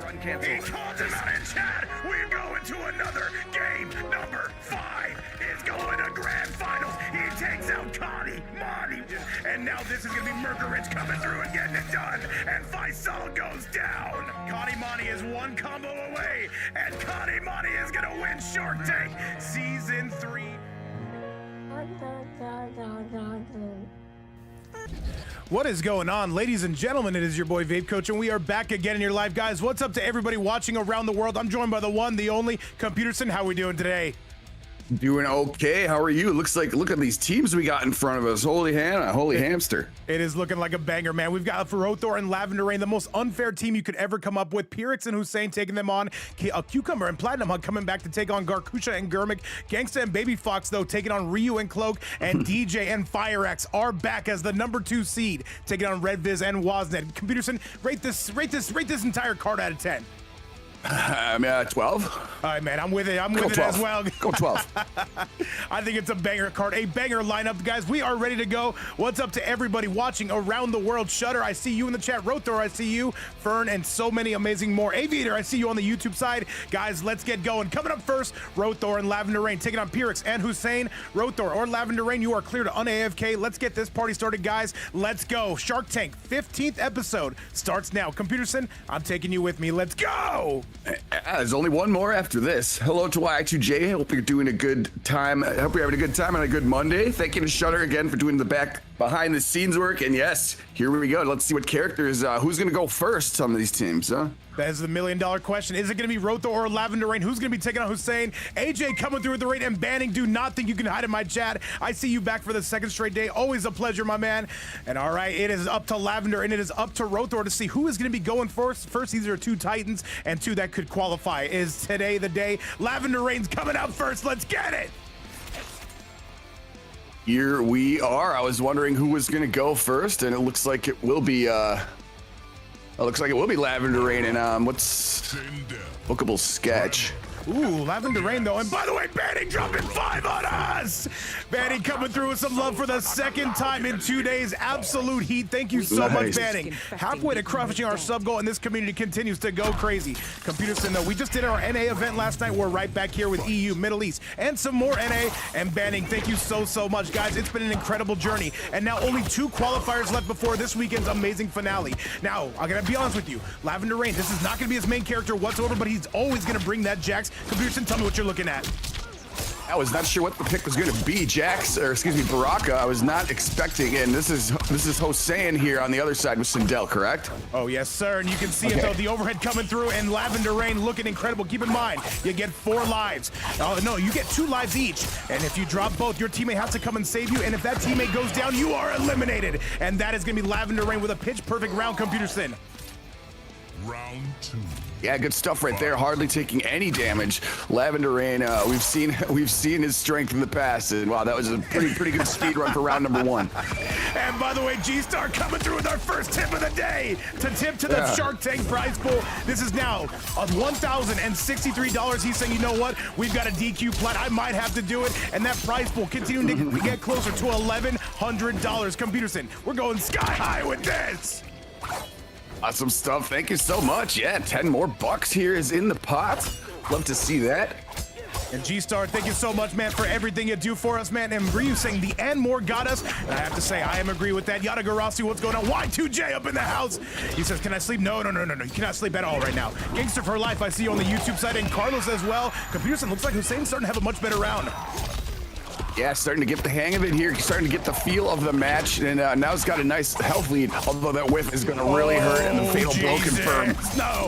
Run cancel. He called him out in chat. We're going to another game. Number 5 is going to grand finals. He takes out Connie, Monty, and now this is going to be Mercury's coming through and getting it done. And Faisal goes down. Connie Monty is one combo away, and Connie Monty is going to win Shark Tank Season 3. What is going on, ladies and gentlemen? It is your boy Vape Coach, and we are back again in your live. Guys, what's up to everybody watching around the world? I'm joined by the one, the only, Computerson. How are we doing today? Doing okay. How are you? Looks like, look at these teams we got in front of us. Holy Hannah, holy hamster. It is looking like a banger, man. We've got Roethor and LavenderRain, the most unfair team you could ever come up with. Pyrex and Hussein taking them on. Cucumber and Platinum Hug coming back to take on Garkusha and Gurmik. Gangsta and Baby Fox, though, taking on Ryu and Cloak. And DJ and FireX are back as the number 2 seed, taking on Red Viz and Woznet. Computerson, rate this entire card out of 10. I'm at 12. All right, man, I'm with it. I'm with it as well. Go 12. I think it's a banger card, a banger lineup. Guys, we are ready to go. What's up to everybody watching around the world? Shutter, I see you in the chat. Roethor, I see you. Fern, and so many amazing more. Aviator, I see you on the YouTube side. Guys, let's get going. Coming up first, Roethor and LavenderRain taking on Pyrex and Hussein. Roethor or LavenderRain, you are clear to un-AFK. Let's get this party started, guys. Let's go. Shark Tank 15th episode starts now. Computerson, I'm taking you with me. Let's go. There's only one more after this. Hello to Y2J. Hope you're doing a good time. I hope you're having a good time on a good Monday. Thank you to Shutter again for doing the behind the scenes work. And yes, here we go. Let's see what characters, who's going to go first, some of these teams, huh? That is the $1 million question. Is it going to be Roethor or LavenderRain? Who's going to be taking on Hussein? AJ coming through with the raid and banning. Do not think you can hide in my chat. I see you back for the second straight day. Always a pleasure, my man. And all right, it is up to Lavender and it is up to Roethor to see who is going to be going first. First, these are 2 Titans and 2 that could qualify. Is today the day? LavenderRain's coming out first. Let's get it. Here we are. I was wondering who was going to go first, and it looks like it will be, LavenderRain and, what's Bookable Sketch. Ooh, LavenderRain though, and by the way, Banning dropping 5 on us! Banning coming through with some love for the second time in 2 days. Absolute heat. Thank you so much, Banning. Halfway to crushing our sub goal, and this community continues to go crazy. Computerson though, we just did our NA event last night. We're right back here with EU, Middle East, and some more NA. And Banning, thank you so much, guys. It's been an incredible journey, and now only 2 qualifiers left before this weekend's amazing finale. Now, I'm gonna be honest with you, LavenderRain, this is not gonna be his main character whatsoever, but he's always gonna bring that Jax. Computerson, tell me what you're looking at. I was not sure what the pick was going to be, Jax, or excuse me, Baraka. I was not expecting, and this is Hossein here on the other side with Sindel, correct? Oh yes, sir. And you can see it though, the overhead coming through, and LavenderRain looking incredible. Keep in mind, you get 4 lives. Oh no, you get 2 lives each. And if you drop both, your teammate has to come and save you. And if that teammate goes down, you are eliminated. And that is going to be LavenderRain with a pitch perfect round, Computerson. Round 2. Yeah, good stuff right there. Hardly taking any damage. LavenderRain, we've seen his strength in the past, and wow, that was a pretty good speed run for round number 1. And by the way, G-Star coming through with our first tip of the day to tip to the Shark Tank prize pool. This is now $1,063. He's saying, you know what? We've got a DQ plat. I might have to do it. And that prize pool continuing to get closer to $1,100. Computerson, we're going sky high with this. Awesome stuff. Thank you so much. Yeah, 10 more bucks here is in the pot. Love to see that. And G-Star, thank you so much, man, for everything you do for us, man. And Ryu saying the and more got us. And I have to say, I am agree with that. Yada Garasi, what's going on? Y2J up in the house. He says, can I sleep? No. You cannot sleep at all right now. Gangster for life, I see you on the YouTube side. And Carlos as well. Computerson, looks like Hussein's starting to have a much better round. Yeah, starting to get the hang of it here, starting to get the feel of the match, and now it's got a nice health lead, although that whiff is going to really hurt, and the fatal blow confirmed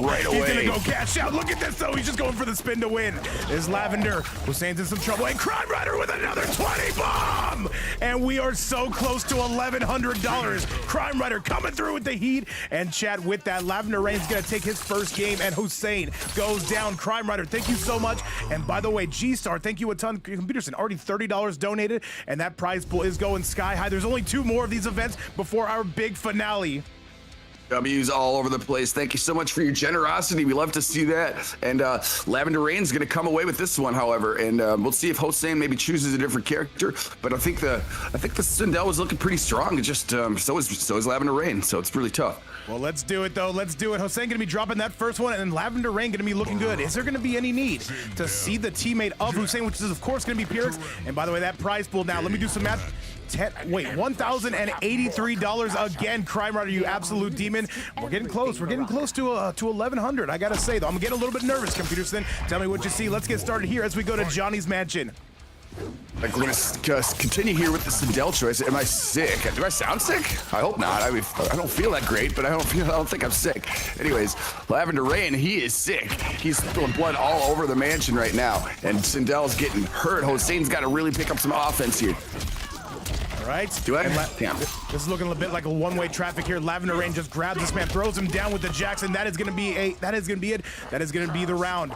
right away. He's going to go cash out. Look at this, though. He's just going for the spin to win. There's Lavender. Hussein's in some trouble, and Crime Rider with another 20 bomb! And we are so close to $1,100. Crime Rider coming through with the heat, and chat with that. LavenderRain's going to take his first game, and Hussein goes down. Crime Rider, thank you so much. And by the way, G-Star, thank you a ton. Computerson, already $30 donated, and that prize pool is going sky high. There's only 2 more of these events before our big finale. W's all over the place. Thank you so much for your generosity. We love to see that. And LavenderRain's going to come away with this one, however, and we'll see if Hossein maybe chooses a different character. But I think the Sindel was looking pretty strong. It just so is LavenderRain, so it's really tough. Well, let's do it though. Let's do it. Hossein going to be dropping that first one, and LavenderRain going to be looking good. Is there going to be any need to see the teammate of Hossein, which is of course going to be Pyrex? And by the way, that prize pool now. Let me do some math. $1,083 again. Crime Rider, you absolute demon. We're getting close. We're getting close to 1,100. I gotta say though, I'm getting a little bit nervous. Computerson, tell me what you see. Let's get started here as we go to Johnny's mansion. We're gonna continue here with the Sindel choice. Am I sick? Do I sound sick? I hope not. I mean, I don't feel that great, but I don't think I'm sick. Anyways, LavenderRain, he is sick. He's throwing blood all over the mansion right now, and Sindel's getting hurt. Hossein's got to really pick up some offense here. Right. Do I? Damn. This is looking a bit like a one-way traffic here. LavenderRain just grabs this man, throws him down with the Jackson. That is going to be it. That is going to be the round.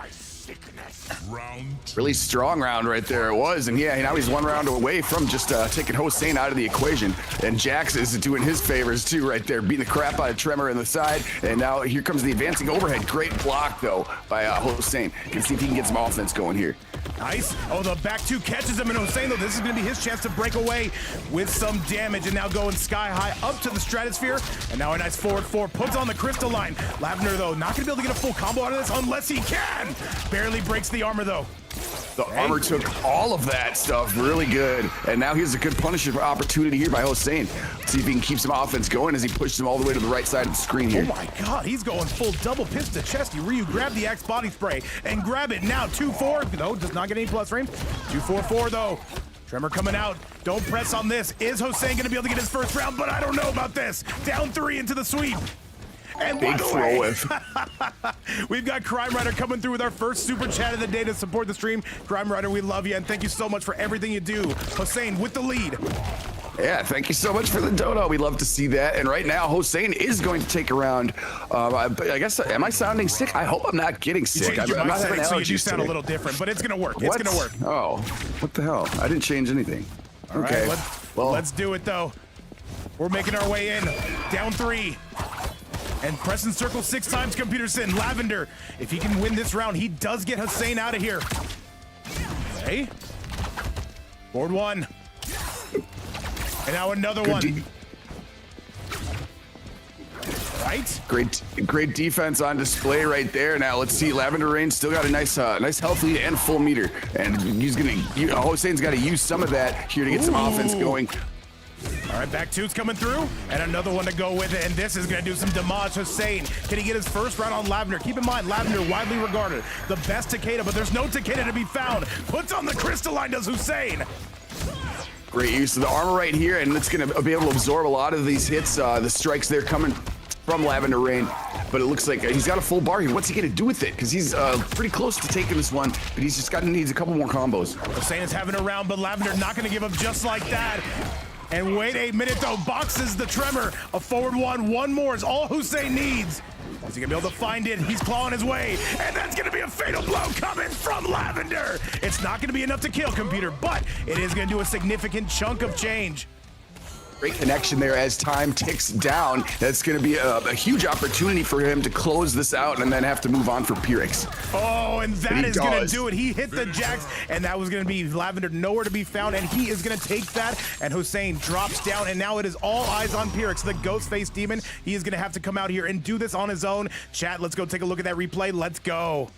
Really strong round right there it was, and yeah, now he's one round away from just taking Hossein out of the equation, and Jax is doing his favors too right there, beating the crap out of Tremor in the side, and now here comes the advancing overhead. Great block though by Hossein. Can see if he can get some offense going here. Nice. Oh, the back two catches him, and Hossein though, this is going to be his chance to break away with some damage, and now going sky high up to the stratosphere, and now a nice forward four, puts on the crystalline. Lavender though, not going to be able to get a full combo out of this unless he can. Barely breaks the armor though. The armor took all of that stuff really good, and now here's a good punishment opportunity here by Hossein. See if he can keep some offense going as he pushes him all the way to the right side of the screen here. Oh my god, he's going full double pist to chesty. Ryu, grab the Axe body spray and grab it now. 2-4, no, does not get any plus frames. 2-4-4 though. Tremor coming out. Don't press on this. Is Hossein going to be able to get his first round? But I don't know about this. Down 3 into the sweep. And big throw with. We've got Crime Rider coming through with our first super chat of the day to support the stream. Crime Rider, we love you, and thank you so much for everything you do. Hossein with the lead. Yeah, thank you so much for the dono. We love to see that. And right now, Hossein is going to take a round. I guess, am I sounding sick? I hope I'm not getting sick. I'm not having allergies so you do sound today. a little different, but it's going to work. What? It's going to work. Oh, what the hell? I didn't change anything. All okay. Right, let's do it, though. We're making our way in. Down 3. And pressing circle 6 times, Computerson. Lavender, if he can win this round, he does get Hossein out of here. Okay. Board 1. And now another one. Right? Great defense on display right there. Now let's see. LavenderRain still got a nice health lead and full meter, and Hossein's got to use some of that here to get some offense going. All right, back two's coming through, and another one to go with it, and this is going to do some damage. Hossein, can he get his first round on Lavender? Keep in mind, Lavender, widely regarded the best Takeda, but there's no Takeda to be found. Puts on the crystalline, does Hossein. Great use of the armor right here, and it's going to be able to absorb a lot of these hits, the strikes there coming from LavenderRain. But it looks like he's got a full bar here. What's he going to do with it? Because he's pretty close to taking this one, but he's just needs a couple more combos. Hossein is having a round, but Lavender not going to give up just like that. And wait a minute though, boxes the Tremor. A forward one more is all Hossein needs. Is he gonna be able to find it? He's clawing his way, and that's gonna be a fatal blow coming from Lavender. It's not gonna be enough to kill Computer, but it is gonna do a significant chunk of change. Great connection there as time ticks down. That's going to be a huge opportunity for him to close this out and then have to move on for Pyrex. Oh, and that is going to do it. He hit the Jax, and that was going to be Lavender nowhere to be found, and he is going to take that, and Hossein drops down, and now it is all eyes on Pyrex, the Ghostface Demon. He is going to have to come out here and do this on his own. Chat, let's go take a look at that replay. Let's go.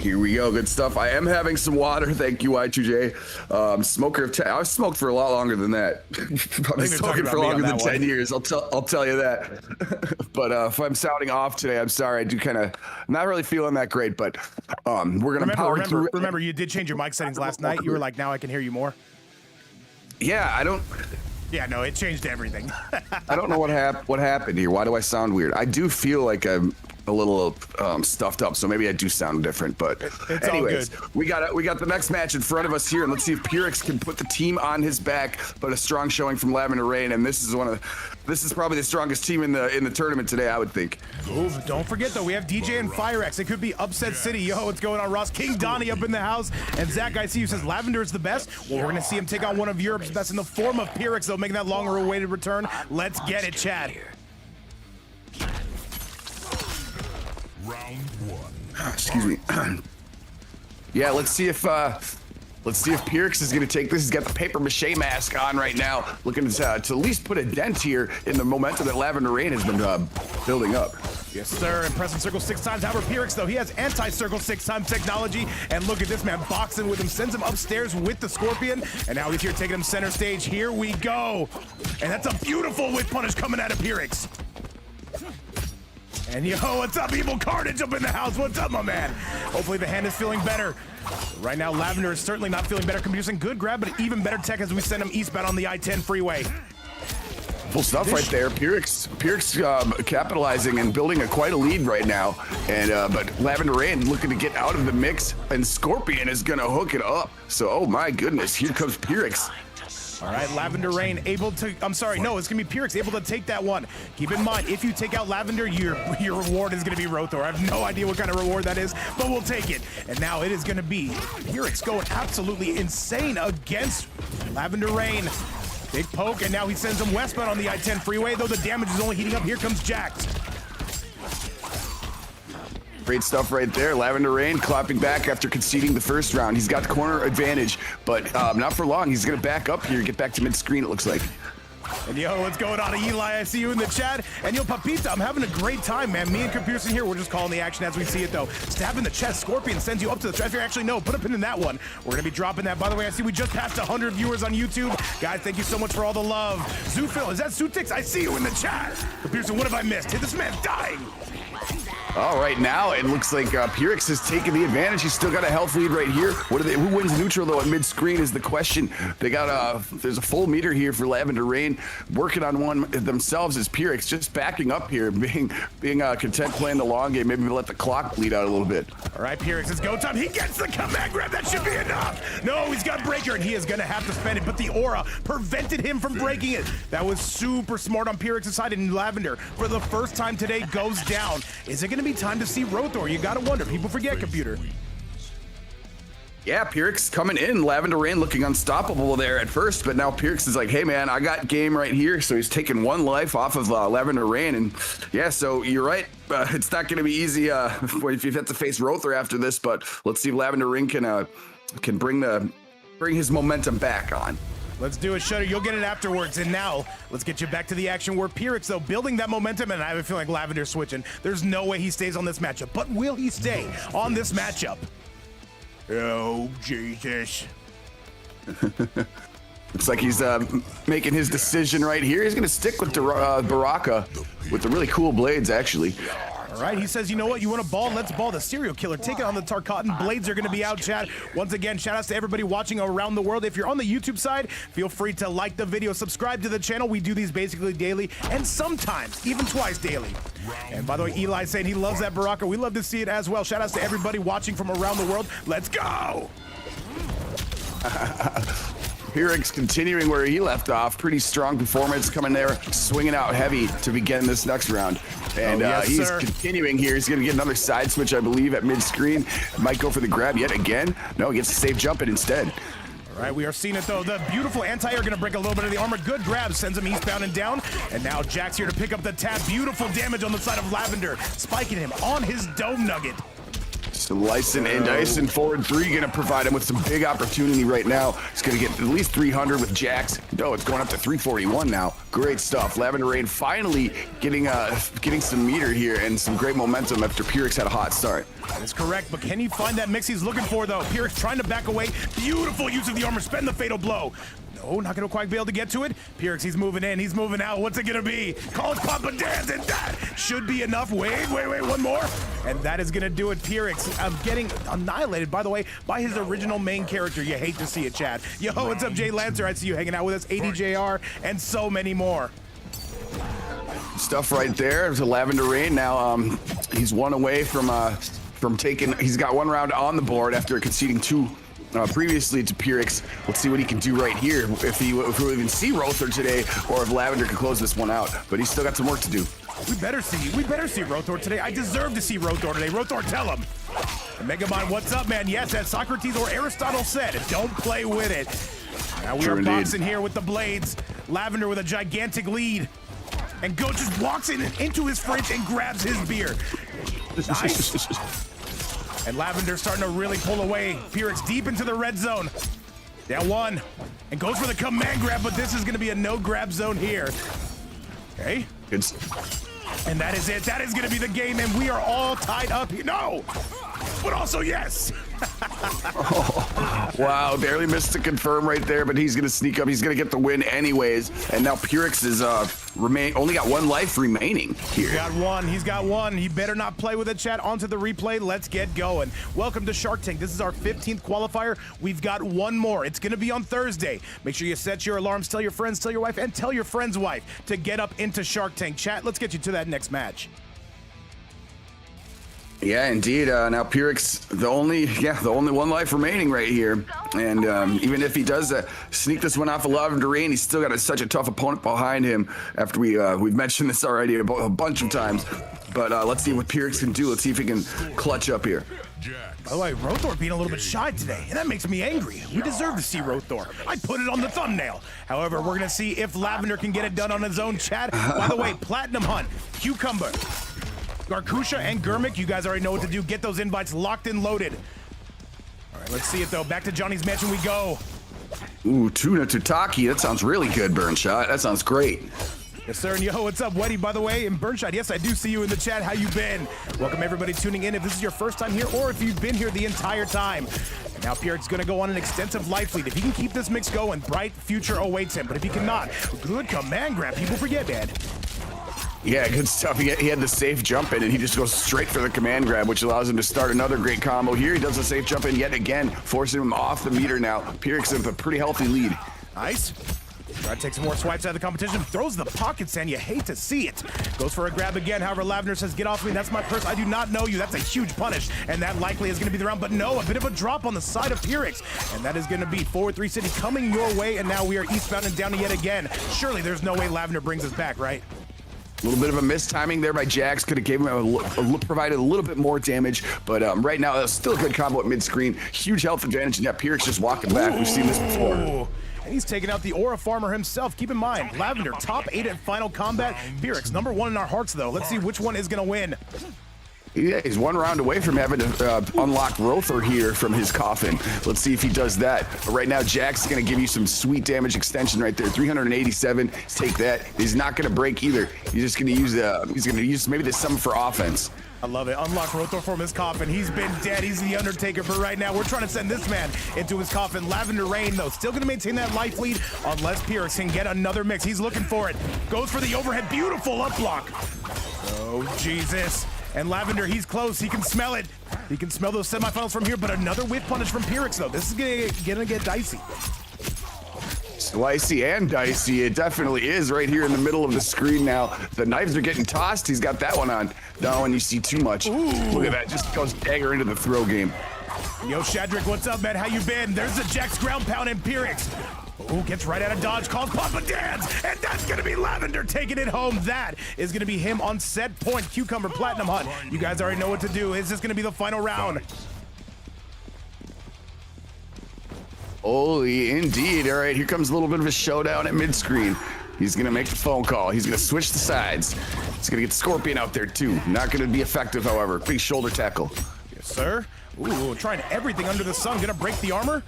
Here we go. Good stuff. I am having some water. Thank you, Y2J. Smoker of I've smoked for a lot longer than that. I've been smoking for longer than 10 years. I'll tell you that. But if I'm sounding off today, I'm sorry. I do kind of not really feeling that great. But we're gonna power through. Remember, you did change your mic settings last night. You were like, now I can hear you more. Yeah, I don't. Yeah, no, it changed everything. I don't know what happened here. Why do I sound weird? I do feel like I'm a little stuffed up, so maybe I do sound different. But it's anyways, all good. we got the next match in front of us here, and let's see if Pyrex can put the team on his back. But a strong showing from LavenderRain, and this is probably the strongest team in the tournament today, I would think. Ooh, don't forget though, we have DJ and FireX. It could be Upset City. Yo, what's going on, Ross? King Donnie up in the house, and Zach, I see you, says Lavender is the best. Well, we're gonna see him take on one of Europe's best in the form of Pyrex, though, making that longer-awaited return. Let's get it, Chad. Round one. Excuse me. Yeah, let's see if Pyrrhix is going to take this. He's got the paper mache mask on right now, looking to at least put a dent here in the momentum that LavenderRain has been building up. Yes, sir. And pressing circle 6 times. However, Pyrrhix, though, he has anti-circle 6 times technology. And look at this man boxing with him. Sends him upstairs with the Scorpion. And now he's here taking him center stage. Here we go. And that's a beautiful whip punish coming out of Pyrrhix. And yo, what's up, Evil Carnage up in the house? What's up, my man? Hopefully the hand is feeling better. Right now, Lavender is certainly not feeling better. Using good grab, but even better tech as we send him eastbound on the I-10 freeway. Full stuff right there. Pyrrhix capitalizing and building quite a lead right now. And but LavenderRain looking to get out of the mix, and Scorpion is gonna hook it up. So, oh my goodness, here comes Pyrrhix. All right, LavenderRain able to, I'm sorry, no, it's gonna be Pyrrhix able to take that one. Keep in mind, if you take out Lavender, your reward is gonna be Roethor. I have no idea what kind of reward that is, but we'll take it. And now it is gonna be Pyrrhix going absolutely insane against LavenderRain. Big poke, and now he sends him westbound on the I-10 freeway, though the damage is only heating up. Here comes Jax. Great stuff right there. LavenderRain clapping back after conceding the first round. He's got the corner advantage, but not for long. He's going to back up here, get back to mid-screen, it looks like. And yo, what's going on, Eli? I see you in the chat. And yo, Papita, I'm having a great time, man. Me and Pearson here, we're just calling the action as we see it, though. Stab in the chest. Scorpion sends you up to the traffic. Actually, no, put a pin in that one. We're going to be dropping that. By the way, I see we just passed 100 viewers on YouTube. Guys, thank you so much for all the love. Zufil, is that Sutix? I see you in the chat. Pearson, what have I missed? Hey, this man's dying. All right, now it looks like Pyrrhix has taken the advantage. He's still got a health lead right here. Who wins neutral though at mid-screen is the question. They got there's a full meter here for LavenderRain. Working on one themselves is Pyrrhix, just backing up here, being content playing the long game. Maybe let the clock bleed out a little bit. All right, Pyrrhix, it's go time. He gets the comeback grab. That should be enough. No, he's got breaker, and he is gonna have to spend it, but the aura prevented him from breaking it. That was super smart on Pyrrhix's side, and Lavender, for the first time today, goes down. Is it gonna be time to see Roethor? You gotta wonder. People forget, computer. Yeah, Pyrrhix coming in. LavenderRain looking unstoppable there at first, but now Pyrrhix is like, hey man, I got game right here. So he's taking one life off of LavenderRain, and yeah, so you're right. It's not going to be easy if you have to face Roethor after this, but let's see if LavenderRain can bring his momentum back on. Let's do it, Shutter. You'll get it afterwards. And now, let's get you back to the action where Pyrrhix, though, building that momentum, and I have a feeling like Lavender's switching. There's no way he stays on this matchup. But will he stay on this matchup? Oh, Jesus. Looks like he's making his decision right here. He's going to stick with Baraka with the really cool blades, actually. All right, he says, you know what? You want to ball? Let's ball. The serial killer. Take it on the Tarkatan. Blades are going to be out, chat. Once again, shout outs to everybody watching around the world. If you're on the YouTube side, feel free to like the video, subscribe to the channel. We do these basically daily and sometimes even twice daily. And by the way, Eli saying he loves that Baraka. We love to see it as well. Shout outs to everybody watching from around the world. Let's go. Pyrrhix continuing where he left off. Pretty strong performance coming there, swinging out heavy to begin this next round. And yes, he's sir. continuing here. He's going to get another side switch, I believe, at mid-screen. Might go for the grab yet again. No, he gets a safe jump it instead. All right, we are seeing it, though. The beautiful anti-air going to break a little bit of the armor. Good grab, sends him eastbound and down. And now Jax here to pick up the tap. Beautiful damage on the side of Lavender, spiking him on his dome nugget. Slicing and dicing. forward 3 going to provide him with some big opportunity right now. He's going to get at least 300 with Jax. No, it's going up to 341 now. Great stuff. LavenderRain finally getting some meter here and some great momentum after Pyrrhix had a hot start. That is correct, but can he find that mix he's looking for, though? Pyrrhix trying to back away. Beautiful use of the armor. Spend the fatal blow. No, not going to quite be able to get to it. Pyrrhix, he's moving in. He's moving out. What's it going to be? College Papa Dance, and that should be enough. Wait, one more. And that is going to do it. Pyrrhix getting annihilated, by the way, by his original main character. You hate to see it, Chad. Yo, what's up, Jay Lancer? I see you hanging out with us. ADJR, and so many more. Stuff right there. There's a LavenderRain. Now he's one away from taking. He's got one round on the board after conceding 2 previously to Pyrrhix. Let's see what he can do right here. If we'll even see Roethor today, or if Lavender can close this one out. But he's still got some work to do. We better see Roethor today. I deserve to see Roethor today. Roethor, tell him. And Megamon, what's up, man? Yes, as Socrates or Aristotle said, don't play with it. Now we are boxing here with the blades. Lavender with a gigantic lead. And Goat just walks in into his fridge and grabs his beer. Nice. And Lavender starting to really pull away. Pyrex deep into the red zone. Down one. And goes for the command grab, but this is going to be a no grab zone here. Okay. Good. And that is it. That is going to be the game, and we are all tied up here. No! But also, yes! Oh, wow, barely missed to confirm right there, but he's going to sneak up. He's going to get the win anyways. And now Pyrex is only got 1 life remaining here. He's got one. He better not play with it, chat. Onto the replay. Let's get going. Welcome to Shark Tank. This is our 15th qualifier. We've got one more. It's going to be on Thursday. Make sure you set your alarms. Tell your friends, tell your wife, and tell your friend's wife to get up into Shark Tank. Chat, let's get you to that next match. Yeah, indeed. Now Pyrex, the only 1 life remaining right here, and even if he does sneak this one off of LavenderRain, he's still got such a tough opponent behind him. After we've mentioned this already a bunch of times, but let's see what Pyrex can do. Let's see if he can clutch up here. By the way, Roethor being a little bit shy today, and that makes me angry. We deserve to see Roethor. I put it on the thumbnail. However, we're gonna see if Lavender can get it done on his own, chat. By the way, Platinum Hunt, Cucumber, Garkusha, and Gurmik, you guys already know what to do. Get those invites locked and loaded. All right, let's see it though. Back to Johnny's Mansion we go. Ooh, Tuna Tutaki. That sounds really good, Burnshot. That sounds great. Yes, sir. And yo, what's up, Weddy? By the way, and Burnshot, yes, I do see you in the chat. How you been? Welcome everybody tuning in. If this is your first time here, or if you've been here the entire time. And now Pyrex going to go on an extensive life lead. If he can keep this mix going, bright future awaits him. But if he cannot, good command grab. People forget, man. Yeah, good stuff. He had the safe jump in, and he just goes straight for the command grab, which allows him to start another great combo. Here he does the safe jump in yet again, forcing him off the meter now. Pyrex with a pretty healthy lead. Nice. Try to take some more swipes out of the competition. Throws the pockets, and you hate to see it. Goes for a grab again. However, Lavender says, get off me. That's my purse. I do not know you. That's a huge punish. And that likely is going to be the round. But no, a bit of a drop on the side of Pyrex. And that is going to be forward 3 City coming your way. And now we are eastbound and down yet again. Surely there's no way Lavender brings us back, right? A little bit of a mistiming there by Jax. Could have gave him provided a little bit more damage, but right now that's still a good combo at mid-screen. Huge health advantage, and yeah, Pyrex just walking back. We've seen this before. And he's taking out the Aura Farmer himself. Keep in mind, Lavender, top 8 at Final Combat. Pyrex, number 1 in our hearts, though. Let's see which one is going to win. Yeah, he's 1 round away from having to unlock Roethor here from his coffin. Let's see if he does that. But right now, Jax is going to give you some sweet damage extension right there. 387. Take that. He's not going to break either. He's just going to use he's going to use maybe the summon for offense. I love it. Unlock Roethor from his coffin. He's been dead. He's the Undertaker for right now. We're trying to send this man into his coffin. LavenderRain, though, still going to maintain that life lead unless Pyrex can get another mix. He's looking for it. Goes for the overhead. Beautiful up block. Oh, Jesus. And Lavender, he's close. He can smell it. He can smell those semifinals from here, but another whiff punish from Pyrex, though. This is gonna get dicey. Slicey and dicey. It definitely is right here in the middle of the screen now. The knives are getting tossed. He's got that one on. That one you see too much. Ooh. Look at that. Just goes dagger into the throw game. Yo, Shadrick, what's up, man? How you been? There's the Jax ground pound and Pyrex. Oh, gets right out of dodge, calls Papa Dance, and that's gonna be Lavender taking it home. That is gonna be him on set point. Cucumber, Platinum Hunt. You guys already know what to do. Is this gonna be the final round? Holy indeed. All right, here comes a little bit of a showdown at mid-screen. He's gonna make the phone call. He's gonna switch the sides. He's gonna get Scorpion out there too. Not gonna be effective, however. Big shoulder tackle. Yes, sir. Ooh, trying everything under the sun. Gonna break the armor.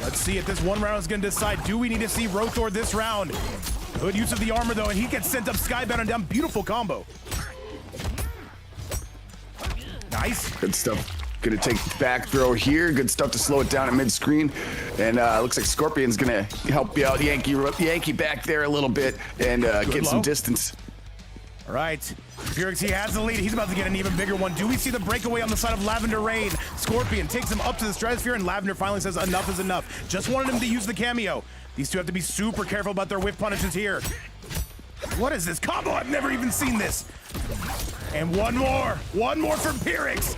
Let's see if this one round is gonna decide. Do we need to see Roethor this round? Good use of the armor though, and he gets sent up skybound and down. Beautiful combo. Nice. Good stuff. Gonna take back throw here. Good stuff to slow it down at mid-screen. And looks like Scorpion's gonna help you out. Yankee back there a little bit and get some distance. All right, Pyrex, he has the lead. He's about to get an even bigger one. Do we see the breakaway on the side of LavenderRain? Scorpion takes him up to the stratosphere, and Lavender finally says enough is enough. Just wanted him to use the cameo. These two have to be super careful about their whiff punishes here. What is this combo? I've never even seen this. And one more from Pyrex.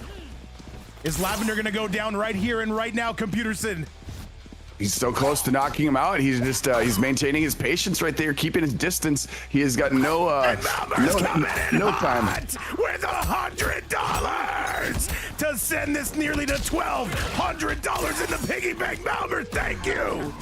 Is Lavender gonna go down right here and right now, Computerson? He's so close to knocking him out. He's just he's maintaining his patience right there, keeping his distance. He has got no time. With $100 to send this nearly to $1,200 in the piggy bank. Malmer, thank you.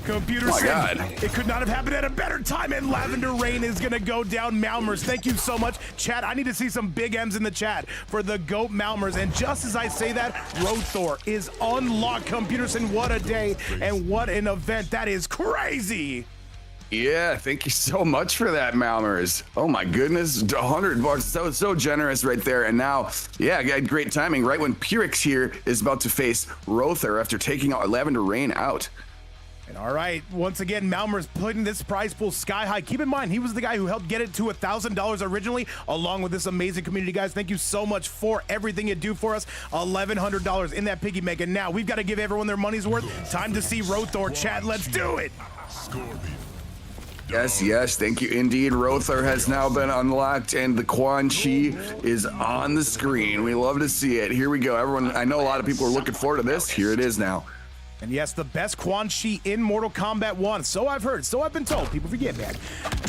Computer Oh my said God. it could not have happened at a better time, and LavenderRain is gonna go down. Malmers, thank you so much. Chat, I need to see some big M's in the chat for the GOAT Malmers. And just as I say that, Roethor is unlocked. Computerson, what a day and what an event. That is crazy. Yeah, thank you so much for that, Malmers. Oh my goodness, $100, so generous right there. And now, yeah, great timing. Right when Pyrrhix here is about to face Roethor after taking out LavenderRain out. And all right, once again, Malmer's putting this prize pool sky high. Keep in mind, he was the guy who helped get it to $1,000 originally, along with this amazing community, guys. Thank you so much for everything you do for us. $1,100 in that piggy bank. And now we've got to give everyone their money's worth. Time to see Roethor. Chat, let's do it. Yes, thank you indeed. Roethor has now been unlocked and the Quan Chi is on the screen. We love to see it. Here we go. Everyone, I know a lot of people are looking forward to this. Here it is now. And yes, the best Quan Chi in Mortal Kombat 1. So I've heard, so I've been told. People forget, man.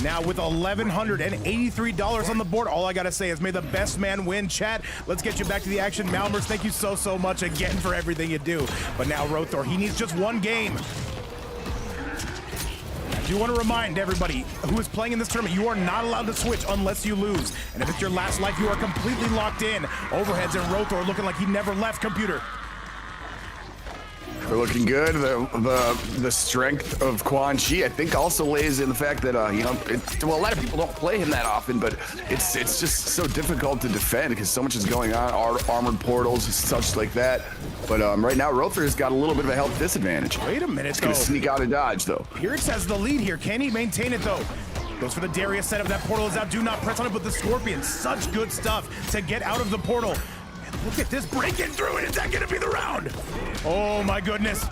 Now with $1,183 on the board, all I gotta say is may the best man win. Chat, let's get you back to the action. Malmers, thank you so much again for everything you do. But now Roethor, he needs just one game. I do want to remind everybody who is playing in this tournament, you are not allowed to switch unless you lose. And if it's your last life, you are completely locked in. Overheads and Roethor looking like he never left. Computer. They're looking good. The strength of Quan Chi, I think, also lays in the fact that well, a lot of people don't play him that often, but it's just so difficult to defend because so much is going on, armored portals, such like that. But right now, Roethor has got a little bit of a health disadvantage. Wait a minute, He's gonna sneak out of dodge, though. Pyrrhix has the lead here. Can he maintain it, though? Goes for the Darius setup. That portal is out. Do not press on it, but the Scorpion. Such good stuff to get out of the portal. And look at this breaking through it. Is that going to be the round? Oh, my goodness.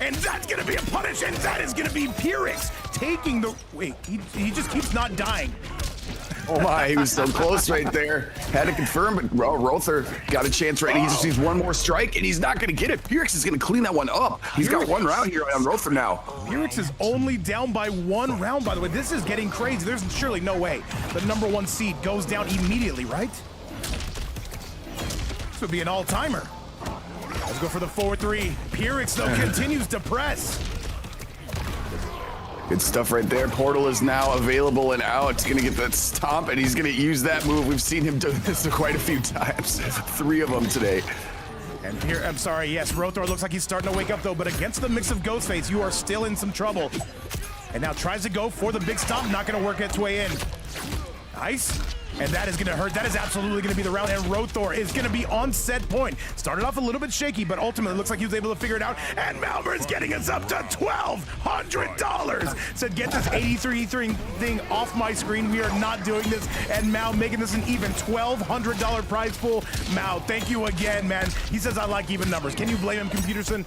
And that's going to be a punish, and that is going to be Pyrrhix taking the... Wait, he just keeps not dying. Oh my, he was so close right there. Had to confirm, but Roethor got a chance right. He just needs one more strike, and he's not going to get it. Pyrrhix is going to clean that one up. He's got one round here on Roethor now. Pyrrhix is only down by one round, by the way. This is getting crazy. There's surely no way the #1 seed goes down immediately, right? This would be an all-timer. Let's go for the 4-3. Pyrrhix, though, continues to press. Good stuff right there. Portal is now available and out. He's going to get that stomp, and he's going to use that move. We've seen him do this quite a few times. 3 of them today. And here, I'm sorry, yes, Roethor looks like he's starting to wake up, though, but against the mix of Ghostface, you are still in some trouble. And now tries to go for the big stomp, not going to work its way in. Nice. And that is going to hurt. That is absolutely going to be the round. And Roethor is going to be on set point. Started off a little bit shaky, but ultimately looks like he was able to figure it out. And Malmer is getting us up to $1,200. Said, get this 83 thing off my screen. We are not doing this. And Mal making this an even $1,200 prize pool. Mal, thank you again, man. He says I like even numbers. Can you blame him, Computerson?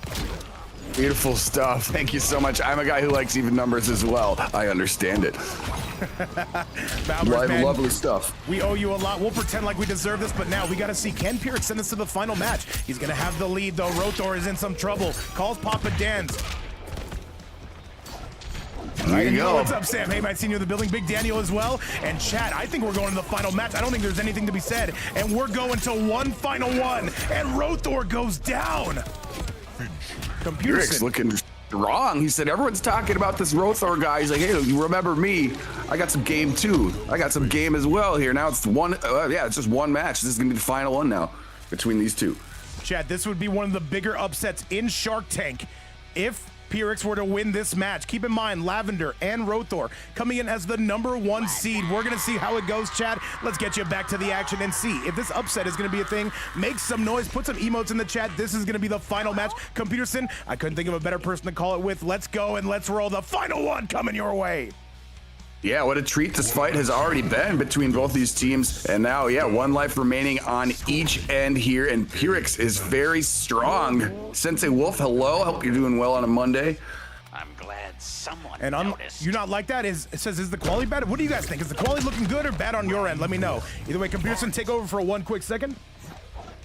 Beautiful stuff. Thank you so much. I'm a guy who likes even numbers as well. I understand it. Malmers, man, lovely stuff. We owe you a lot. We'll pretend like we deserve this, but now we got to see, can Pyrrhix send us to the final match? He's going to have the lead, though. Roethor is in some trouble. Calls Papa Dan's. There you go. What's up, Sam? Hey, man, seen you in the building. Big Daniel as well. And chat, I think we're going to the final match. I don't think there's anything to be said. And we're going to one final one. And Roethor goes down. Pyrrhix looking wrong. He said, everyone's talking about this Roethor guy. He's like, hey, you remember me? I got some game too. I got some game as well here. Now it's it's just one match. This is going to be the final one now between these two. Chad, this would be one of the bigger upsets in Shark Tank if Pyrrhix were to win this match. Keep in mind, Lavender and Roethor coming in as the #1 seed. We're going to see how it goes, Chad. Let's get you back to the action and see if this upset is going to be a thing. Make some noise. Put some emotes in the chat. This is going to be the final match. Computerson, I couldn't think of a better person to call it with. Let's go and let's roll. The final one coming your way. Yeah, what a treat this fight has already been between both these teams. And now, yeah, 1 life remaining on each end here. And Pyrrhix is very strong. Sensei Wolf, hello. Hope you're doing well on a Monday. I'm glad someone and noticed. You not like that? It says, is the quality bad? What do you guys think? Is the quality looking good or bad on your end? Let me know. Either way, Computerson, take over for one quick second.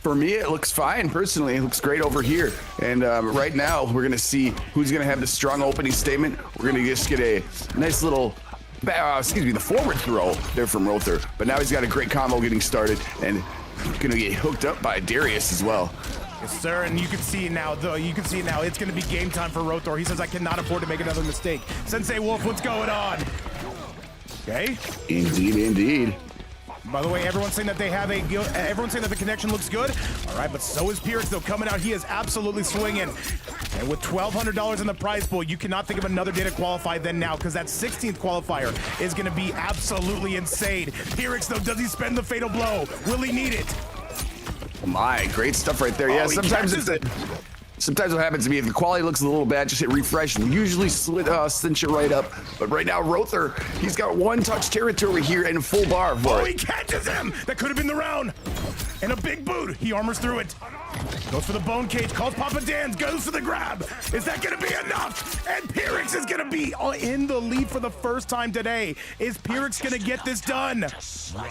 For me, it looks fine. Personally, it looks great over here. And right now, we're going to see who's going to have the strong opening statement. We're going to just get a nice little... the forward throw there from Roethor. But now he's got a great combo getting started and gonna get hooked up by Darius as well. Yes, sir, and you can see now, it's going to be game time for Roethor. He says, I cannot afford to make another mistake. Sensei Wolf, what's going on? Okay. Indeed, indeed. By the way, everyone's saying that everyone's saying that the connection looks good. All right, but so is Pyrrhix, though, coming out. He is absolutely swinging. And with $1,200 in the prize pool, you cannot think of another day to qualify than now, because that 16th qualifier is going to be absolutely insane. Pyrrhix, though, does he spend the fatal blow? Will he need it? My, great stuff right there. Yeah, sometimes what happens to me, if the quality looks a little bad, just hit refresh and usually cinch it right up. But right now, Roethor, he's got one touch territory here and full bar for it. He catches him! That could have been the round. And a big boot. He armors through it. Goes for the bone cage, calls Papa Dan's, goes for the grab. Is that gonna be enough? And Pyrrhix is gonna be in the lead for the first time today. Is Pyrrhix gonna get this done?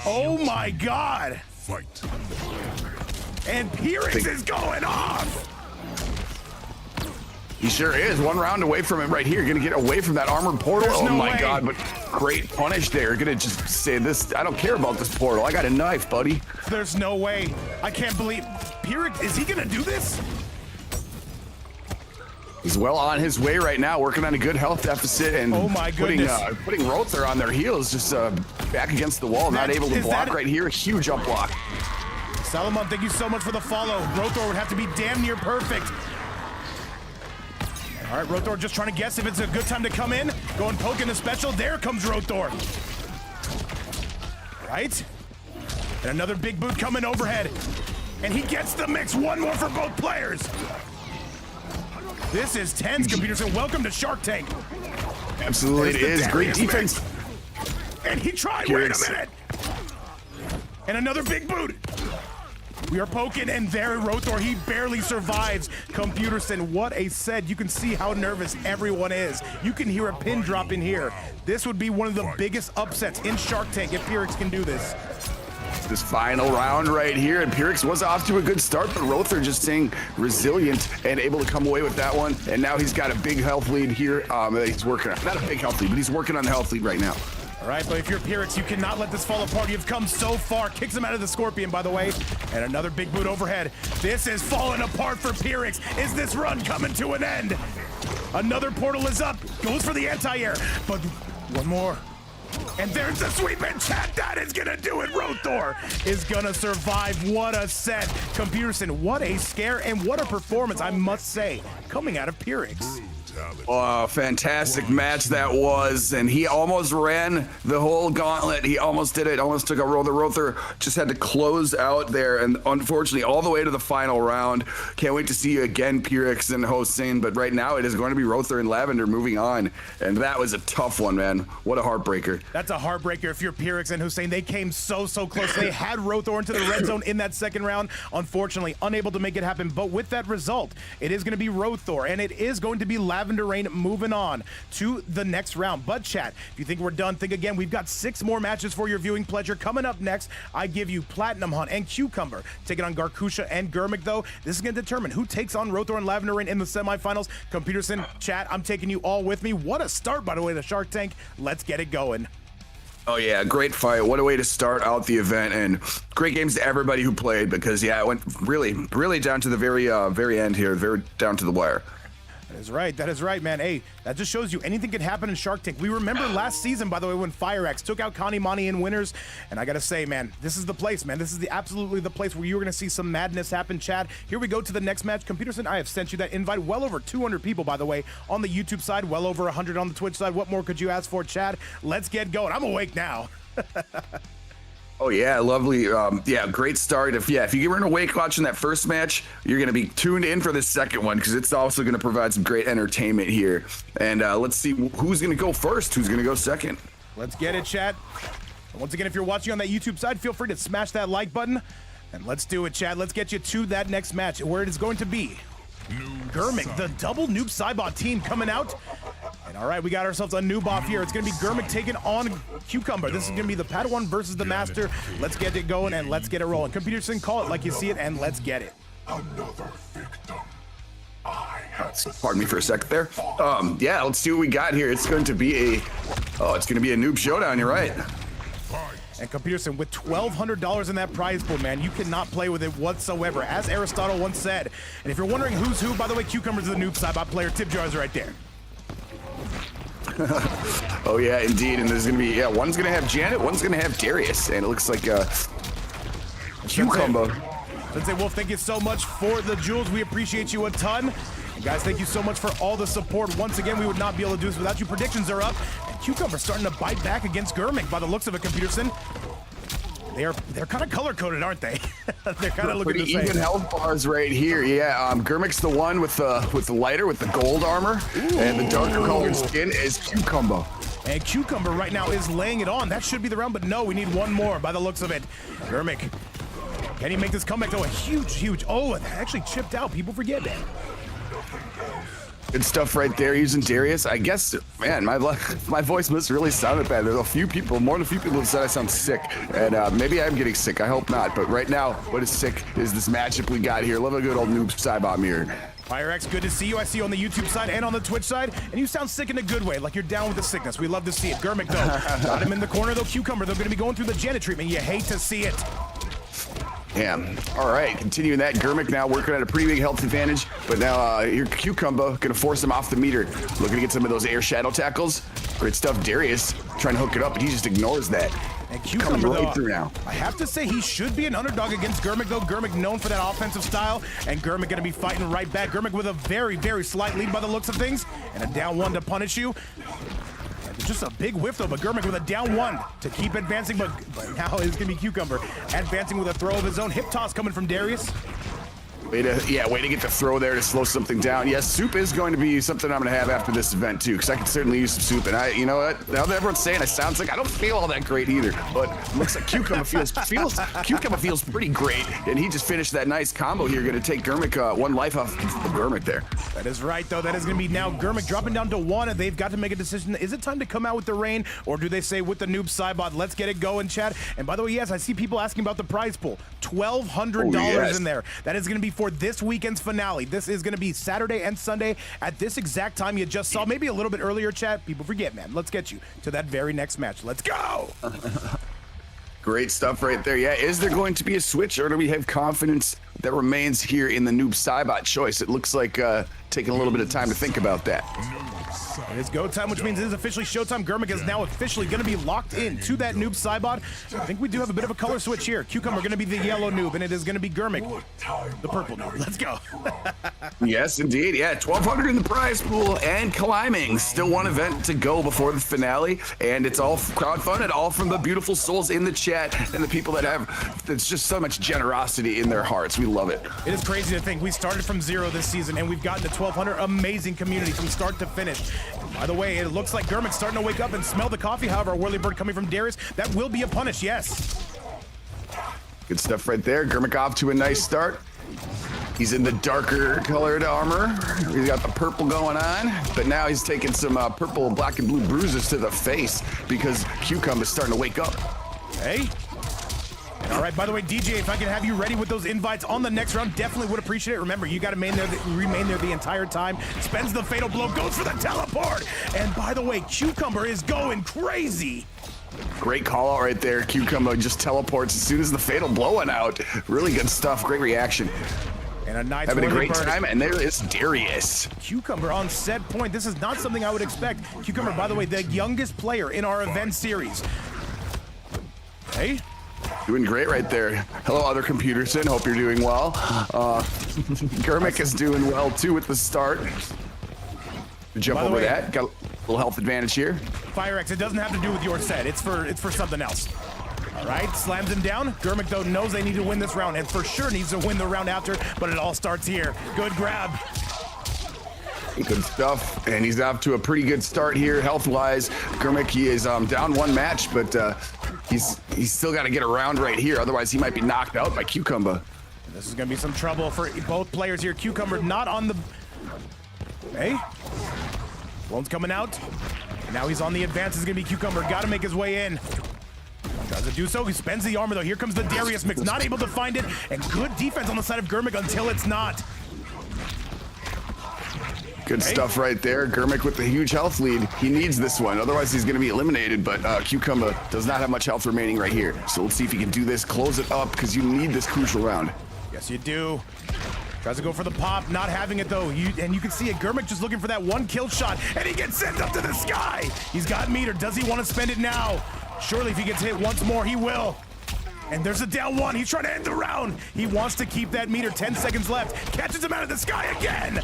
Oh my God. Fight. And Pyrrhix is going off. He sure is. One round away from him right here. Gonna get away from that armored portal. There's no my way. God, but great punish there. Gonna just say this, I don't care about this portal. I got a knife, buddy. There's no way. I can't believe. Pyrrhix, is he gonna do this? He's well on his way right now, working on a good health deficit and Oh my goodness. putting Roethor on their heels, just back against the wall, not able to block right here. Huge up block. Salomon, thank you so much for the follow. Roethor would have to be damn near perfect. All right, Roethor just trying to guess if it's a good time to come in. Going poking the special. There comes Roethor. Right? And another big boot coming overhead. And he gets the mix. One more for both players. This is tense, computers, and welcome to Shark Tank. Absolutely, it is. Great defense. And he tried. Wait a minute. And another big boot. We are poking, and there Roethor, he barely survives. Computerson, what a set. You can see how nervous everyone is. You can hear a pin drop in here. This would be one of the biggest upsets in Shark Tank if Pyrrhix can do this. This final round right here, and Pyrrhix was off to a good start, but Roethor just staying resilient and able to come away with that one. And now he's got a big health lead here. He's working on, not a big health lead, but he's working on the health lead right now. All right, but if you're Pyrrhix, you cannot let this fall apart. You've come so far. Kicks him out of the Scorpion, by the way. And another big boot overhead. This is falling apart for Pyrrhix. Is this run coming to an end? Another portal is up. Goes for the anti-air. But one more. And there's the sweep in chat. That is going to do it. Roethor is going to survive. What a set. Computerson, what a scare and what a performance, I must say, coming out of Pyrrhix. Oh, fantastic match that was, and he almost ran the whole gauntlet. He almost did it, almost took a roll. The Roethor just had to close out there, and unfortunately, all the way to the final round. Can't wait to see you again, Pyrrhix and Hossein, but right now it is going to be Roethor and Lavender moving on, and that was a tough one, man. What a heartbreaker. That's a heartbreaker if you're Pyrrhix and Hossein. They came so close. They had Roethor into the red zone in that second round. Unfortunately, unable to make it happen, but with that result, it is going to be Roethor, and it is going to be LavenderRain moving on to the next round. But chat, if you think we're done, think again. We've got 6 more matches for your viewing pleasure. Coming up next, I give you Platinum Hunt and Cucumber taking on Garkusha and Gurmik, though. This is going to determine who takes on Roethor and LavenderRain in the semifinals. Computerson, chat, I'm taking you all with me. What a start, by the way, to Shark Tank. Let's get it going. Oh yeah, great fight. What a way to start out the event, and great games to everybody who played, because yeah, it went really down to the very end here, very down to the wire. That is right, man. Hey, that just shows you anything can happen in Shark Tank. We remember last season, by the way, when FireX took out Connie Monty in winners, and I gotta say, man, this is the place, man. This is absolutely the place where you're gonna see some madness happen, Chad. Here we go to the next match. Computerson, I have sent you that invite. Well over 200 people, by the way, on the YouTube side, well over 100 on the Twitch side. What more could you ask for, Chad? Let's get going. I'm awake now. Oh yeah, lovely. Yeah, great start. If you weren't awake watching that first match, you're gonna be tuned in for the second one, because it's also gonna provide some great entertainment here. And let's see who's gonna go first, who's gonna go second. Let's get it, chat. Once again, if you're watching on that YouTube side, feel free to smash that like button. And let's do it, Chad. Let's get you to that next match, where it is going to be Gurmik, the double Noob Saibot team coming out. And all right, we got ourselves a noob off here. It's going to be Gurmik taking on Cucumber. This is going to be the Padawan versus the Master. Let's get it going and let's get it rolling. Computerson, call it like you see it, and let's get it. Another victim. Pardon me for a sec there. Yeah, let's see what we got here. It's going to be a noob showdown. You're right. And Peterson, with $1,200 in that prize pool, man, you cannot play with it whatsoever, as Aristotle once said. And if you're wondering who's who, by the way, Cucumber's the noob Cybot player. Tip jar is right there. Oh yeah, indeed. And there's gonna be one's gonna have Janet, one's gonna have Darius, and it looks like Cucumber. Sensei Wolf, thank you so much for the jewels. We appreciate you a ton. And guys, thank you so much for all the support. Once again, we would not be able to do this without you. Predictions are up, and Cucumber starting to bite back against Gurmik by the looks of it, Computerson. They're kind of color-coded, aren't they? They're kind of looking the pretty same. even health bars right here. Yeah, Gurmik's the one with the lighter, with the gold armor, and the darker colored skin is Cucumber. And Cucumber right now is laying it on. That should be the round, but no, we need one more by the looks of it. Gurmik, can he make this comeback though? A huge, oh, it actually chipped out. People forget that. Good stuff right there using Darius. I guess, man, my voice must really sound bad. There's a few people, more than a few people have said I sound sick. And maybe I'm getting sick. I hope not. But right now, what is sick is this matchup we got here. Love a good old noob Cybot here. FireX, good to see you. I see you on the YouTube side and on the Twitch side. And you sound sick in a good way, like you're down with the sickness. We love to see it. Gurmik, though, got him in the corner, though. Cucumber, they're going to be going through the Janet treatment. You hate to see it. Yeah. All right. Continuing that, Gurmik now working at a pretty big health advantage, but now your Cucumber gonna force him off the meter. Looking to get some of those air shadow tackles. Great stuff. Darius trying to hook it up, but he just ignores that. And Cucumber, coming right though, through now. I have to say he should be an underdog against Gurmik, though. Gurmik known for that offensive style, and Gurmik gonna be fighting right back. Gurmik with a very slight lead by the looks of things, and a down one to punish you. Just a big whiff though, but Gurmik with a down one to keep advancing, but now it's gonna be Cucumber advancing with a throw of his own. Hip toss coming from Darius. Way to get the throw there to slow something down. Yes, soup is going to be something I'm going to have after this event too, because I could certainly use some soup. And you know what? Now that everyone's saying I sound sick, I don't feel all that great either. But it looks like Cucumber feels pretty great, and he just finished that nice combo here. Going to take Gurmik one life off of Gurmik there. That is right, though. That is going to be now Gurmik dropping down to one. They've got to make a decision. Is it time to come out with the rain, or do they say with the noob Cybot? Let's get it going, chat. And by the way, yes, I see people asking about the prize pool. $1,200 in there. That is going to be for this weekend's finale. This is going to be Saturday and Sunday at this exact time you just saw. Maybe a little bit earlier, chat. People forget, man. Let's get you to that very next match. Let's go. Great stuff right there. Yeah, is there going to be a switch, or do we have confidence that remains here in the noob Cybot choice? It looks like taking a little bit of time to think about that. It is go time, which means it is officially showtime. Gurmik is now officially going to be locked in to that noob Cybot. I think we do have a bit of a color switch here. Cucumber going to be the yellow noob, and it is going to be Gurmik, the purple noob. Let's go. Yes, indeed. Yeah, 1,200 in the prize pool and climbing. Still one event to go before the finale, and it's all crowdfunded, all from the beautiful souls in the chat and the people that have. There's just so much generosity in their hearts. We love it. It is crazy to think we started from zero this season, and we've gotten to 1,200. Amazing community from start to finish. By the way, it looks like Gurmik's starting to wake up and smell the coffee. However, a whirly bird coming from Darius. That will be a punish, yes. Good stuff right there. Gurmik off to a nice start. He's in the darker colored armor. He's got the purple going on, but now he's taking some purple, black, and blue bruises to the face because Cucumber is starting to wake up. Hey. All right, by the way, DJ, if I can have you ready with those invites on the next round, definitely would appreciate it. Remember, you got to remain there the entire time. Spends the fatal blow, goes for the teleport. And by the way, Cucumber is going crazy. Great call out right there. Cucumber just teleports as soon as the fatal blow went out. Really good stuff. Great reaction. And a nice having a great time, and there is Darius. Cucumber on set point. This is not something I would expect. Cucumber, by the way, the youngest player in our event series. Hey. Doing great right there. Hello, other Computerson. Hope you're doing well. Gurmik is doing well too with the start. Jump over that. Got a little health advantage here. FireX, it doesn't have to do with your set. It's for something else. All right, slams him down. Gurmik, though, knows they need to win this round, and for sure needs to win the round after, but it all starts here. Good grab. Good stuff, and he's off to a pretty good start here health-wise. Gurmik, he is down one match, but he's still got to get around right here, otherwise he might be knocked out by Cucumber. This is going to be some trouble for both players here. Cucumber not on the... Hey. Blown's coming out. Now he's on the advance. It's going to be Cucumber. Got to make his way in. Tries to do so. He spends the armor, though. Here comes the Darius mix. Not able to find it. And good defense on the side of Gurmik until it's not. Good stuff right there. Gurmik with the huge health lead. He needs this one, otherwise he's going to be eliminated, but Cucumber does not have much health remaining right here. So let's see if he can do this, close it up, because you need this crucial round. Yes, you do. Tries to go for the pop, not having it though. And you can see it, Gurmik just looking for that one kill shot, and he gets sent up to the sky. He's got meter. Does he want to spend it now? Surely if he gets hit once more, he will. And there's a down one. He's trying to end the round. He wants to keep that meter. 10 seconds left. Catches him out of the sky again.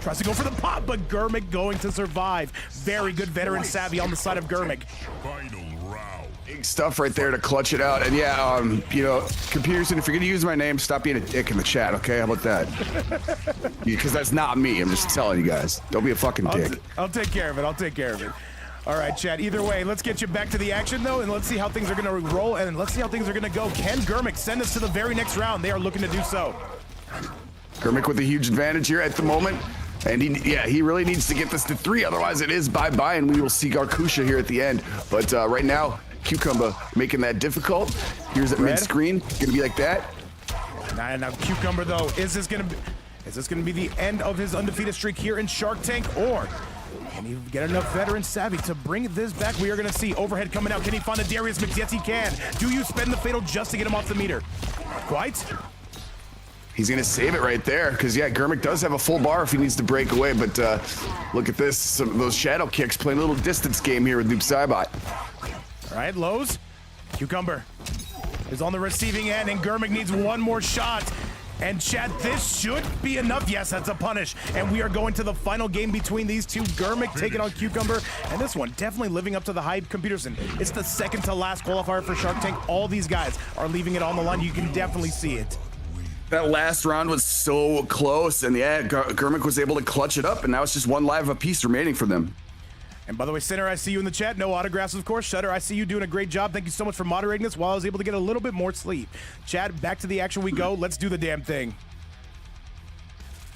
Tries to go for the pop, but Gurmik going to survive. Very good veteran savvy on the side of Gurmik. Final round. Big stuff right there to clutch it out. And yeah, you know, Computerson, if you're gonna use my name, stop being a dick in the chat, okay? How about that? Because that's not me. I'm just telling you guys. Don't be a fucking dick. I'll take care of it. I'll take care of it. All right, Chad. Either way, let's get you back to the action, though, and let's see how things are going to roll, and let's see how things are going to go. Can Gurmik send us to the very next round? They are looking to do so. Gurmik with a huge advantage here at the moment. And he really needs to get this to 3, otherwise it is bye-bye, and we will see Garkusha here at the end. But right now, Cucumber making that difficult. Here's at mid-screen. Gonna be like that. Now Cucumber, though, is this gonna be the end of his undefeated streak here in Shark Tank, or can he get enough veteran savvy to bring this back? We are going to see overhead coming out. Can he find a Darius Mix? Yes, he can. Do you spend the fatal just to get him off the meter? Quite. He's going to save it right there because, yeah, Gurmik does have a full bar if he needs to break away. But look at this. Some of those shadow kicks playing a little distance game here with Noob Saibot. All right, Lowe's. Cucumber is on the receiving end, and Gurmik needs one more shot. And Chad, this should be enough. Yes, that's a punish. And we are going to the final game between these two. Gurmik taking on Cucumber. And this one definitely living up to the hype. Computerson, it's the second to last qualifier for Shark Tank. All these guys are leaving it on the line. You can definitely see it. That last round was so close. And yeah, Gurmik was able to clutch it up. And now it's just one live apiece remaining for them. And by the way, Sinner, I see you in the chat. No autographs, of course. Shutter, I see you doing a great job. Thank you so much for moderating this while I was able to get a little bit more sleep. Chad, back to the action we go. Let's do the damn thing.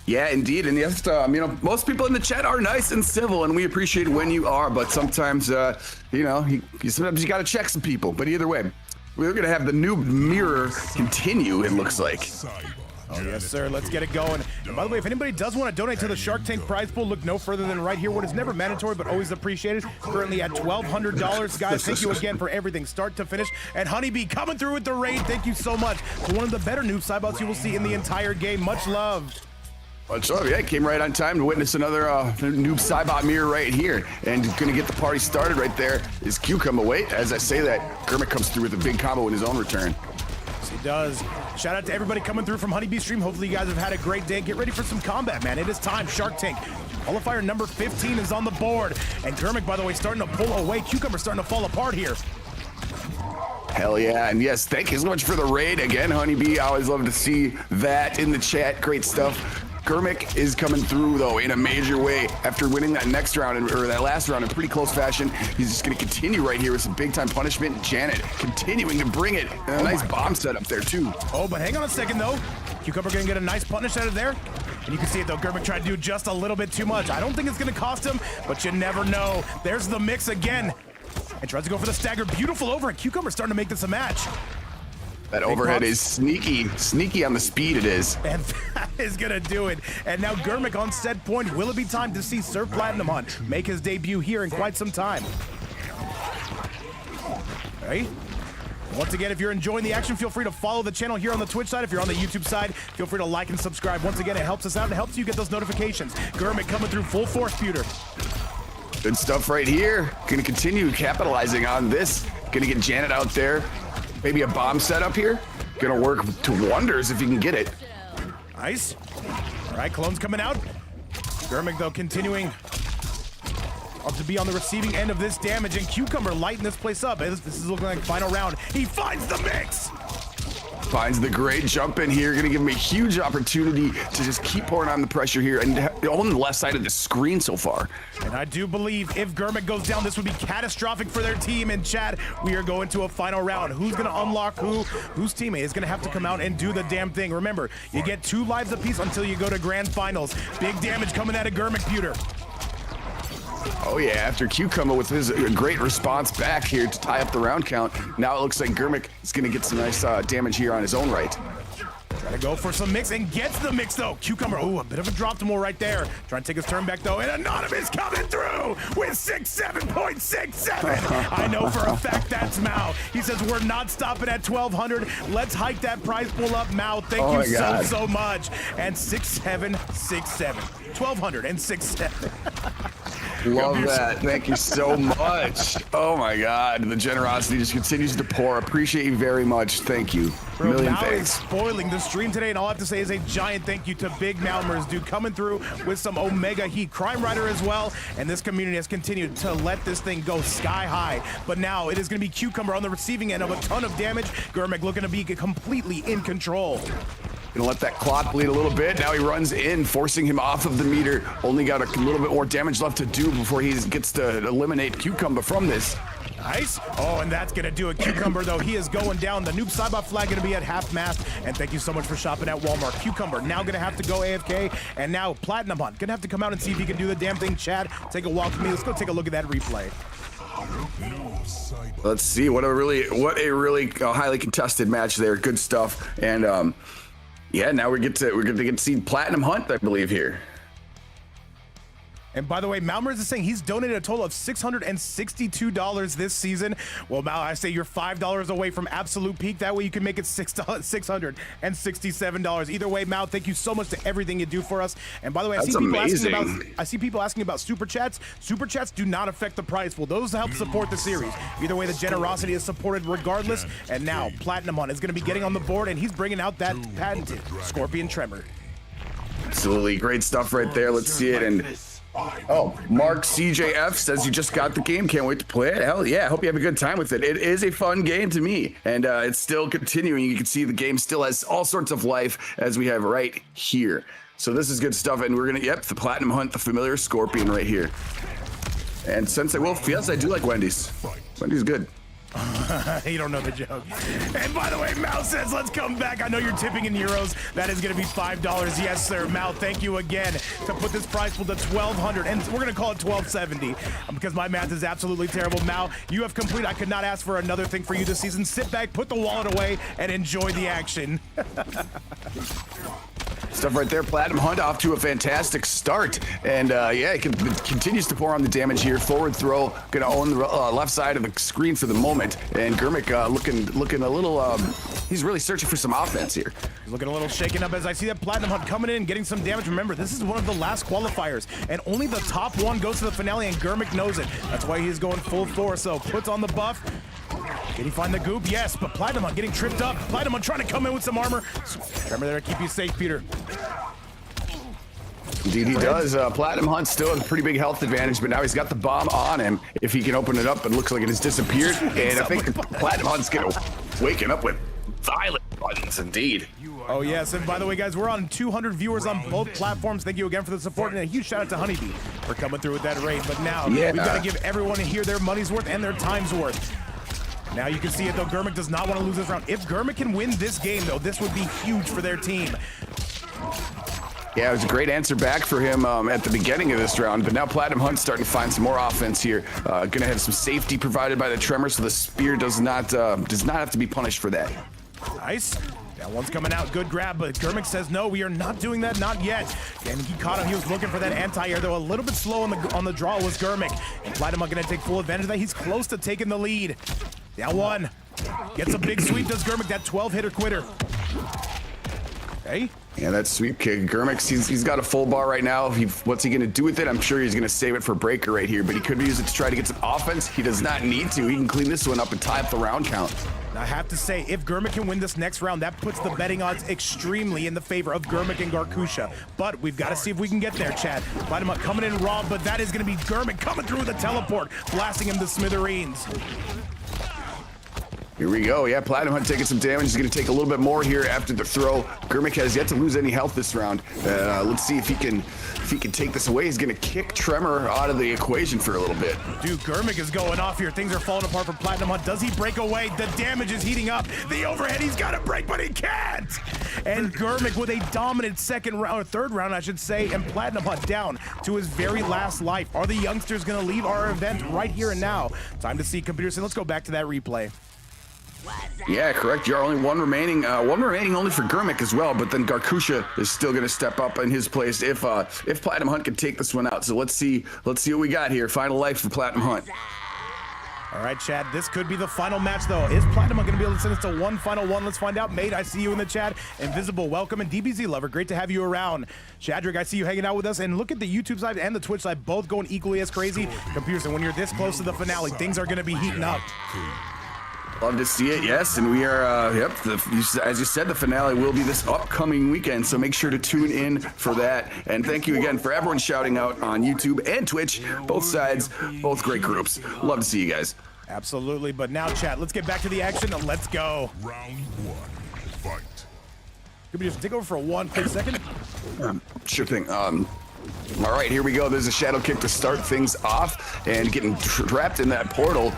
Yeah, indeed. And yes, you know, most people in the chat are nice and civil, and we appreciate when you are. But sometimes, you know, sometimes you got to check some people. But either way, we're going to have the new mirror continue, it looks like. Oh, yes, sir. Let's get it going. And by the way, if anybody does want to donate to the Shark Tank prize pool, look no further than right here. What is never mandatory, but always appreciated. Currently at $1,200. Guys, thank you again for everything, start to finish. And Honeybee coming through with the raid. Thank you so much. For one of the better Noob Saibots you will see in the entire game. Much love. Much love. Yeah, came right on time to witness another Noob Saibot mirror right here. And going to get the party started right there is Cucumber. Wait, as I say that, Gurmik comes through with a big combo in his own return. He does. Shout out to everybody coming through from Honeybee Stream. Hopefully you guys have had a great day. Get ready for some combat, man. It is time. Shark Tank. Qualifier number 15 is on the board. And Gurmik, by the way, starting to pull away. Cucumber starting to fall apart here. Hell yeah. And yes, thank you so much for the raid. Again, Honeybee, I always love to see that in the chat. Great stuff. Gurmik is coming through, though, in a major way. After winning that next round, or that last round in pretty close fashion, he's just going to continue right here with some big-time punishment. Janet continuing to bring it. And a nice bomb set up there, too. Oh, but hang on a second, though. Cucumber going to get a nice punish out of there. And you can see it, though. Gurmik tried to do just a little bit too much. I don't think it's going to cost him, but you never know. There's the mix again. And tries to go for the stagger. Beautiful over. And Cucumber starting to make this a match. That overhead is sneaky on the speed it is. And that is gonna do it. And now Gurmik on set point. Will it be time to see Sir Platinum Hunt make his debut here in quite some time? Right? Once again, if you're enjoying the action, feel free to follow the channel here on the Twitch side. If you're on the YouTube side, feel free to like and subscribe. Once again, it helps us out and helps you get those notifications. Gurmik coming through full force, Pewter. Good stuff right here. Gonna continue capitalizing on this. Gonna get Janet out there. Maybe a bomb setup here. Gonna work to wonders if you can get it. Nice. All right, clones coming out. Gurmik, though, continuing to be on the receiving end of this damage, and Cucumber lighting this place up. This is looking like final round. He finds the mix. Finds the great jump in here. Gonna give him a huge opportunity to just keep pouring on the pressure here, and on the left side of the screen so far. And I do believe if Gurmik goes down, this would be catastrophic for their team. And Chad, we are going to a final round. Who's gonna unlock who? Whose teammate is gonna have to come out and do the damn thing? Remember, you get 2 lives apiece until you go to grand finals. Big damage coming out of Gurmik, Pewter. Oh yeah, after Cucumber with his great response back here to tie up the round count, now it looks like Gurmik is going to get some nice damage here on his own right. Trying to go for some mix and gets the mix though. Cucumber, ooh, a bit of a drop to more right there. Trying to take his turn back though, and Anonymous coming through with 67.67. I know for a fact that's Mao. He says we're not stopping at 1,200. Let's hike that prize pool up, Mao. Thank you so much. And 6767. 1,267. Love that. Thank you so much. Oh my God. The generosity just continues to pour. Appreciate you very much. Thank you. Bro, Million Mao is thanks. spoiling the stream today, and all I have to say is a giant thank you to Big Malmers, dude, coming through with some Omega Heat. Crime Rider as well, and this community has continued to let this thing go sky high. But now it is going to be Cucumber on the receiving end of a ton of damage. Gurmik looking to be completely in control. Gonna let that clock bleed a little bit. Now he runs in, forcing him off of the meter. Only got a little bit more damage left to do before he gets to eliminate Cucumber from this. Nice. Oh, and that's going to do it. Cucumber, though, he is going down. The noob Cybot flag going to be at half mast. And thank you so much for shopping at Walmart. Cucumber now going to have to go AFK. And now Platinum Hunt going to have to come out and see if he can do the damn thing. Chad, take a walk with me. Let's go take a look at that replay. Let's see. What a really highly contested match there. Good stuff. And yeah, now we're going to get to see Platinum Hunt, I believe, here. And by the way, Malmers is saying he's donated a total of $662 this season. Well, Mal, I say you're $5 away from absolute peak. That way you can make it $667. Either way, Mal, thank you so much to everything you do for us. And by the way, I see people asking about super chats. Super chats do not affect the prize pool. Those help support the series. Either way, the generosity is supported regardless. And now Platinum Hunt is going to be getting on the board, and he's bringing out that patented Scorpion Tremor. Absolutely great stuff right there. Let's see it. And oh, Mark CJF says you just got the game. Can't wait to play it. Hell yeah. Hope you have a good time with it. It is a fun game to me, and it's still continuing. You can see the game still has all sorts of life as we have right here. So this is good stuff, and we're gonna, the Platinum Hunt, the familiar Scorpion right here. And since yes, I do like Wendy's. Wendy's good. You don't know the joke. And by the way, Mal says, let's come back. I know you're tipping in euros. That is going to be $5. Yes, sir. Mal, thank you again to put this prize pool to 1,200. And we're going to call it 1,270 because my math is absolutely terrible. Mal, you have completed. I could not ask for another thing for you this season. Sit back, put the wallet away, and enjoy the action. Stuff right there. Platinum Hunt off to a fantastic start. And yeah, it continues to pour on the damage here. Forward throw, gonna own the left side of the screen for the moment. And Gurmik looking a little, he's really searching for some offense here. He's looking a little shaken up as I see that Platinum Hunt coming in and getting some damage. Remember, this is one of the last qualifiers, and only the top one goes to the finale, and Gurmik knows it. That's why he's going full force. So puts on the buff. Did he find the goop? Yes, but Platinum Hunt getting tripped up. Platinum Hunt trying to come in with some armor. Remember there to keep you safe, Peter. Indeed, he does. Platinum Hunt still has a pretty big health advantage, but now he's got the bomb on him. If he can open it up, it looks like it has disappeared. And I think Platinum Hunt's waking up with violent buttons, indeed. Oh, yes. And by the way, guys, we're on 200 viewers on both platforms. Thank you again for the support, and a huge shout out to Honeybee for coming through with that raid. But now we've got to give everyone here their money's worth and their time's worth. Now you can see it, though. Gurmik does not want to lose this round. If Gurmik can win this game, though, this would be huge for their team. Yeah, it was a great answer back for him at the beginning of this round, but now Platinum Hunt's starting to find some more offense here. Gonna have some safety provided by the Tremor, so the spear does not have to be punished for that. Nice. That one's coming out. Good grab, but Gurmik says, no, we are not doing that, not yet. And he caught him. He was looking for that anti-air, though a little bit slow on the draw was Gurmik. And Platinum Hunt gonna take full advantage of that. He's close to taking the lead. Down one. Gets a big sweep, does Gurmik, that 12-hitter quitter. Hey. Yeah, that sweep kick. Gurmik, he's got a full bar right now. What's he going to do with it? I'm sure he's going to save it for Breaker right here, but he could use it to try to get some offense. He does not need to. He can clean this one up and tie up the round count. I have to say, if Gurmik can win this next round, that puts the betting odds extremely in the favor of Gurmik and Garkusha. But we've got to see if we can get there, Chad. Platinum Hunt coming in raw, but that is going to be Gurmik coming through with a teleport, blasting him to smithereens. Here we go. Yeah, Platinum Hunt taking some damage. He's going to take a little bit more here after the throw. Gurmik has yet to lose any health this round. Let's see if he can take this away. He's going to kick Tremor out of the equation for a little bit. Dude, Gurmik is going off here. Things are falling apart for Platinum Hunt. Does he break away? The damage is heating up. The overhead, he's got to break, but he can't. And Gurmik with a dominant second round, or third round, I should say, and Platinum Hunt down to his very last life. Are the youngsters going to leave our event right here and now? Time to see computer say, let's go back to that replay. Yeah, correct. You're only one remaining only for Gurmik as well, but then Garkusha is still going to step up in his place if Platinum Hunt can take this one out. So let's see what we got here. Final life for Platinum Hunt. All right, Chad, this could be the final match, though. Is Platinum going to be able to send us to one final one? Let's find out. Mate, I see you in the chat. Invisible, welcome. And DBZ Lover, great to have you around. Shadrick, I see you hanging out with us. And look at the YouTube side and the Twitch side, both going equally as crazy. Computer, when you're this close to the finale, things are going to be heating up. Love to see it, yes, and we are, as you said, the finale will be this upcoming weekend, so make sure to tune in for that. And thank you again for everyone shouting out on YouTube and Twitch, both sides, both great groups. Love to see you guys. Absolutely, but now, chat, let's get back to the action. Let's go. Round 1, fight. Could we just take over for one quick second? Sure thing. All right, here we go. There's a shadow kick to start things off, and getting trapped in that portal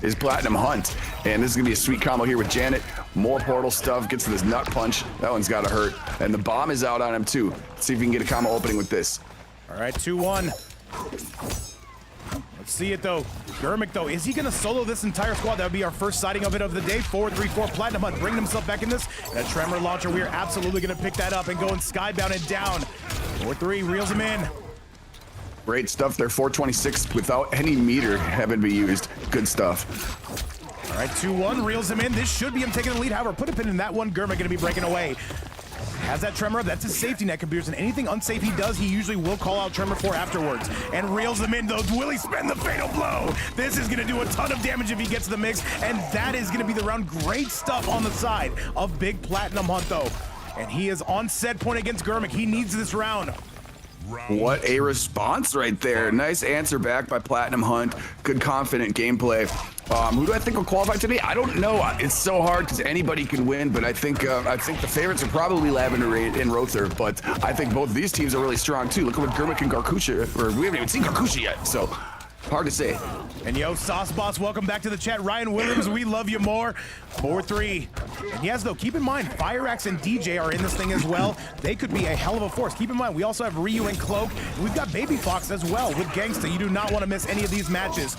is Platinum Hunt. And this is gonna be a sweet combo here with Janet. More portal stuff, gets to this nut punch. That one's gotta hurt. And the bomb is out on him too. Let's see if we can get a combo opening with this. All right, 2-1. Let's see it though. Gurmik though, is he gonna solo this entire squad? That would be our first sighting of it of the day. 4-3-4, Platinum Hunt bringing himself back in this. And a Tremor launcher, we are absolutely gonna pick that up and going skybound and down. 4-3, reels him in. Great stuff there, 426 without any meter having to be used. Good stuff. All right, 2-1, reels him in. This should be him taking the lead. However, put a pin in that one. Gurmik gonna be breaking away. Has that Tremor up. That's his safety net, Computers, and anything unsafe he does, he usually will call out Tremor for afterwards. And reels him in, though. Will he spend the fatal blow? This is gonna do a ton of damage if he gets the mix, and that is gonna be the round. Great stuff on the side of Big Platinum Hunt, though. And he is on set point against Gurmik. He needs this round. What a response right there. Nice answer back by Platinum Hunt. Good confident gameplay. Who do I think will qualify today? I don't know. It's so hard because anybody can win, but I think the favorites are probably LavenderRain and Roethor, but I think both of these teams are really strong too. Look at what Gurmik and Garkusha, or we haven't even seen Garkusha yet, so hard to say. And yo, Sauce Boss, welcome back to the chat. Ryan Williams, we love you more. 4-3. And yes, though, keep in mind, Fire Axe and DJ are in this thing as well. They could be a hell of a force. Keep in mind, we also have Ryu and Cloak. And we've got Baby Fox as well with Gangsta. You do not want to miss any of these matches.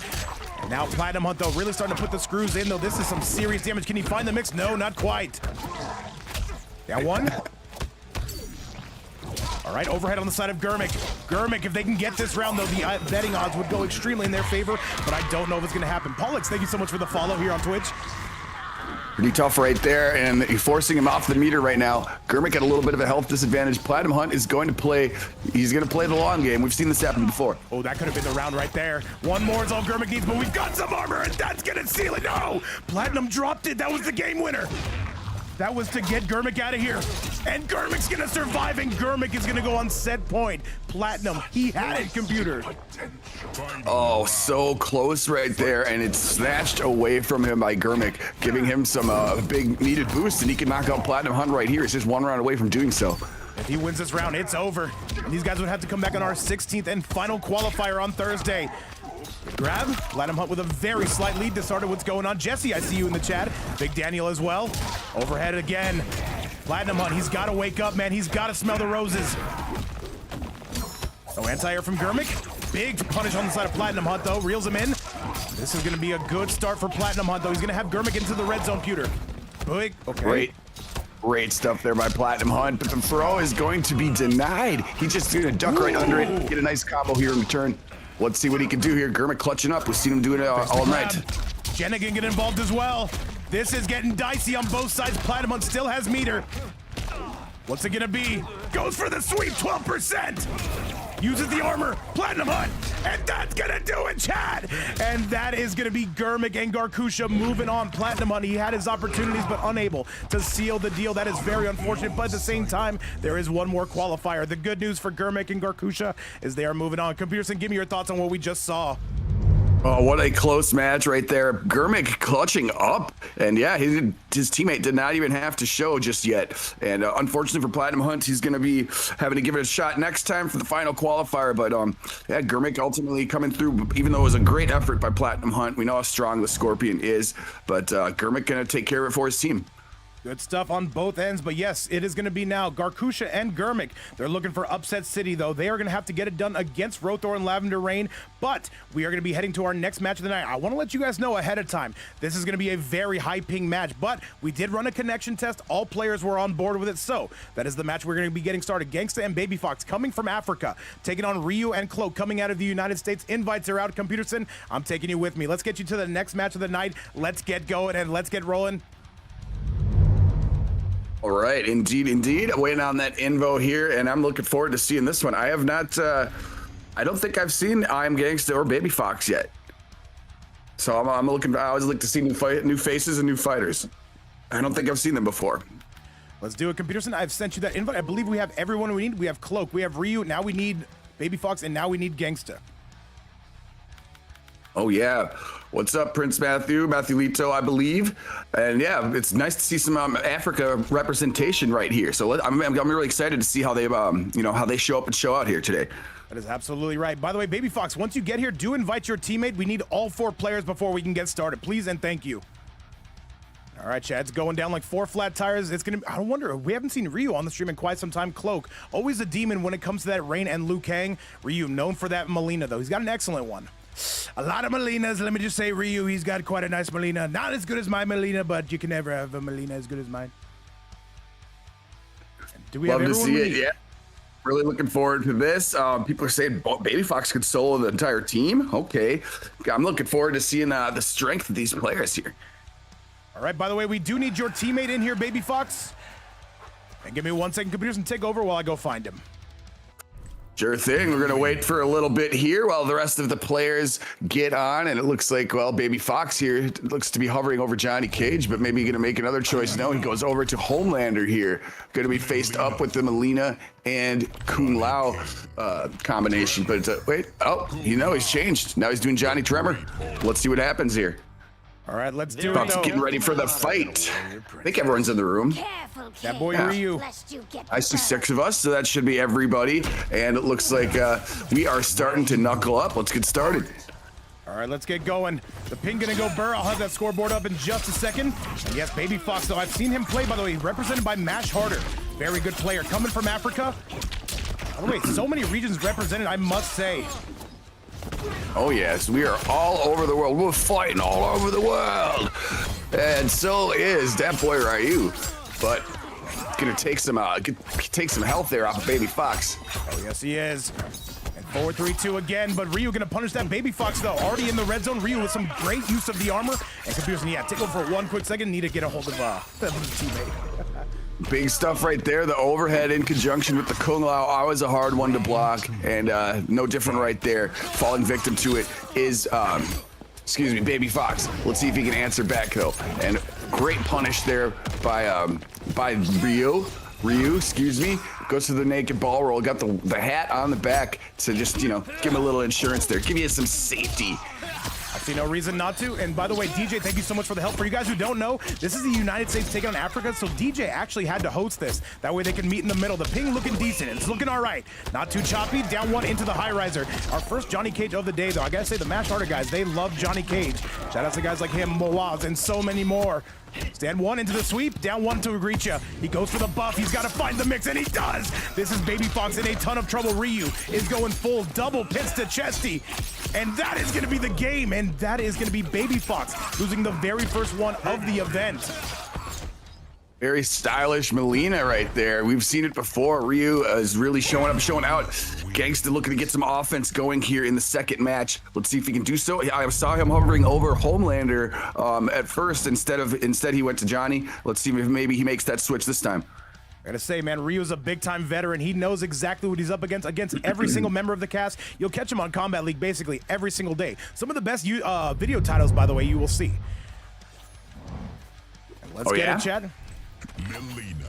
And now Platinum Hunt, though, really starting to put the screws in, though. This is some serious damage. Can he find the mix? No, not quite. Got one. All right, overhead on the side of Gurmik. Gurmik, if they can get this round, though, the betting odds would go extremely in their favor, but I don't know if it's going to happen. Pollux, thank you so much for the follow here on Twitch. Pretty tough right there, and forcing him off the meter right now. Gurmik had a little bit of a health disadvantage. Platinum Hunt is going to play, he's going to play the long game. We've seen this happen before. Oh, that could have been the round right there. One more is all Gurmik needs, but we've got some armor, and that's going to seal it. No, Platinum dropped it. That was the game winner. That was to get Gurmik out of here. And Gurmik's gonna survive, and Gurmik is gonna go on set point. Platinum, he had it, Computer. Oh, so close right there, and it's snatched away from him by Gurmik, giving him some big needed boost, and he can knock out Platinum Hunt right here. It's just one round away from doing so. If he wins this round, it's over. And these guys would have to come back on our 16th and final qualifier on Thursday. Grab, Platinum Hunt with a very slight lead to start what's going on. Jesse, I see you in the chat. Big Daniel as well. Overhead again. Platinum Hunt, he's got to wake up, man. He's got to smell the roses. No anti-air from Gurmik. Big punish on the side of Platinum Hunt, though. Reels him in. This is going to be a good start for Platinum Hunt, though. He's going to have Gurmik into the red zone, Pewter. Big, okay. Great stuff there by Platinum Hunt, but the throw is going to be denied. He's just going to duck right under it, get a nice combo here in return. Let's see what he can do here. Gurmik clutching up. We've seen him doing it all night. Jenna can get involved as well. This is getting dicey on both sides. Platinum Hunt still has meter. What's it gonna be? Goes for the sweep, 12%. Uses the armor, Platinum Hunt, and that's gonna do it, Chad. And that is gonna be Gurmik and Garkusha moving on. Platinum Hunt, he had his opportunities, but unable to seal the deal. That is very unfortunate, but at the same time, there is one more qualifier. The good news for Gurmik and Garkusha is they are moving on. Computerson, give me your thoughts on what we just saw. Oh, what a close match right there. Gurmik clutching up. And yeah, his teammate did not even have to show just yet. And unfortunately for Platinum Hunt, he's going to be having to give it a shot next time for the final qualifier. But yeah, Gurmik ultimately coming through, even though it was a great effort by Platinum Hunt. We know how strong the Scorpion is, but Gurmik going to take care of it for his team. Good stuff on both ends, but yes, it is going to be now Garkusha and Gurmik. They're looking for Upset City, though. They are going to have to get it done against Roethor and LavenderRain, but we are going to be heading to our next match of the night. I want to let you guys know ahead of time, this is going to be a very high ping match, but we did run a connection test. All players were on board with it, so that is the match we're going to be getting started. Gangsta and Baby Fox coming from Africa, taking on Ryu and Cloak coming out of the United States. Invites are out. Computerson, I'm taking you with me. Let's get you to the next match of the night. Let's get going and let's get rolling. All right, indeed. Waiting on that info here, and I'm looking forward to seeing this one. I have not, I don't think I've seen I Am Gangsta or Baby Fox yet. So I'm looking, I always like to see new faces and new fighters. I don't think I've seen them before. Let's do it, Computerson. I've sent you that invite. I believe we have everyone we need. We have Cloak, we have Ryu, now we need Baby Fox, and now we need Gangsta. Oh yeah, what's up, Prince Matthew Lito, I believe, and yeah, it's nice to see some Africa representation right here. So I'm really excited to see how they, how they show up and show out here today. That is absolutely right. By the way, Baby Fox, once you get here, do invite your teammate. We need all 4 players before we can get started, please and thank you. All right, Chad, it's going down like 4 flat tires. It's gonna. I don't wonder. We haven't seen Ryu on the stream in quite some time. Cloak, always a demon when it comes to that Rain and Liu Kang. Ryu, known for that Melina though. He's got an excellent one. A lot of Melinas. Let me just say, Ryu, he's got quite a nice Melina. Not as good as my Melina, but you can never have a Melina as good as mine. Do we Love have to everyone see we it. need? Yeah, really looking forward to this. People are saying Baby Fox could solo the entire team. Okay, I'm looking forward to seeing the strength of these players here. All right. By the way, we do need your teammate in here, Baby Fox. And give me 1 second, computers, and take over while I go find him. Sure thing. We're gonna wait for a little bit here while the rest of the players get on, and it looks like, well, Baby Fox here looks to be hovering over Johnny Cage, but maybe gonna make another choice. No, he goes over to Homelander here. Gonna be faced up with the Melina and Kung Lao combination. But wait, oh, he's changed. Now he's doing Johnny Tremor. Let's see what happens here. All right, let's do it. Buck's Though. getting ready for the fight. I think everyone's in the room. That boy Ryu. I see 6 of us, so that should be everybody. And it looks like we are starting to knuckle up. Let's get started. All right, let's get going. The ping gonna go burr. I'll have that scoreboard up in just a second. And yes, Baby Fox, though, I've seen him play, by the way, represented by Mash Harder. Very good player, coming from Africa. By the way, so many regions represented, I must say. Oh yes, we are all over the world. We're fighting all over the world. And so is that boy Ryu. But it's gonna take some health there off of Baby Fox. Oh, yes, he is. And 4-3-2 again, but Ryu gonna punish that Baby Fox, though. Already in the red zone, Ryu with some great use of the armor. And Computers, yeah, take over for 1 quick second. Need to get a hold of his teammate. Big stuff right there. The overhead in conjunction with the Kung Lao, always a hard one to block, and no different right there. Falling victim to it is, Baby Fox. Let's see if he can answer back though. And great punish there by Ryu. Goes to the naked ball roll. Got the hat on the back to just give him a little insurance there. Give you some safety. I see no reason not to. And by the way, DJ, thank you so much for the help. For you guys who don't know, this is the United States taking on Africa, so DJ actually had to host this. That way they can meet in the middle. The ping looking decent. It's looking all right. Not too choppy. Down 1 into the high riser. Our first Johnny Cage of the day, though. I gotta say, the Mash Harder guys, they love Johnny Cage. Shout out to guys like him, Moaz, and so many more. Stand 1 into the sweep, down 1 to Agricha. He goes for the buff, he's got to find the mix, and he does! This is Baby Fox in a ton of trouble. Ryu is going full double pits to Chesty, and that is going to be the game, and that is going to be Baby Fox losing the very first one of the event. Very stylish Melina right there. We've seen it before. Ryu is really showing out. Gangsta looking to get some offense going here in the second match. Let's see if he can do so. I saw him hovering over Homelander at first. Instead he went to Johnny. Let's see if maybe he makes that switch this time. I gotta say, man, Ryu's a big-time veteran. He knows exactly what he's up against every single member of the cast. You'll catch him on Combat League basically every single day. Some of the best video titles, by the way, you will see. And let's get it, Chad. Melina.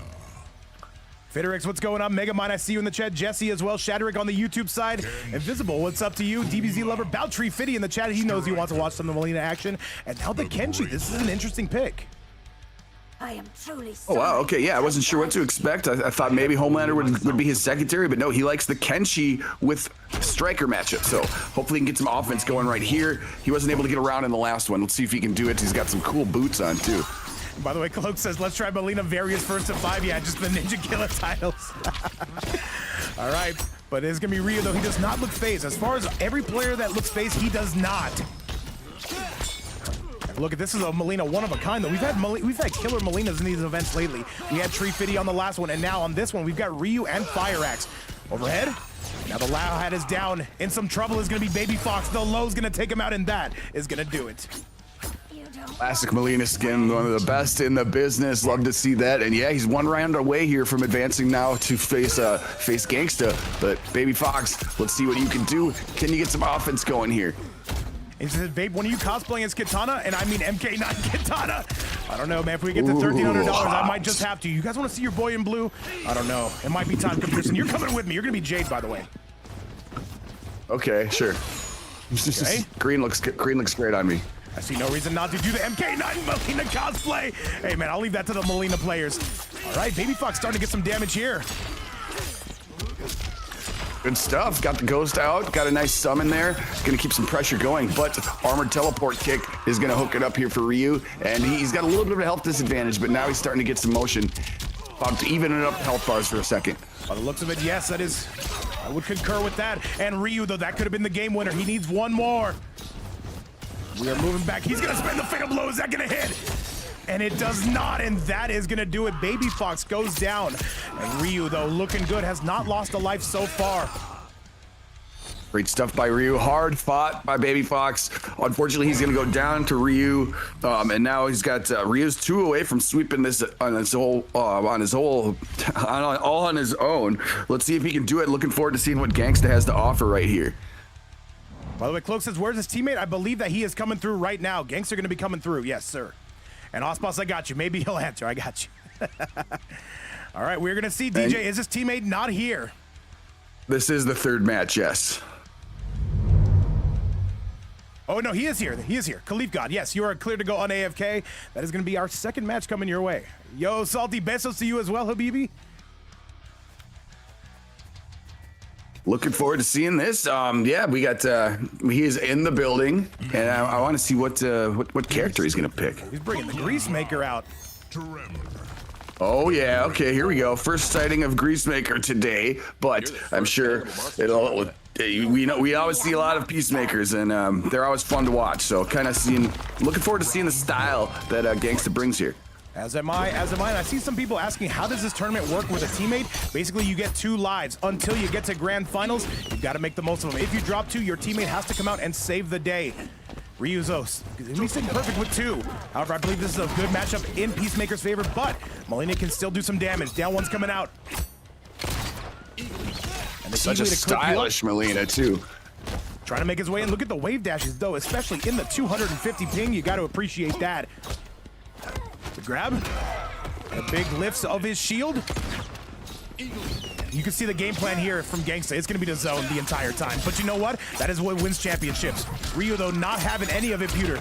Fitterix, what's going on? Megamind, I see you in the chat. Jesse as well. Shatterick on the YouTube side. Invisible, what's up to you? DBZ Lover. Baltree Fitty in the chat. He knows he wants to watch some of the Melina action. And now the Kenshi. This is an interesting pick. I am truly Oh, wow. Okay, yeah, I wasn't sure what to expect. I thought maybe Homelander would be his secondary, but no, he likes the Kenshi with striker matchup. So hopefully he can get some offense going right here. He wasn't able to get around in the last one. Let's see if he can do it. He's got some cool boots on, too. By the way, Cloak says, let's try Melina various first to 5. Yeah, just the Ninja Killer titles. All right, but it's going to be Ryu, though. He does not look phased. As far as every player that looks phased, he does not. Look at this is a Melina one of a kind though. We've had killer Melinas in these events lately. We had Tree Fitty on the last one, and now on this one we've got Ryu and Fire Axe. Overhead. Now the Lao Hat is down. In some trouble is gonna be Baby Fox. The low's gonna take him out, and that is gonna do it. Classic Melina skin, one of the best in the business. Love to see that. And yeah, he's one round away here from advancing now to face Gangsta. But Baby Fox, let's see what you can do. Can you get some offense going here? He said, Babe, when are you cosplaying as Kitana? And I mean MK9 Kitana. I don't know, man. If we get to $1,300, I might just have to. You guys want to see your boy in blue? I don't know. It might be time, Pearson. You're coming with me. You're going to be Jade, by the way. Okay, sure. Okay. Green looks great on me. I see no reason not to do the MK9 Melina cosplay. Hey, man, I'll leave that to the Melina players. All right, Baby Fox starting to get some damage here. Good stuff. Got the ghost out. Got a nice summon there. Gonna keep some pressure going, but armored teleport kick is gonna hook it up here for Ryu. And he's got a little bit of a health disadvantage, but now he's starting to get some motion. About to even it up health bars for a second. By the looks of it, yes, that is. I would concur with that. And Ryu, though, that could have been the game winner. He needs one more. We are moving back. He's gonna spend the fatal blow. Is that gonna hit? And it does not, and that is gonna do it. Baby Fox goes down. And Ryu, though, looking good, has not lost a life so far. Great stuff by Ryu. Hard fought by Baby Fox. Unfortunately, he's gonna go down to Ryu, and now he's got Ryu's 2 away from sweeping this on his whole, all on his own. Let's see if he can do it. Looking forward to seeing what Gangsta has to offer right here. By the way, Cloak says, where's his teammate? I believe that he is coming through right now. Gangsta gonna be coming through. Yes, sir. And Ospas, I got you. Maybe he'll answer. I got you. All right, we're gonna see DJ. Is his teammate not here? This is the 3rd match, yes. Oh, no, he is here. He is here. Khalif God, yes, you are clear to go on AFK. That is going to be our 2nd match coming your way. Yo, Salty, besos to you as well, Habibi. Looking forward to seeing this. Yeah, we got, he is in the building, and I want to see what character he's going to pick. He's bringing the Greasemaker out. Oh, yeah, okay, here we go. First sighting of Greasemaker today, but I'm sure we always see a lot of Peacemakers, and they're always fun to watch. So looking forward to seeing the style that Gangsta brings here. As am I, and I see some people asking, how does this tournament work with a teammate? Basically, you get 2 lives. Until you get to grand finals, you've got to make the most of them. If you drop 2, your teammate has to come out and save the day. Ryuzos, he's sitting perfect with 2. However, I believe this is a good matchup in Peacemaker's favor, but Melina can still do some damage. Down one's coming out. And such a stylish Melina, too. Trying to make his way in. Look at the wave dashes, though, especially in the 250 ping. You got to appreciate that. The grab. The big lifts of his shield. You can see the game plan here from Gangsta. It's going to be the zone the entire time. But you know what? That is what wins championships. Ryu, though, not having any of it, Pewter.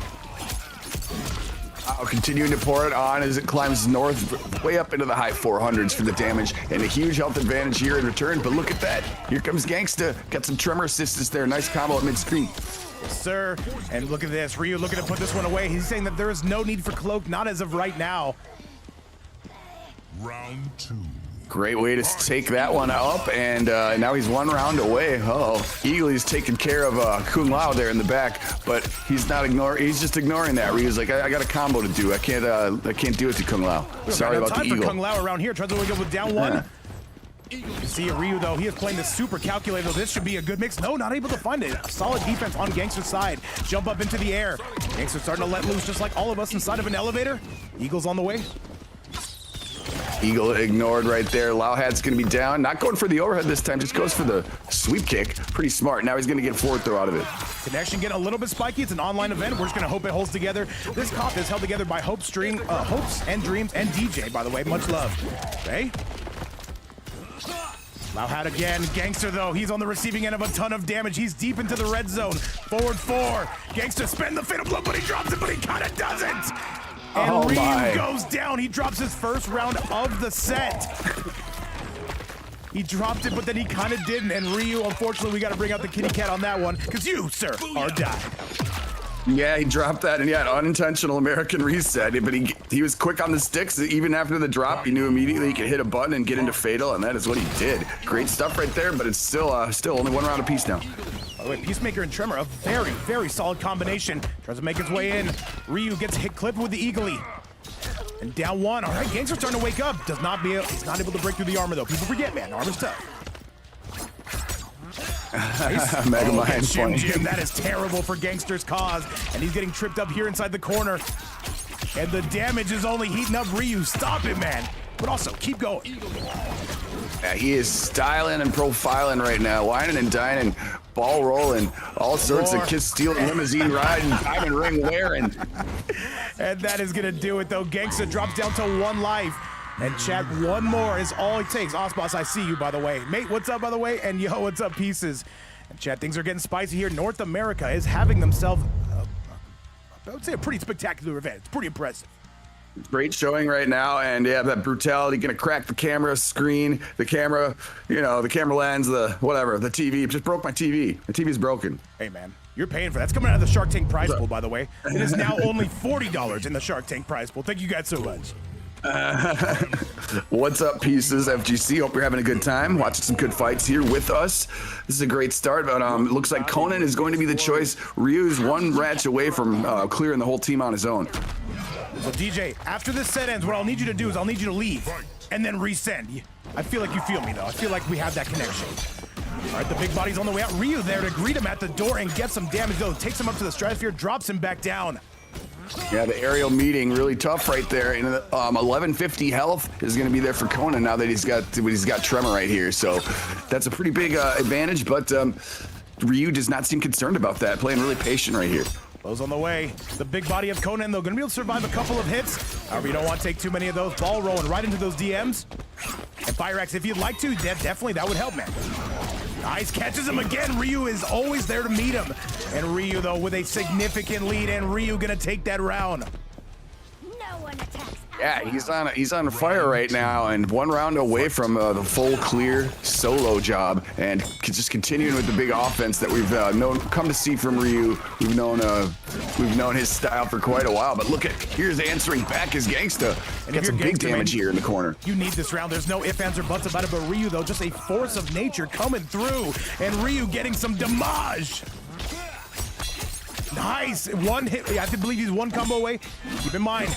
Continuing to pour it on as it climbs north, way up into the high 400s for the damage, and a huge health advantage here in return. But look at that. Here comes Gangsta. Got some tremor assistance there. Nice combo at mid-screen. Yes, sir. And look at this. Ryu looking to put this one away. He's saying that there is no need for Cloak, not as of right now. Round 2. Great way to take that one up, and now he's 1 round away. Eagly's taking care of Kung Lao there in the back, but he's not he's just ignoring that. Ryu's like, I got a combo to do. I can't do it to Kung Lao. Sorry about the eagle. Time for Kung Lao around here. Tries to wake up with down 1. You see Ryu, though, he is playing this super calculator. This should be a good mix. No, not able to find it. Solid defense on Gangster's side. Jump up into the air. Gangster's starting to let loose just like all of us inside of an elevator. Eagle's on the way. Eagle ignored right there. Lao Hat's going to be down. Not going for the overhead this time. Just goes for the sweep kick. Pretty smart. Now he's going to get forward throw out of it. Connection getting a little bit spiky. It's an online event. We're just going to hope it holds together. This comp is held together by Hopes and Dreams and DJ, by the way. Much love. Okay. Lao Hat again. Gangster, though, he's on the receiving end of a ton of damage. He's deep into the red zone. Forward 4. Gangster spend the fatal blow, but he drops it, but he kind of doesn't. And Ryu goes down. He drops his first round of the set. He dropped it, but then he kind of didn't. And Ryu, unfortunately, we got to bring out the kitty cat on that one, because you, sir, are died. Yeah, he dropped that, and yeah, unintentional American reset. But he was quick on the sticks. Even after the drop, he knew immediately he could hit a button and get into fatal, and that is what he did. Great stuff right there, but it's still only one round apiece now. By the way, Peacemaker and Tremor, a very, very solid combination. Tries to make his way in. Ryu gets hit clipped with the Eagly. And down one. All right, Gangster's starting to wake up. He's not able to break through the armor, though. People forget, man. Armor's tough. Nice. Mega Mind Jim, that is terrible for Gangster's cause. And he's getting tripped up here inside the corner. And the damage is only heating up. Ryu, stop it, man. But also, keep going. Yeah, he is styling and profiling right now. Whining and dining, ball rolling, all sorts of kiss stealing, limousine riding, diamond ring wearing. And that is going to do it, though. Gangsta drops down to 1 life. And chat, one more is all it takes. Osboss, I see you, by the way. Mate, what's up, by the way? And yo, what's up, Pieces? And chat, things are getting spicy here. North America is having themselves, I would say, a pretty spectacular event. It's pretty impressive. Great showing right now, and yeah, that brutality gonna crack the camera screen, the camera, the camera lens, the whatever, the TV. Just broke my TV. The TV's broken. Hey, man, you're paying for that. It's coming out of the Shark Tank prize pool, by the way. It is now only $40 in the Shark Tank prize pool. Thank you guys so much. What's up, Pieces? FGC, hope you're having a good time watching some good fights here with us. This is a great start, but it looks like Conan is going to be the choice. Ryu's one match away from clearing the whole team on his own. So DJ, after this set ends, what I'll need you to do is I'll need you to leave and then resend. I feel like you feel me, though. I feel like we have that connection. All right, the big body's on the way out. Ryu there to greet him at the door and get some damage, though. Takes him up to the stratosphere, drops him back down. Yeah, the aerial meeting really tough right there. And 1150 health is going to be there for Conan now that he's got Tremor right here. So that's a pretty big advantage. But Ryu does not seem concerned about that. Playing really patient right here. Blows on the way. The big body of Conan, though, going to be able to survive a couple of hits. However, you don't want to take too many of those. Ball rolling right into those DMs. And Fire Axe, if you'd like to, definitely that would help, man. Nice, catches him again. Ryu is always there to meet him. And Ryu, though, with a significant lead, and Ryu gonna take that round. No one attacks. Yeah, he's on fire right now, and 1 round away from the full clear solo job, and just continuing with the big offense that we've come to see from Ryu. We've known his style for quite a while, but look at here's answering back his Gangsta. And got some big damage here in the corner. You need this round. There's no ifs, ands, or buts about it. But Ryu, though, just a force of nature coming through, and Ryu getting some damage. Nice, 1 hit. I have to believe he's 1 combo away. Keep in mind.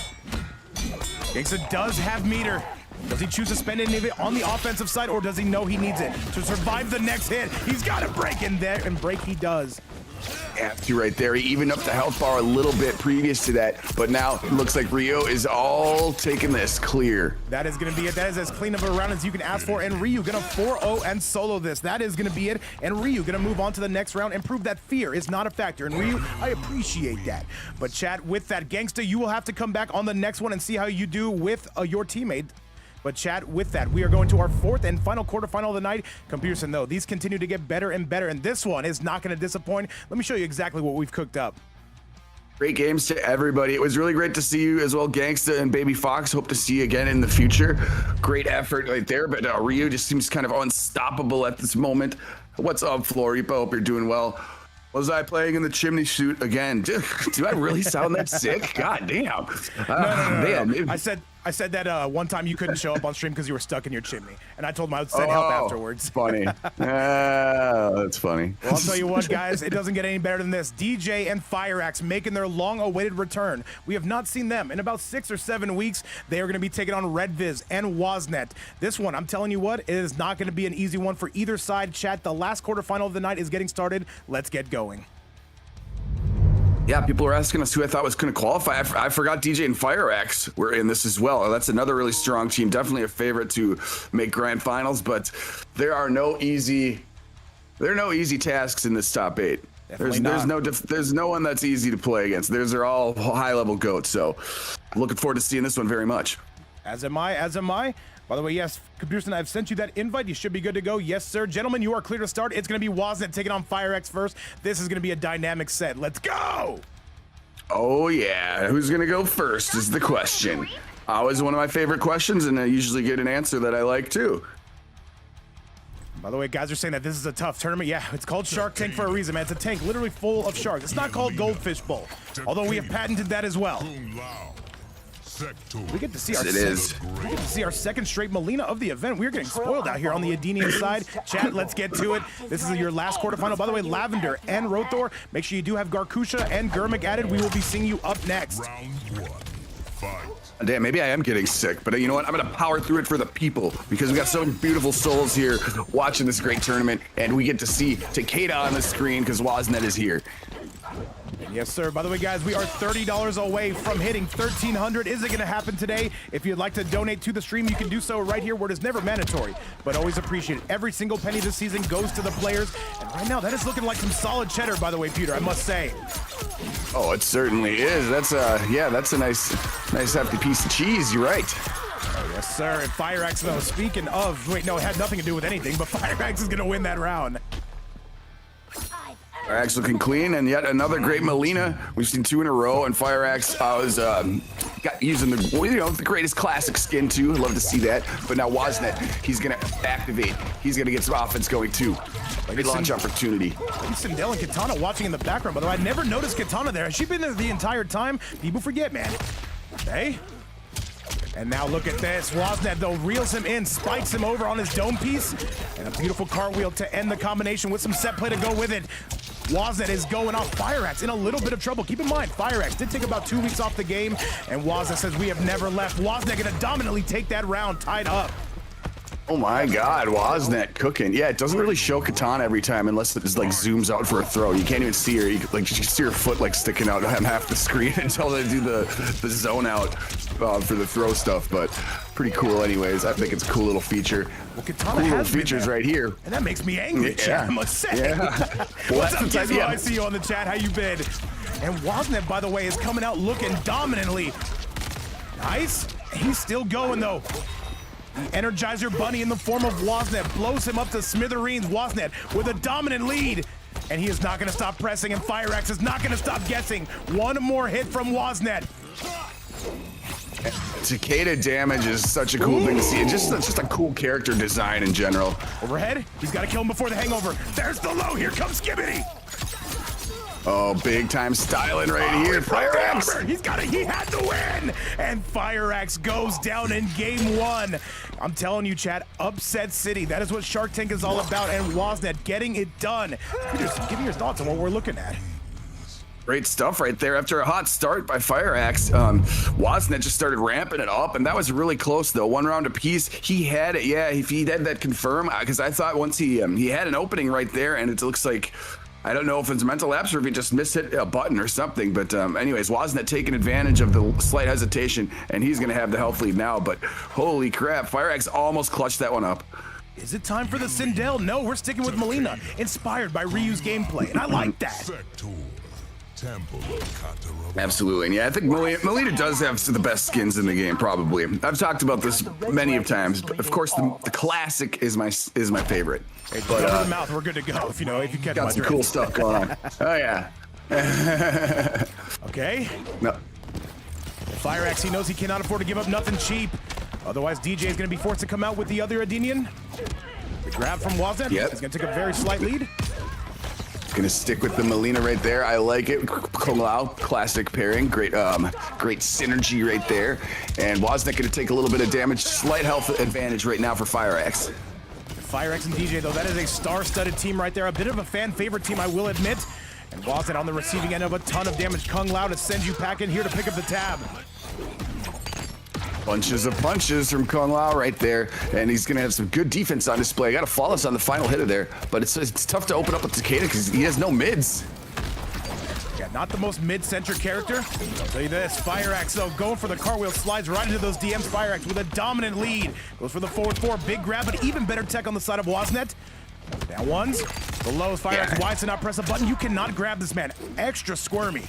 Gangsta does have meter. Does he choose to spend any of it on the offensive side, or does he know he needs it to survive the next hit? He's got to break in there, and break he does. Have to right there. He evened up the health bar a little bit previous to that, but now it looks like Ryu is all taking this clear. That is going to be it. That is as clean of a round as you can ask for, and Ryu going to 4-0 and solo this. That is going to be it, and Ryu going to move on to the next round and prove that fear is not a factor. And Ryu, I appreciate that. But chat, with that, Gangsta, you will have to come back on the next one and see how you do with your teammate. But chat, with that, we are going to our 4th and final quarterfinal of the night. Comparison, though, these continue to get better and better, and this one is not going to disappoint. Let me show you exactly what we've cooked up. Great games to everybody. It was really great to see you as well, Gangsta and Baby Fox. Hope to see you again in the future. Great effort right there, but Ryu just seems kind of unstoppable at this moment. What's up, Floripa? Hope you're doing well. Was I playing in the chimney chute again? Do I really sound that sick? God damn. No. I said that one time you couldn't show up on stream because you were stuck in your chimney, and I told him I would send help afterwards. Funny. That's funny. Well, I'll tell you what, guys, it doesn't get any better than this. DJ and Fire Axe making their long-awaited return. We have not seen them in about 6 or 7 weeks. They are going to be taking on Red Viz and Woznet. This one, I'm telling you what, it is not going to be an easy one for either side. Chat, the last quarterfinal of the night is getting started. Let's get going. Yeah, people are asking us who I thought was going to qualify. I forgot DJ and Fire Axe were in this as well. That's another really strong team. Definitely a favorite to make grand finals, but there are no easy tasks in this top 8. There's no one that's easy to play against. They're all high level goats. So looking forward to seeing this one very much. As am I. By the way, yes, Computerson, I've sent you that invite. You should be good to go. Yes, sir. Gentlemen, you are clear to start. It's going to be Woznet taking on Fire Axe first. This is going to be a dynamic set. Let's go! Oh, yeah. Who's going to go first is the question. Always one of my favorite questions, and I usually get an answer that I like, too. By the way, guys are saying that this is a tough tournament. Yeah, it's called Shark Tank for a reason, man. It's a tank literally full of sharks. It's not called Goldfish Bowl, although we have patented that as well. We get to see our second straight Molina of the event. We're getting spoiled out here on the Adenian side. Chat, let's get to it. This is your last quarterfinal. By the way, Lavender and Roethor, make sure you do have Garkusha and Gurmik added. We will be seeing you up next. Round 1. Fight. Damn, maybe I am getting sick, but you know what? I'm gonna power through it for the people because we got so many beautiful souls here watching this great tournament, and we get to see Takeda on the screen because Woznet is here. Yes, sir. By the way, guys, we are $30 away from hitting 1,300. Is it going to happen today? If you'd like to donate to the stream, you can do so right here, where it is never mandatory, but always appreciated. Every single penny this season goes to the players, and right now, that is looking like some solid cheddar, by the way, Peter, I must say. Oh, it certainly is. That's a nice hefty piece of cheese. You're right. Oh, yes, sir. And Fireaxe, though, speaking of, wait, no, it had nothing to do with anything, but Fireaxe is going to win that round. Fireaxe looking clean, and yet another great Molina. We've seen 2 in a row, and Fireaxe was using the greatest classic skin too. I'd love to see that. But now Woznet, he's gonna activate. He's gonna get some offense going too. Great launch opportunity. Sindel and Katana watching in the background. By the way, I never noticed Katana there. Has she been there the entire time? People forget, man. Okay. And now look at this. Woznet, though, reels him in, spikes him over on his dome piece, and a beautiful cartwheel to end the combination with some set play to go with it. Woznet is going off. Fireaxe in a little bit of trouble. Keep in mind, Fireaxe did take about 2 weeks off the game, and Woznet says we have never left. Woznet gonna dominantly take that round tied up. Oh my God, Woznet cooking. Yeah, it doesn't really show Katana every time unless it just like zooms out for a throw. You can't even see her. You can see her foot like sticking out on half the screen until they do the zone out for the throw stuff. But pretty cool, anyways. I think it's a cool little feature. Well, Katana cool has little features right here. And that makes me angry, chat, I must say. Yeah. What's up, Gizmo? I see you on the chat. How you been? And Woznet, by the way, is coming out looking dominantly. Nice. He's still going, though. The Energizer Bunny in the form of Woznet blows him up to smithereens. Woznet with a dominant lead. And he is not going to stop pressing, and Fireaxe is not going to stop guessing. One more hit from Woznet. Takeda damage is such a cool thing to see. It's just a cool character design in general. Overhead. He's got to kill him before the hangover. There's the low. Here comes Skibbity. Oh, big time styling right here. Fireaxe. He had to win. And Fireaxe goes down in game 1. I'm telling you, chat, upset city. That is what Shark Tank is all about. And Woznet getting it done. Peter, give me your thoughts on what we're looking at. Great stuff right there. After a hot start by Fireaxe, Woznet just started ramping it up, and that was really close though. 1 round apiece. He had it. Yeah, if he had that confirm, because I thought once he had an opening right there, and it looks like, I don't know if it's mental lapse or if he just mishit a button or something, but anyways, Woznet taking advantage of the slight hesitation, and he's going to have the health lead now, but holy crap, Fireaxe almost clutched that one up. Is it time for the Sindel? No, we're sticking with Molina, inspired by Ryu's gameplay, and I like that. Absolutely, and yeah, I think Molina does have the best skins in the game, probably. I've talked about this many of times, but of course the classic is my favorite. Hey, but cover the mouth, we're good to go. If you catch got some cool stuff going on. Oh yeah. Okay. No. Fireaxe, he knows he cannot afford to give up nothing cheap. Otherwise, DJ is going to be forced to come out with the other Adenian. The grab from Woznet. Yep. He's going to take a very slight lead. Gonna stick with the Molina right there. I like it. Kung Lao, classic pairing. Great synergy right there. And Woznet gonna take a little bit of damage. Slight health advantage right now for Fireaxe. Fireaxe and DJ, though, that is a star-studded team right there. A bit of a fan-favorite team, I will admit. And Woznet on the receiving end of a ton of damage. Kung Lao to send you back in here to pick up the tab. Bunches of punches from Kung Lao right there, and he's gonna have some good defense on display. Got to flawless on the final hitter there, but it's tough to open up with Takeda because he has no mids. Yeah, not the most mid-centric character. I'll tell you this, Fireaxe, though, going for the cartwheel, slides right into those DMs. Fireaxe with a dominant lead. Goes for the forward 4, big grab, but even better tech on the side of Woznet. Down ones, the lows, Fireaxe wise to not press a button. You cannot grab this man, extra squirmy.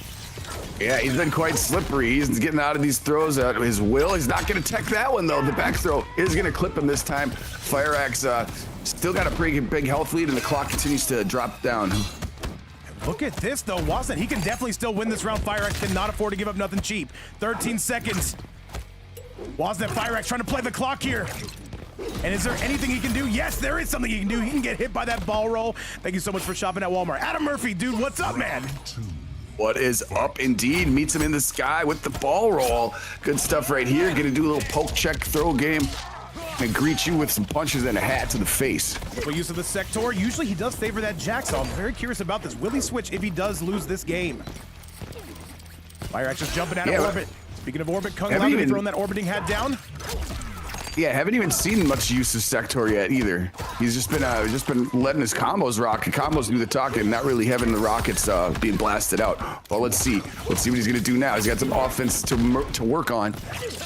Yeah, he's been quite slippery. He's getting out of these throws out of his will. He's not going to tech that one, though. The back throw is going to clip him this time. Fireaxe still got a pretty big health lead, and the clock continues to drop down. Look at this, though. Woznet, he can definitely still win this round. Fireaxe cannot afford to give up nothing cheap. 13 seconds. Woznet, Fireaxe trying to play the clock here. And is there anything he can do? Yes, there is something he can do. He can get hit by that ball roll. Thank you so much for shopping at Walmart. Adam Murphy, dude, what's up, man? What is up indeed? Meets him in the sky with the ball roll. Good stuff right here. Gonna do a little poke check throw game and greet you with some punches and a hat to the face. Good use of the sector. Usually he does favor that jack, so I'm very curious about this. Will he switch if he does lose this game? Fire Axe just jumping out of orbit. Speaking of orbit, Kung Lao throwing that orbiting hat down. Yeah, haven't even seen much use of Sector yet either. He's just been letting his combos rock. Combos do the talking, not really having the rockets being blasted out. Well, let's see what he's gonna do now. He's got some offense to work on.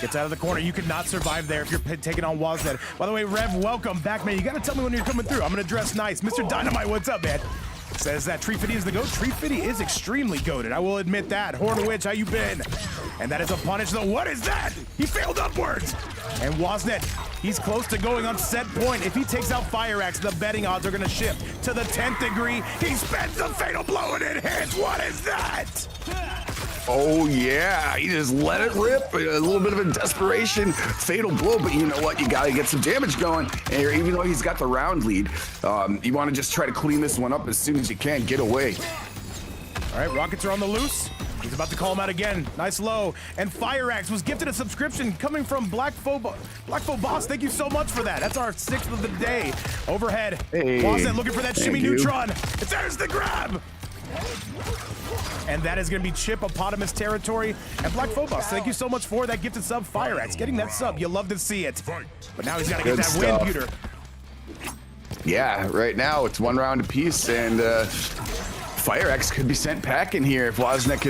Gets out of the corner. You could not survive there if you're taking on Woznet. By the way, Rev, welcome back, man. You gotta tell me when you're coming through. I'm gonna dress nice. Mr. Dynamite, what's up, man? Says that Tree Fitty is the GOAT. Tree Fitty is extremely goated. I will admit that. Horn Witch, how you been? And that is a punish, though. What is that? He failed upwards. And Woznet, he's close to going on set point. If he takes out Fire Axe, the betting odds are going to shift to the 10th degree. He spends the fatal blow and it hits. What is that? Oh, yeah. He just let it rip. A little bit of a desperation fatal blow, but you know what? You got to get some damage going. And even though he's got the round lead, you want to just try to clean this one up as soon as you can. Get away. All right, rockets are on the loose. He's about to call him out again. Nice low. And Fire Axe was gifted a subscription coming from Blackfo Boss. Thank you so much for that. That's our 6th of the day. Overhead. Hey, Woznet looking for that shimmy neutron. There's the grab. And that is going to be Chip-Opotamus territory. And Black Phobos, thank you so much for that gifted sub, Fire Axe. Getting that sub, you love to see it. But now he's got to get that win, Pewter. Yeah, right now it's 1 round apiece, and Fire Axe could be sent packing here if Woznet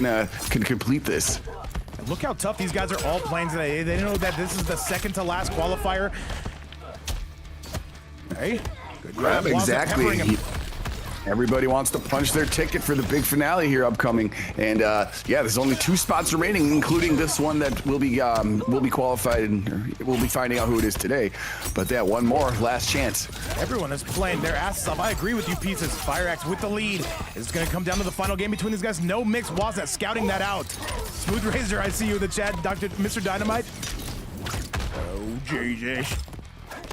can complete this. And look how tough these guys are all playing today. They know that this is the second to last qualifier. Hey, good grab. Exactly. Everybody wants to punch their ticket for the big finale here upcoming, and yeah, there's only 2 spots remaining, including this one that will be qualified, and we'll be finding out who it is today. But yeah, one more last chance. Everyone is playing their asses off. I agree with you, pieces. Fire Axe with the lead. It's going to come down to the final game between these guys. No mix. Woznet scouting that out. Smooth Razor, I see you in the chat, Mr. Dynamite. Oh, Jesus.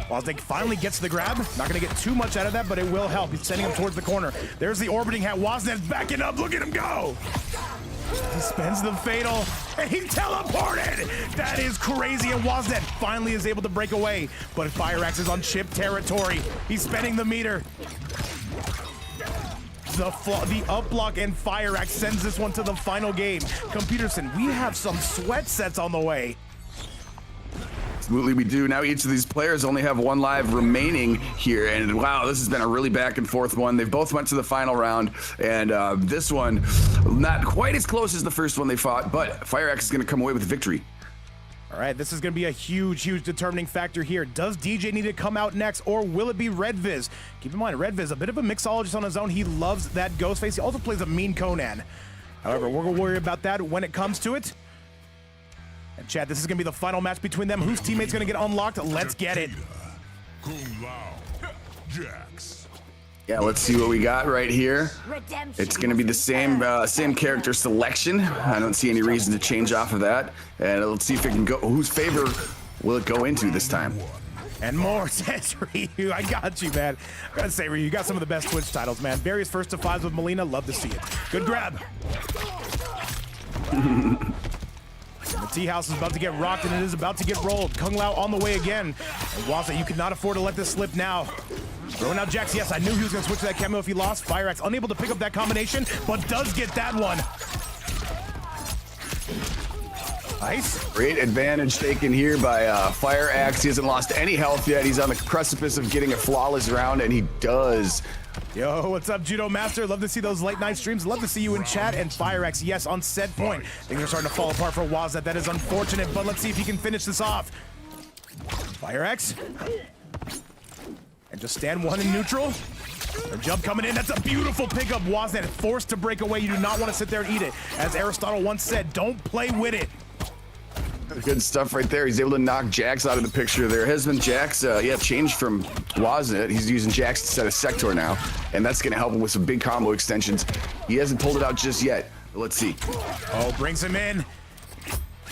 Woznet finally gets the grab. Not going to get too much out of that, but it will help. He's sending him towards the corner. There's the orbiting hat. Woznet's backing up. Look at him go. He spends the fatal, and he teleported. That is crazy, and Woznet finally is able to break away. But Fire Axe is on Chip territory. He's spending the meter. The up block and Fire Axe sends this one to the final game. Computerson, we have some sweat sets on the way. Absolutely, we do. Now each of these players only have 1 live remaining here, and wow, this has been a really back and forth one. They both went to the final round, and this one not quite as close as the first one they fought, but Fire Axe is going to come away with victory. All right, this is going to be a huge determining factor here. Does DJ need to come out next, or will it be Red Viz? Keep in mind, Red Viz, a bit of a mixologist on his own. He loves that Ghostface. He also plays a mean Conan. However, we're going to worry about that when it comes to it. And Chad, this is going to be the final match between them. Whose teammate's going to get unlocked? Let's get it. Yeah, let's see what we got right here. Redemption. It's going to be the same character selection. I don't see any reason to change off of that. And let's see if it can go. Whose favor will it go into this time? And more, says Ryu. I got you, man. I gotta say, Ryu, you got some of the best Twitch titles, man. Various first to 5s with Melina. Love to see it. Good grab. The tea house is about to get rocked, and it is about to get rolled. Kung Lao on the way again. And Woznet, you cannot afford to let this slip now. Throwing out Jax. Yes, I knew he was going to switch to that camo if he lost. Fire Axe unable to pick up that combination, but does get that one. Nice. Great advantage taken here by Fire Axe. He hasn't lost any health yet. He's on the precipice of getting a flawless round, and he does. Yo, what's up, Judo Master? Love to see those late night streams. Love to see you in chat. And Fire Axe, yes, on set point. Things are starting to fall apart for Woznet. That is unfortunate, but let's see if he can finish this off. Fire Axe. And just stand 1 in neutral. A jump coming in. That's a beautiful pickup. Woznet forced to break away. You do not want to sit there and eat it. As Aristotle once said, don't play with it. Good stuff right there. He's able to knock Jax out of the picture there. Has been Jax, changed from Woznet. He's using Jax instead of Sector now, and that's going to help him with some big combo extensions. He hasn't pulled it out just yet. Let's see. Oh, brings him in.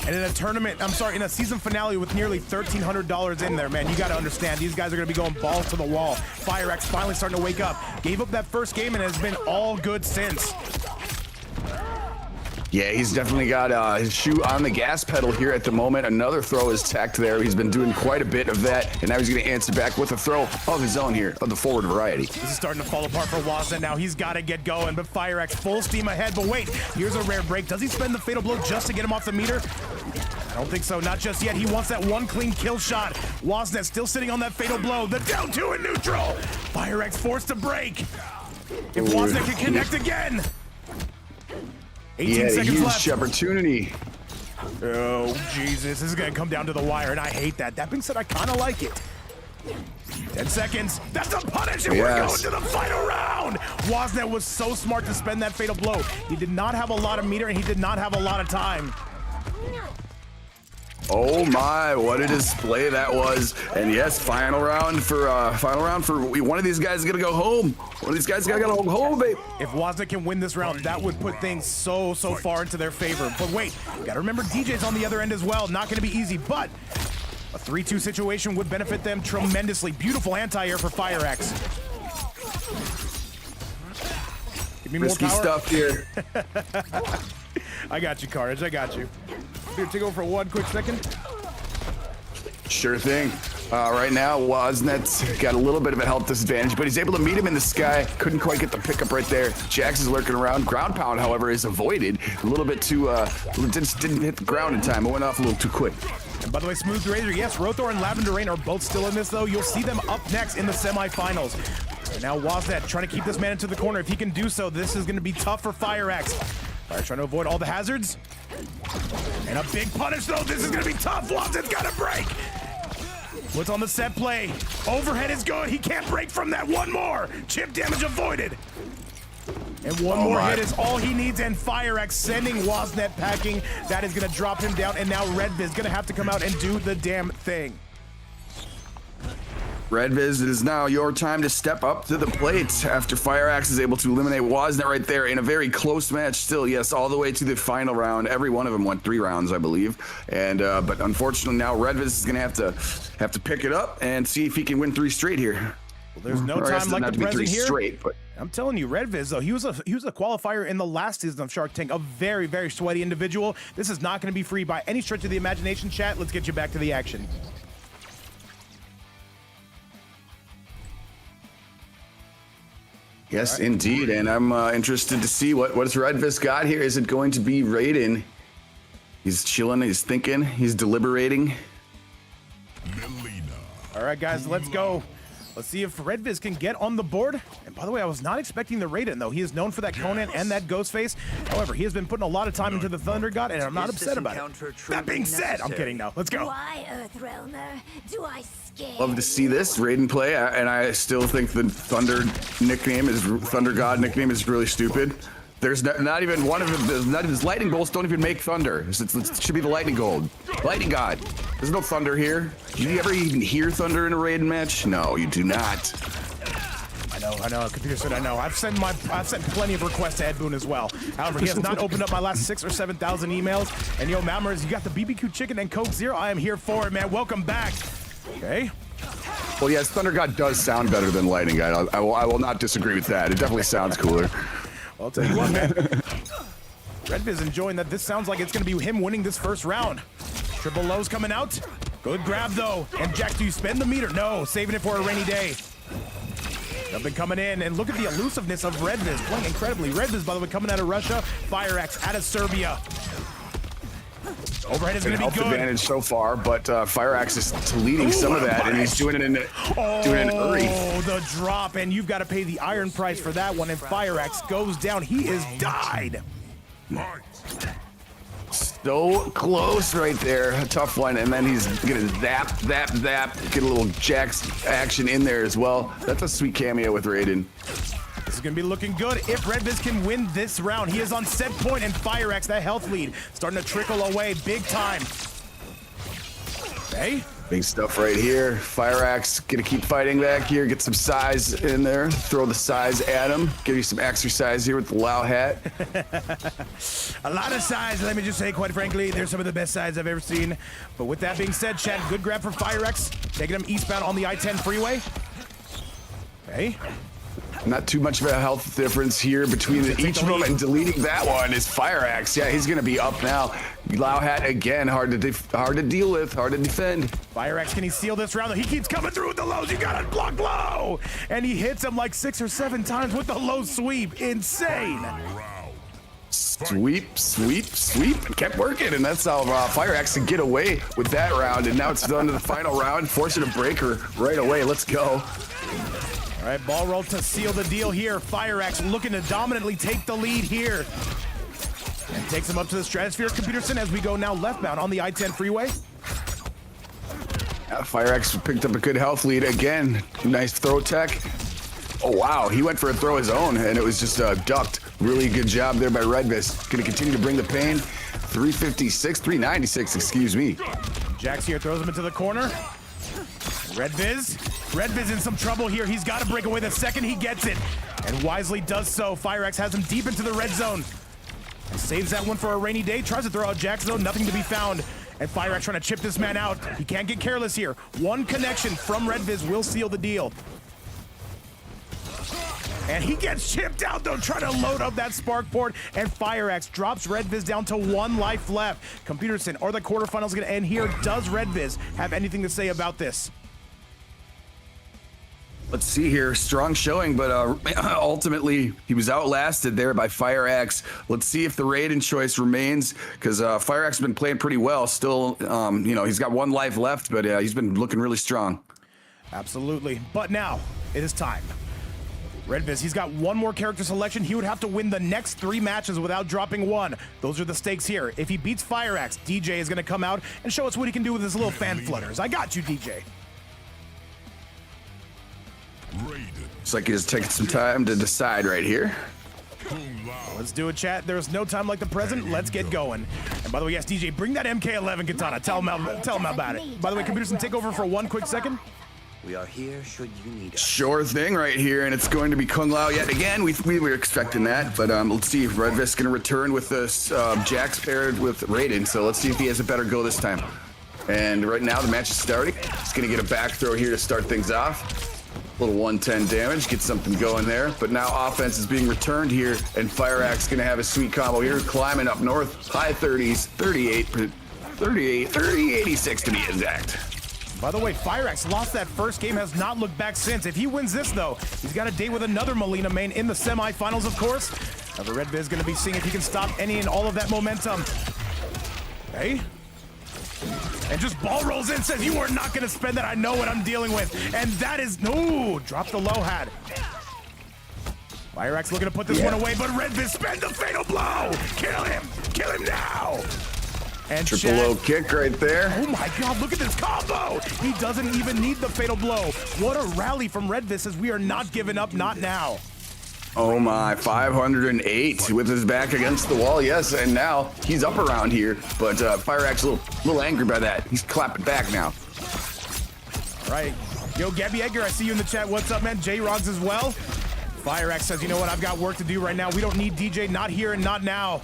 And in a tournament, in a season finale with nearly $1,300 in there, man, you got to understand, these guys are going to be going balls to the wall. FireX finally starting to wake up. Gave up that first game and has been all good since. Yeah, he's definitely got his shoe on the gas pedal here at the moment. Another throw is tacked there. He's been doing quite a bit of that, and now he's going to answer back with a throw of his own here, of the forward variety. This is starting to fall apart for Waznet now. He's got to get going, but FireX full steam ahead. But wait, here's a rare break. Does he spend the fatal blow just to get him off the meter? I don't think so, not just yet. He wants that one clean kill shot. Waznet still sitting on that fatal blow. The down two in neutral. FireX forced to break. If Waznet can connect again. 18 seconds huge left. Opportunity. Oh, Jesus. This is going to come down to the wire, and I hate that. That being said, I kind of like it. 10 seconds. That's a punish, and we're going to the final round. Waznet was so smart to spend that fatal blow. He did not have a lot of meter, and he did not have a lot of time. Oh my, what a display that was. And yes, final round for one of these guys is gonna go home. One of these guys gotta go home, babe. If Waznet can win this round, that would put things so far into their favor. But wait, gotta remember DJ's on the other end as well. Not gonna be easy, but a 3-2 situation would benefit them tremendously. Beautiful anti-air for FireX. Give me Risky more power. stuff here. I got you, Carnage. I got you. Here, take over for one quick second. Sure thing. Right now, Waznet's got a little bit of a health disadvantage, but he's able to meet him in the sky. Couldn't quite get the pickup right there. Jax is lurking around. Ground pound, however, is avoided. A little bit too, just didn't hit the ground in time. It went off a little too quick. And by the way, Smooth Razor, yes, Roethor and LavenderRain are both still in this, though. You'll see them up next in the semifinals. And now Waznet trying to keep this man into the corner. If he can do so, this is going to be tough for FireX. Fire trying to avoid all the hazards. And a big punish, though. This is going to be tough. Waznet's got to break. What's on the set play? Overhead is good. He can't break from that. One more. Chip damage avoided. And one more hit is all he needs, and FireX sending Waznet packing. That is going to drop him down, and now RedViz going to have to come out and do the damn thing. RedViz, it is now your time to step up to the plate after FireX is able to eliminate Waznet right there in a very close match still. Yes, all the way to the final round. Every one of them went 3 rounds, I believe. And but unfortunately now RedViz is going to have to pick it up and see if he can win 3 straight here. Well, there's no time like the present here. Straight, but I'm telling you, RedViz, though, he was a qualifier in the last season of Shark Tank. A very, very sweaty individual. This is not going to be free by any stretch of the imagination, chat. Let's get you back to the action. Yes, indeed, and I'm interested to see what has RedViz got here. Is it going to be Raiden? He's chilling, he's thinking, he's deliberating. All right, guys, let's go. Let's see if RedViz can get on the board. And by the way, I was not expecting the Raiden, though. He is known for that Conan and that Ghostface. However, he has been putting a lot of time into the Thunder God, and I'm not upset about it. That being said, I'm kidding now. Let's go. Why, Earthrealmer, do I scare Love to see this Raiden play, and I still think the Thunder God nickname is really stupid. There's not even one of them. Not his lightning bolts don't even make thunder. It should be the lightning gold. Lightning God. There's no thunder here. Do you ever even hear thunder in a Raiden match? No, you do not. I know. Computer said I know. I've sent plenty of requests to Ed Boon as well. However, he has not opened up my last 6,000 or 7,000 emails. And yo, Mammers, you got the BBQ chicken and Coke Zero. I am here for it, man. Welcome back. Okay. Well, yes, Thunder God does sound better than Lightning God. I will not disagree with that. It definitely sounds cooler. I'll tell you what, man. RedViz enjoying that. This sounds like it's going to be him winning this first round. Triple lows coming out. Good grab, though. And Jack, do you spend the meter? No, saving it for a rainy day. Jumping coming in, and look at the elusiveness of RedViz, playing incredibly. RedViz, by the way, coming out of Russia. FireX out of Serbia. Overhead is going to be good. Advantage so far, but FireX is leading some of that, and he's doing it in an hurry. Oh, the drop, and you've got to pay the iron price for that one, and FireX goes down. He is died. So close right there. A tough one, and then he's going to zap. Get a little Jax action in there as well. That's a sweet cameo with Raiden. This is going to be looking good if RedViz can win this round. He is on set point, and FireX, that health lead, starting to trickle away big time. Okay. Big stuff right here. Fire Axe gonna keep fighting back here. Get some size in there. Throw the size at him. Give you some exercise here with the Lao hat. A lot of size, let me just say, quite frankly, they're some of the best sides I've ever seen. But with that being said, Chad, good grab for Fire Axe, taking him eastbound on the I-10 freeway. Okay. Not too much of a health difference here between each of them, and deleting that one is Fire Axe. Yeah, he's gonna be up now. Lao hat again, hard to deal with, hard to defend. Fire Axe, can he steal this round? He keeps coming through with the lows. You gotta block low, and he hits him like 6 or 7 times with the low sweep. Insane. Sweep, sweep, sweep, and kept working, and that's how Fire Axe can get away with that round. And now it's done to the final round, forcing a breaker right away. Let's go. All right, ball roll to seal the deal here. Fire Axe looking to dominantly take the lead here. And takes him up to the stratosphere. Computerson, as we go now leftbound on the I-10 freeway. Fire Axe picked up a good health lead again. Nice throw tech. Oh, wow. He went for a throw his own, and it was just ducked. Really good job there by Redvis. Going to continue to bring the pain. 396, excuse me. Jax here throws him into the corner. Redvis in some trouble here. He's got to break away the second he gets it, and wisely does so. Fire Axe has him deep into the red zone. And saves that one for a rainy day. Tries to throw out Jax, though. Nothing to be found. And Fire Axe trying to chip this man out. He can't get careless here. One connection from Redvis will seal the deal. And he gets chipped out, though, trying to load up that spark port. And Fire Axe drops Redvis down to 1 life left. Computerson, are the quarterfinals going to end here? Does Redvis have anything to say about this? Let's see here. Strong showing, but ultimately he was outlasted there by Fire Axe. Let's see if the Raiden choice remains, because Fire Axe has been playing pretty well. Still, you know, he's got 1 life left, but he's been looking really strong. Absolutely. But now it is time. Redvis, he's got 1 more character selection. He would have to win the next 3 matches without dropping 1. Those are the stakes here. If he beats Fire Axe, DJ is going to come out and show us what he can do with his little fan flutters. I got you, DJ. Looks like he's taking some time to decide right here. Let's do it, chat. There's no time like the present. Let's get going. And by the way, yes, DJ, bring that MK1 katana. Tell him about it. By the way, Computerson, take over for 1 quick second. We are here should you need us. Sure thing right here, and it's going to be Kung Lao yet again. We were expecting that, but let's see if Redvis going to return with this Jax paired with Raiden. So let's see if he has a better go this time. And right now the match is starting. He's going to get a back throw here to start things off. Little 110 damage, get something going there. But now offense is being returned here, and Fire Axe going to have a sweet combo here, climbing up north, high 30s, 30, 86 to be exact. By the way, Fire Axe lost that first game, has not looked back since. If he wins this, though, he's got a date with another Molina main in the semifinals, of course. Now the Redvis is going to be seeing if he can stop any and all of that momentum. Okay. And just ball rolls in, says, you are not going to spend that. I know what I'm dealing with. And that is, no, drop the low hat. Fire Axe looking to put this one away, but Redvis spend the fatal blow. Kill him now. And triple low kick right there. Oh my God, look at this combo. He doesn't even need the fatal blow. What a rally from Redvis, as we are not giving up, not now. Oh my, 508 with his back against the wall. Yes, and now he's up around here, but Fire Axe a little angry by that. He's clapping back now. All right. Yo, Gabby Edgar, I see you in the chat. What's up, man? J-Rogs as well. Fire Axe says, you know what? I've got work to do right now. We don't need DJ, not here and not now.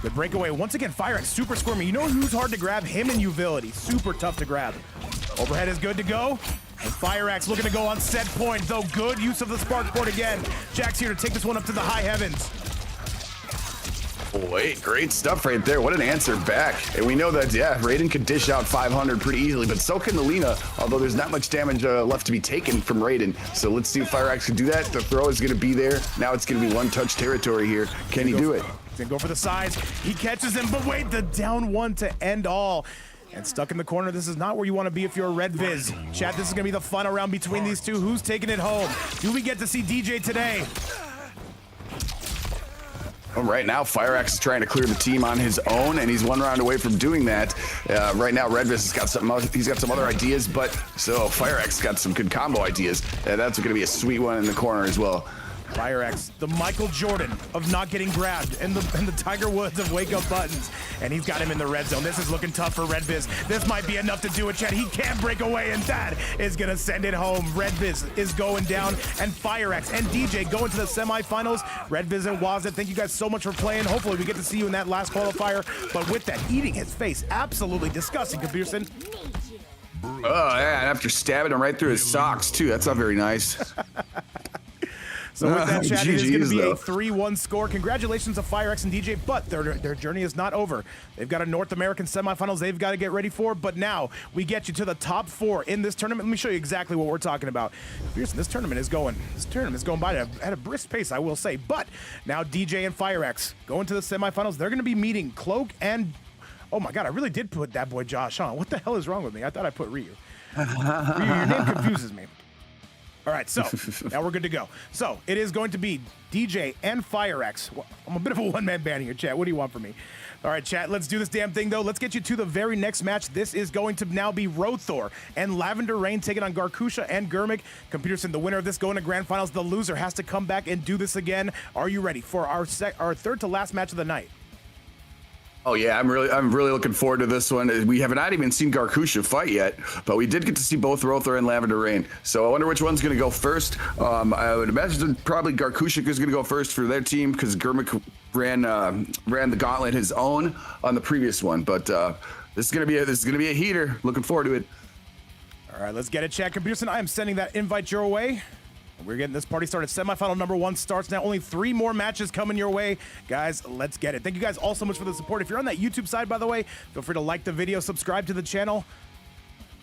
Good breakaway. Once again, Fire Axe super squirmy. You know who's hard to grab? Him and Uvility. Super tough to grab. Overhead is good to go. And Fire Axe looking to go on set point, though. Good use of the spark port again. Jack's here to take this one up to the high heavens. Wait, great stuff right there. What an answer back. And we know that, yeah, Raiden could dish out 500 pretty easily, but so can Alina, although there's not much damage left to be taken from Raiden. So let's see if Fire Axe can do that. The throw is going to be there. Now it's going to be one-touch territory here. Can he do it? He's going to go for the sides. He catches him, but wait, the down one to end all. And stuck in the corner, this is not where you want to be if you're a Redvis. Chat, this is going to be the final round between these two. Who's taking it home? Do we get to see DJ today? Well, right now, Fire Axe is trying to clear the team on his own, and he's 1 round away from doing that. Right now, Redvis has got he's got some other ideas, but so Fire Axe got some good combo ideas. That's going to be a sweet one in the corner as well. FireX, the Michael Jordan of not getting grabbed, and the Tiger Woods of wake up buttons, and he's got him in the red zone. This is looking tough for Red Viz. This might be enough to do it, Chad. He can't break away, and that is gonna send it home. Red Viz is going down, and FireX and DJ going to the semifinals. Red Viz and Wazit, thank you guys so much for playing. Hopefully we get to see you in that last qualifier, but with that, eating his face, absolutely disgusting, Pearson. Oh, yeah, and after stabbing him right through his socks, too. That's not very nice. So with that, Chad, it is going to be a though. 3-1 score. Congratulations to FireX and DJ, but their journey is not over. They've got a North American semifinals they've got to get ready for, but now we get you to the top 4 in this tournament. Let me show you exactly what we're talking about. Pearson, this tournament is going by at a brisk pace, I will say. But now DJ and FireX going to the semifinals. They're going to be meeting Cloak and... Oh my God, I really did put that boy Josh on. What the hell is wrong with me? I thought I put Ryu. Ryu, your name confuses me. All right, so now we're good to go. So it is going to be DJ and FireX. Well, I'm a bit of a one-man band here, chat. What do you want from me? All right, chat, let's do this damn thing, though. Let's get you to the very next match. This is going to now be Roethor and LavenderRain taking on Garkusha and Gurmik. Pearson, the winner of this going to grand finals. The loser has to come back and do this again. Are you ready for our third to last match of the night? Oh yeah, I'm really looking forward to this one. We have not even seen Garkusha fight yet, but we did get to see both Roethor and LavenderRain. So I wonder which one's going to go first. I would imagine probably Garkusha is going to go first for their team because Gurmik ran the gauntlet his own on the previous one. But this is going to be a heater. Looking forward to it. All right, let's get it, Chad Pearson. I am sending that invite your way. We're getting this party started. Semifinal number 1 starts now. Only 3 more matches coming your way. Guys, let's get it. Thank you guys all so much for the support. If you're on that YouTube side, by the way, feel free to like the video, subscribe to the channel.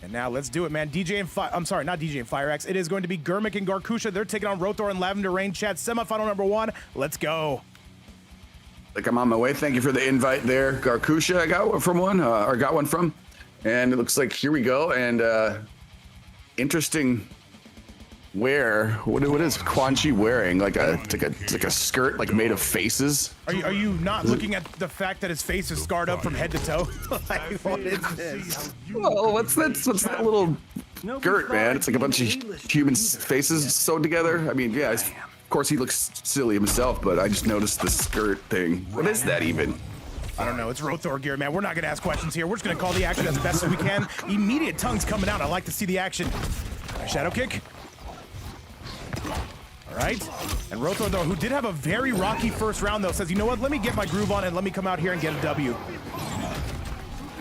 And now let's do it, man. I'm sorry, not DJ and FireX. It is going to be Gurmik and Garkusha. They're taking on Roethor and LavenderRain. Chat, semifinal number 1. Let's go. Like I'm on my way. Thank you for the invite there, Garkusha. I got one from. And it looks like here we go. And interesting wear. What is Quan Chi wearing? Like a skirt like made of faces. Are you not looking at the fact that his face is scarred up from head to toe? Like, what is this? Well, what's that little skirt, man? It's like a bunch of human faces sewed together. I mean, yeah, of course he looks silly himself, but I just noticed the skirt thing. What is that even? I don't know. It's Roethor gear, man. We're not going to ask questions here. We're just going to call the action as best as we can. Immediate tongues coming out. I like to see the action. Shadow kick. All right. And Roethor, though, who did have a very rocky first round, though, says, you know what? Let me get my groove on and let me come out here and get a W.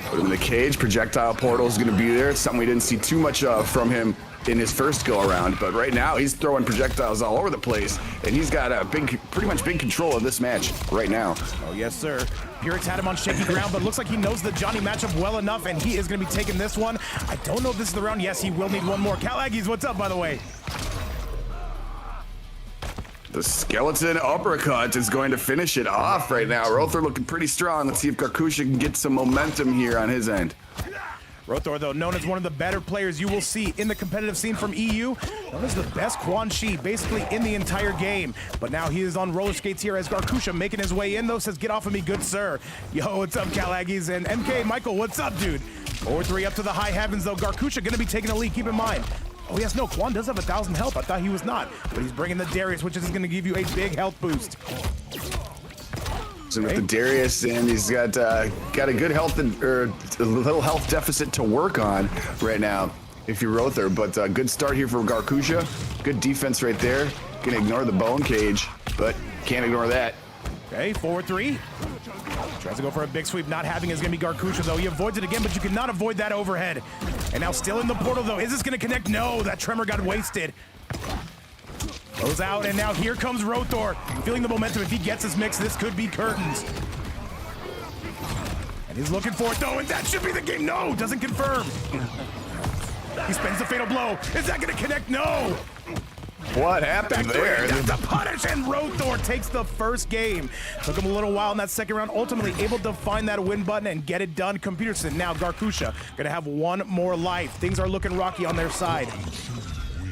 Put him in the cage. Projectile portal is going to be there. It's something we didn't see too much of from him in his first go around, but right now he's throwing projectiles all over the place, and he's got a pretty much big control of this match right now. Oh yes, sir. Pyrrhix had him on shaky ground, but looks like he knows the Johnny matchup well enough, and he is going to be taking this one. I don't know if this is the round. Yes, he will need one more. Cal Aggies, what's up, by the way? The skeleton uppercut is going to finish it off right now. Roethor looking pretty strong. Let's see if Garkusha can get some momentum here on his end. Roethor, though, known as one of the better players you will see in the competitive scene from EU, known as the best Quan Chi basically in the entire game. But now he is on roller skates here as Garkusha making his way in, though, says, get off of me, good sir. Yo, what's up, Cal Aggies? And MK, Michael, what's up, dude? 4-3 up to the high heavens, though. Garkusha going to be taking the lead, keep in mind. Oh, yes, no, Quan does have 1,000 health. I thought he was not. But he's bringing the Darius, which is going to give you a big health boost. So with the Darius, and he's got a good health or a little health deficit to work on right now if you're Roethor. But good start here for Garkusha. Good defense right there. Gonna ignore the bone cage, but can't ignore that. Okay, 4-3. Tries to go for a big sweep. Not having is going to be Garkusha, though. He avoids it again, but you cannot avoid that overhead. And now still in the portal, though. Is this going to connect? No, that tremor got wasted. Goes out, and now here comes Roethor. Feeling the momentum. If he gets his mix, this could be curtains. And he's looking for it, though, and that should be the game. No, doesn't confirm. He spends the fatal blow. Is that going to connect? No. What happened there? That's the punish, and Roethor takes the first game. Took him a little while in that second round, ultimately able to find that win button and get it done. Pearson, now Garkusha, gonna have one more life. Things are looking rocky on their side.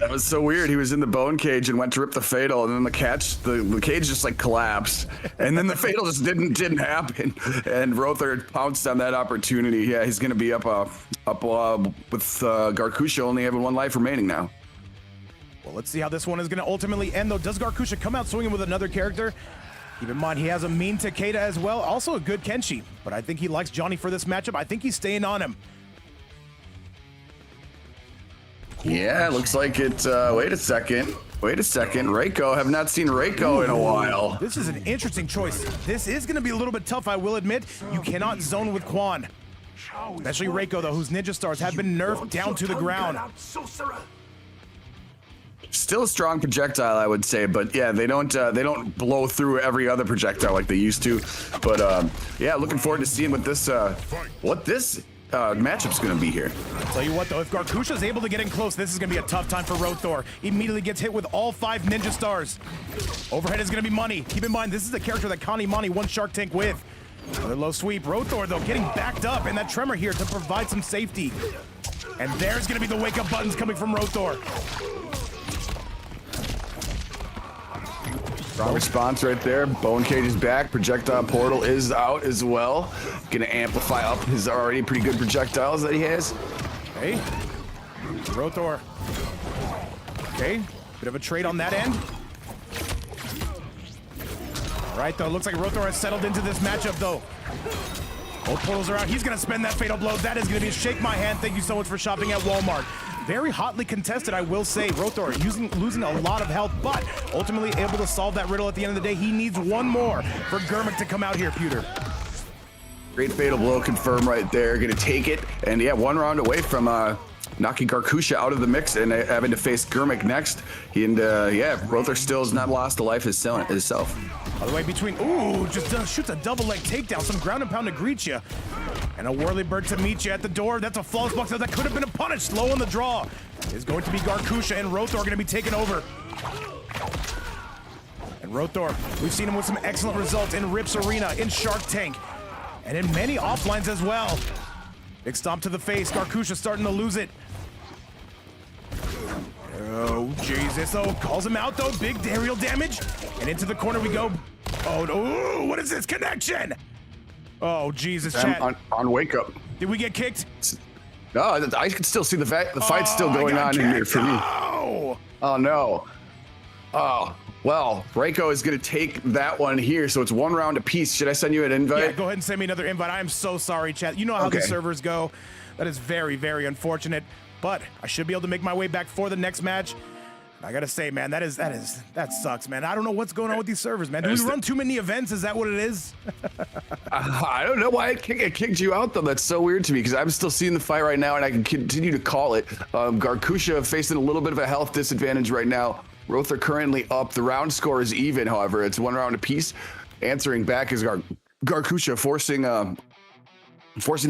That was so weird. He was in the bone cage and went to rip the fatal, and then the cage just like collapsed, and then the fatal just didn't happen. And Roethor pounced on that opportunity. Yeah, he's gonna be up with Garkusha only having one life remaining now. Well, let's see how this one is going to ultimately end, though. Does Garkusha come out swinging with another character? Keep in mind, he has a mean Takeda as well. Also a good Kenshi, but I think he likes Johnny for this matchup. I think he's staying on him. Yeah, looks like it. Wait a second. Reiko, have not seen Reiko in a while. This is an interesting choice. This is going to be a little bit tough, I will admit. You cannot zone with Quan. Especially Reiko, though, whose ninja stars have been nerfed down to the ground. Still a strong projectile, I would say, but yeah, they don't blow through every other projectile like they used to. But yeah, looking forward to seeing what this matchup's gonna be here. I'll tell you what, though, if Garkusha's able to get in close, this is gonna be a tough time for Roethor. Immediately gets hit with all 5 ninja stars. Overhead is gonna be money. Keep in mind, this is the character that Connie Mani won Shark Tank with. Another low sweep. Roethor, though, getting backed up, and that tremor here to provide some safety. And there's gonna be the wake-up buttons coming from Roethor. Strong response right there. Bone Cage is back. Projectile Portal is out as well. Gonna amplify up his already pretty good projectiles that he has. Okay. Roethor. Okay. Bit of a trade on that end. All right, though. Looks like Roethor has settled into this matchup, though. Both portals are out. He's going to spend that fatal blow. That is going to be a shake my hand. Thank you so much for shopping at Walmart. Very hotly contested, I will say. Roethor losing a lot of health, but ultimately able to solve that riddle at the end of the day. He needs one more for Gurmik to come out here, Pewter. Great fatal blow confirmed right there. Gonna take it. And yeah, 1 round away from knocking Garkusha out of the mix and having to face Gurmik next. And yeah, Roethor still has not lost a life himself. By the way, between, ooh, just shoots a double leg takedown, some ground and pound to greet you. And a whirly bird to meet you at the door. That's a flawless box. That could have been a punish. Slow on the draw. Is going to be Garkusha, and Roethor going to be taken over. And Roethor, we've seen him with some excellent results in Rips Arena, in Shark Tank, and in many offlines as well. Big stomp to the face. Garkusha starting to lose it. Oh, Jesus. Oh, calls him out, though. Big aerial damage. And into the corner we go. Oh, no. Ooh, what is this connection? Oh, Jesus, chat. On wake up. Did we get kicked? No, I can still see the fight's still going on in here for me. Oh, no. Oh, well, Reiko is going to take that one here, so it's 1 round apiece. Should I send you an invite? Yeah, go ahead and send me another invite. I am so sorry, chat. You know how the servers go. That is very, very unfortunate. But I should be able to make my way back for the next match. I gotta say, man, that sucks, man. I don't know what's going on with these servers, man. Do we run too many events? Is that what it is? I don't know why it kicked you out, though. That's so weird to me, because I'm still seeing the fight right now, and I can continue to call it. Garkusha facing a little bit of a health disadvantage right now. Roethor currently up. The round score is even, however. It's 1 round apiece. Answering back is Garkusha forcing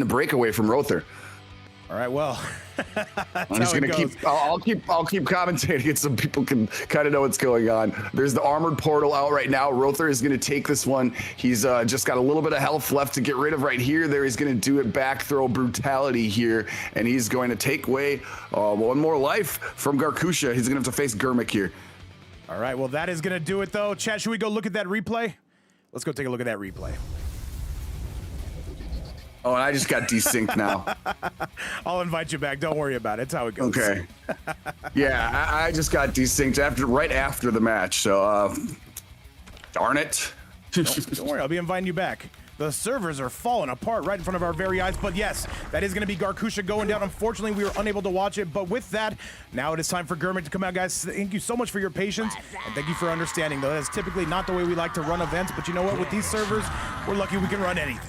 the breakaway from Roethor. All right, well, I'm just gonna I'll keep commentating it so people can kind of know what's going on. There's the armored portal out right now. Roethor is gonna take this one. He's just got a little bit of health left to get rid of right here. There, he's gonna do it back throw brutality here, and he's going to take away 1 more life from Garkusha. He's gonna have to face Gurmik here. All right, well, that is gonna do it, though. Chat, should we go look at that replay? Let's go take a look at that replay. Oh, and I just got desynced now. I'll invite you back. Don't worry about it. It's how it goes. Okay. Yeah, I just got desynced right after the match. So, darn it. Don't worry. I'll be inviting you back. The servers are falling apart right in front of our very eyes. But yes, that is going to be Garkusha going down. Unfortunately, we were unable to watch it. But with that, now it is time for Gurmik to come out, guys. Thank you so much for your patience. And thank you for understanding, though. That's typically not the way we like to run events. But you know what? With these servers, we're lucky we can run anything.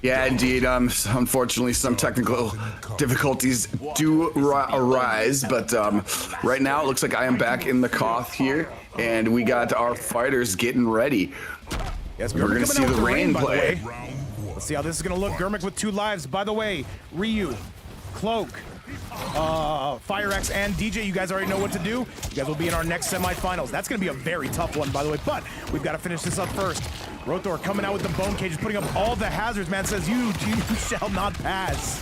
Yeah, indeed. Unfortunately, some technical difficulties do arise, but right now it looks like I am back in the Koth here, and we got our fighters getting ready. Yes, we're gonna see the rain play. Let's see how this is gonna look. Gurmik with 2 lives. By the way, Ryu, Cloak, Fire X, and DJ, you guys already know what to do. You guys will be in our next semifinals. That's gonna be a very tough one, by the way, but we've got to finish this up first. Roethor coming out with the bone cages, putting up all the hazards, man. Says you shall not pass.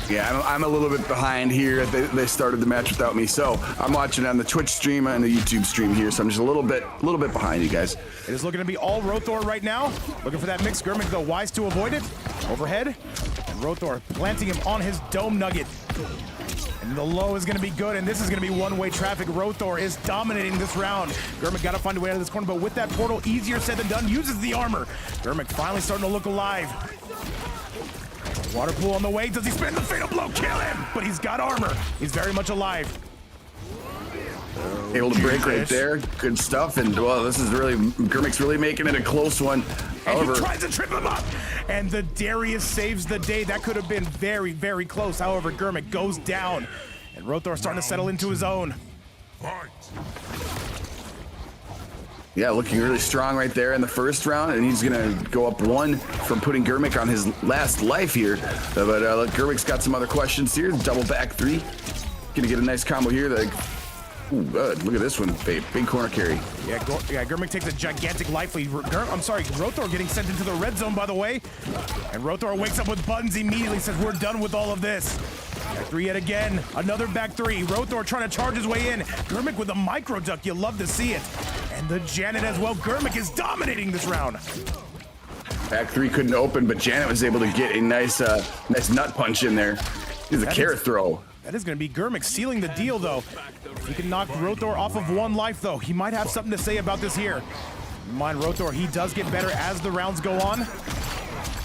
Yeah, I'm a little bit behind here. They started the match without me, so I'm watching on the Twitch stream and the YouTube stream here, so I'm just a little bit behind you guys. It is looking to be all Roethor right now. Looking for that mix. Gurmik, though, wise to avoid it. Overhead, and Roethor planting him on his dome nugget. And the low is going to be good, and this is going to be one-way traffic. Roethor is dominating this round. Gurmik got to find a way out of this corner, but with that portal, easier said than done. Uses the armor. Gurmik finally starting to look alive. Water pool on the way. Does he spin the fatal blow? Kill him! But he's got armor. He's very much alive. Able to break right there. Good stuff. And well, this is really, Gurmik's really making it a close one. And However, he tries to trip him up. And the Darius saves the day. That could have been very, very close. However, Gurmik goes down. And Roethor starting to settle into his own. yeah, looking really strong right there in the first round, and he's gonna go up one from putting Gurmik on his last life here. But Gurmik's got some other questions here. Double back three, gonna get a nice combo here. Ooh, good. Look at this one, babe. Big corner carry. Yeah, Gurmik takes a gigantic life lead. Roethor getting sent into the red zone, by the way. And Roethor wakes up with buttons immediately, says, we're done with all of this. Back three yet again. Another back three. Roethor trying to charge his way in. Gurmik with a micro duck. You love to see it. And the Janet as well. Gurmik is dominating this round. Back three couldn't open, but Janet was able to get a nice nut punch in there. He's a carrot throw. That is going to be Gurmik sealing the deal, though. If he can knock Roethor off of one life, though, he might have something to say about this here. Mind Roethor, he does get better as the rounds go on.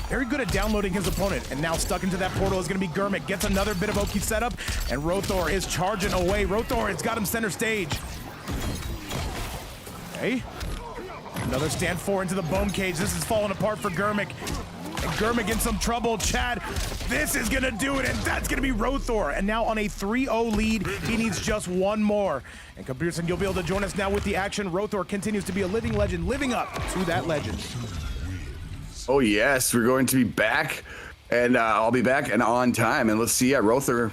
Very good at downloading his opponent, and now stuck into that portal is going to be Gurmik. Gets another bit of Oki setup, and Roethor is charging away. Roethor has got him center stage. Okay. Another stand four into the bone cage. This is falling apart for Gurmik. And Gurmik in some trouble. Chad, this is going to do it, and that's going to be Roethor. And now on a 3-0 lead, he needs just one more. And Pearson, you'll be able to join us now with the action. Roethor continues to be a living legend, living up to that legend. Oh yes, we're going to be back, and I'll be back and on time. And let's see, Roethor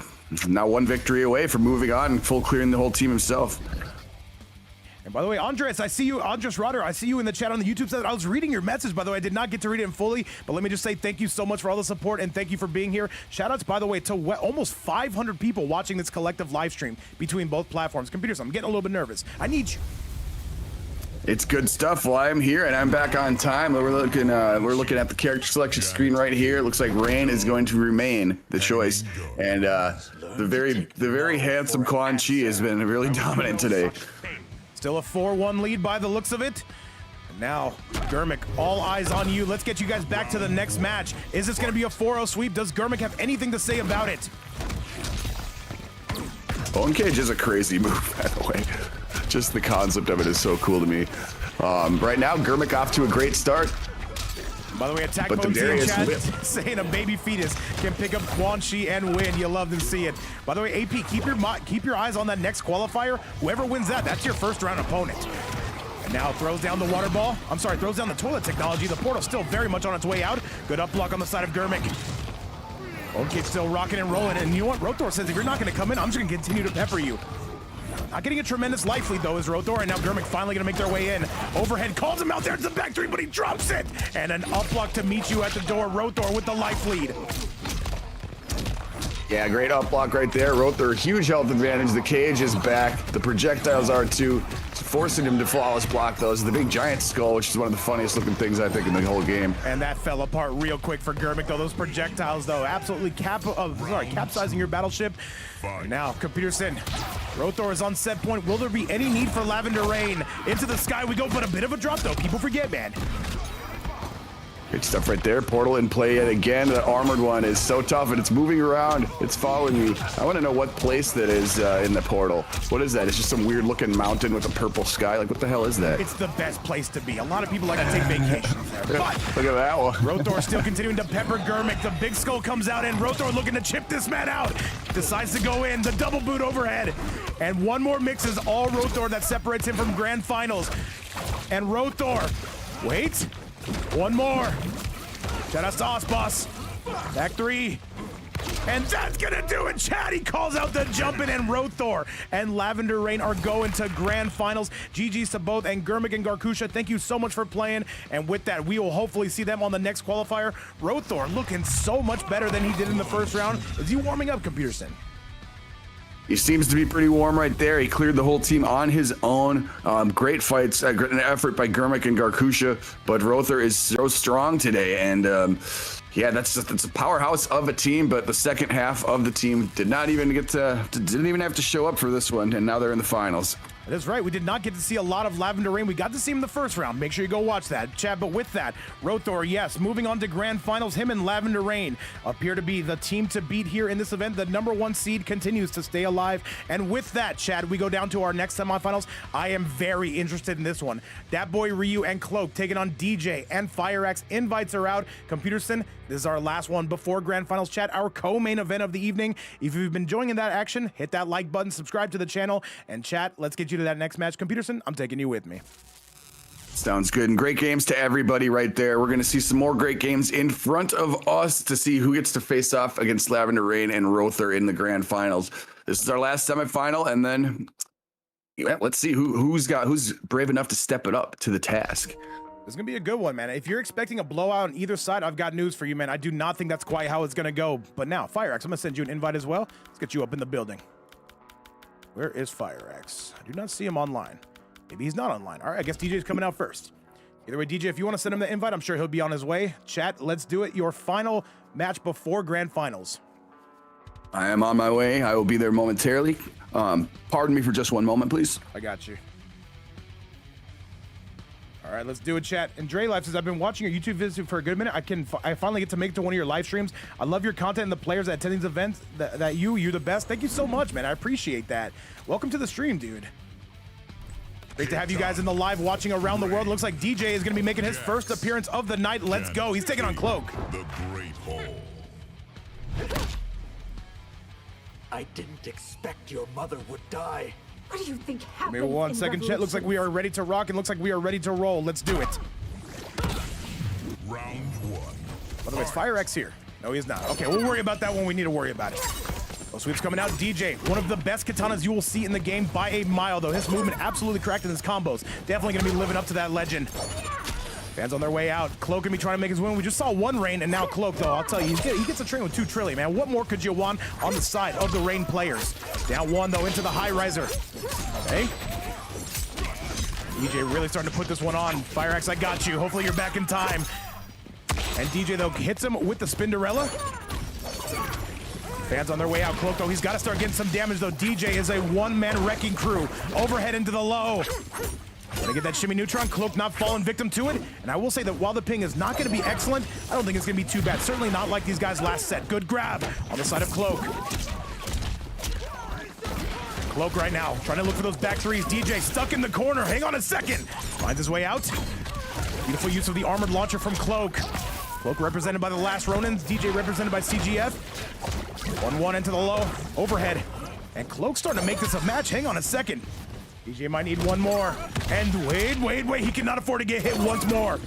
now one victory away from moving on and full clearing the whole team himself. And by the way, Andres, I see you, Andres Rotter, I see you in the chat on the YouTube side. I was reading your message, by the way. I did not get to read it in fully, but let me just say thank you so much for all the support, and thank you for being here. Shout outs, by the way, to almost 500 people watching this collective live stream between both platforms. Computers, I'm getting a little bit nervous. I need you. It's good stuff. Well, I'm here and I'm back on time. We're looking at the character selection screen right here. It looks like Rain is going to remain the choice, and the very handsome Quan Chi has been really dominant today. Still a 4-1 lead by the looks of it. And now, Gurmik, all eyes on you. Let's get you guys back to the next match. Is this going to be a 4-0 sweep? Does Gurmik have anything to say about it? Bone cage is a crazy move, by the way. Just the concept of it is so cool to me. Right now, Gurmik off to a great start. By the way, attack But the mode in Darius chat whip. saying a baby fetus can pick up Quan Chi and win. You love to see it. By the way, AP, keep your eyes on that next qualifier. Whoever wins that's your first round opponent. And now throws down the water ball. I'm sorry, throws down the toilet technology. The portal's still very much on its way out. Good up block on the side of Gurmik. Okay, still rocking and rolling. And you know what? Roethor says, if you're not going to come in, I'm just going to continue to pepper you. Not getting a tremendous life lead, though, is Roethor, and now Gurmik finally going to make their way in. Overhead calls him out there to the back three, but he drops it! And an up block to meet you at the door. Roethor with the life lead. Yeah, great up block right there. Roethor, huge health advantage. The cage is back. The projectiles are too. Forcing him to flawless block those. The big giant skull, which is one of the funniest looking things I think in the whole game. And that fell apart real quick for Gurmik, though. Those projectiles, though, absolutely capsizing your battleship. And now, Peterson, Roethor is on set point. Will there be any need for LavenderRain? Into the sky we go, but a bit of a drop, though. People forget, man. Good stuff right there. Portal in play yet again. The armored one is so tough, and it's moving around. It's following me. I want to know what place that is in the portal. What is that? It's just some weird looking mountain with a purple sky. Like, what the hell is that? It's the best place to be. A lot of people like to take vacations there. But look at that one. Roethor still continuing to pepper Gurmik. The big skull comes out, and Roethor looking to chip this man out. Decides to go in. The double boot overhead. And one more mix is all Roethor that separates him from grand finals. And Roethor, wait. One more. Shout out to us, boss. Back three. And that's gonna do it, Chad. He calls out the jumping, and Roethor and LavenderRain are going to grand finals. GG's to both, and Gurmik and Garkusha, thank you so much for playing. And with that, we will hopefully see them on the next qualifier. Roethor looking so much better than he did in the first round. Is he warming up, Peterson? He seems to be pretty warm right there. He cleared the whole team on his own. Great fights, great effort by Gurmik and Garkusha, but Roethor is so strong today. And yeah, that's a powerhouse of a team, but the second half of the team didn't even have to show up for this one, and now they're in the finals. That's right. We did not get to see a lot of LavenderRain. We got to see him in the first round. Make sure you go watch that, chat. But with that, Roethor, yes, moving on to grand finals. Him and LavenderRain appear to be the team to beat here in this event. The #1 seed continues to stay alive. And with that, Chad, we go down to our next semifinals. I am very interested in this one. Dat Boy Ryu and Cloak taking on DJ and FireX. Invites are out. Computerson, this is our last one before grand finals, chat. Our co-main event of the evening. If you've been enjoying that action, hit that like button, subscribe to the channel, and chat, let's get you to that next match. Computerson, I'm taking you with me. Sounds good. And great games to everybody right there. We're going to see some more great games in front of us to see who gets to face off against LavenderRain and Roethor in the grand finals. This is our last semifinal, and then yeah, let's see who's brave enough to step it up to the task. This is going to be a good one, man. If you're expecting a blowout on either side, I've got news for you, man. I do not think that's quite how it's going to go. But now, FireX, I'm going to send you an invite as well. Let's get you up in the building. Where is FireX? I do not see him online. Maybe he's not online. All right, I guess DJ's coming out first. Either way, DJ, if you want to send him the invite, I'm sure he'll be on his way. Chat, let's do it. Your final match before grand finals. I am on my way. I will be there momentarily. Pardon me for just one moment, please. I got you. All right, let's do it, chat. And Dre Life says, I've been watching your YouTube videos for a good minute. I finally get to make it to one of your live streams. I love your content and the players that attend these events. You're the best. Thank you so much, man. I appreciate that. Welcome to the stream, dude. Great to have you guys in the live watching around the world. Looks like DJ is going to be making his first appearance of the night. Let's go. He's taking on Cloak. The Great Hall. I didn't expect your mother would die. What do you think happened? Maybe 1 second, chat. Looks like we are ready to rock and looks like we are ready to roll. Let's do it. Round one. By the way, is FireX here? No, he's not. Okay, we'll worry about that when we need to worry about it. Oh, sweeps coming out. DJ, one of the best katanas you will see in the game by a mile, though. His movement absolutely cracked in his combos. Definitely going to be living up to that legend. Fans on their way out. Cloak going to be trying to make his win. We just saw one Rain, and now Cloak, though. I'll tell you, he gets a train with 2 trillion, man. What more could you want on the side of the Rain players? Down 1, though, into the high riser. Okay. DJ really starting to put this one on. FireX, I got you. Hopefully you're back in time. And DJ, though, hits him with the Spinderella. Fans on their way out. Cloak, though, he's got to start getting some damage, though. DJ is a one-man wrecking crew. Overhead into the low. Gonna get that shimmy neutron. Cloak not falling victim to it. And I will say that while the ping is not going to be excellent, I don't think it's going to be too bad. Certainly not like these guys last set. Good grab on the side of Cloak. Cloak right now, trying to look for those back threes. DJ stuck in the corner. Hang on a second. Finds his way out. Beautiful use of the armored launcher from Cloak. Cloak represented by the last Ronins. DJ represented by CGF. 1-1 into the low. Overhead. And Cloak starting to make this a match. Hang on a second. DJ might need one more. And wait. He cannot afford to get hit once more.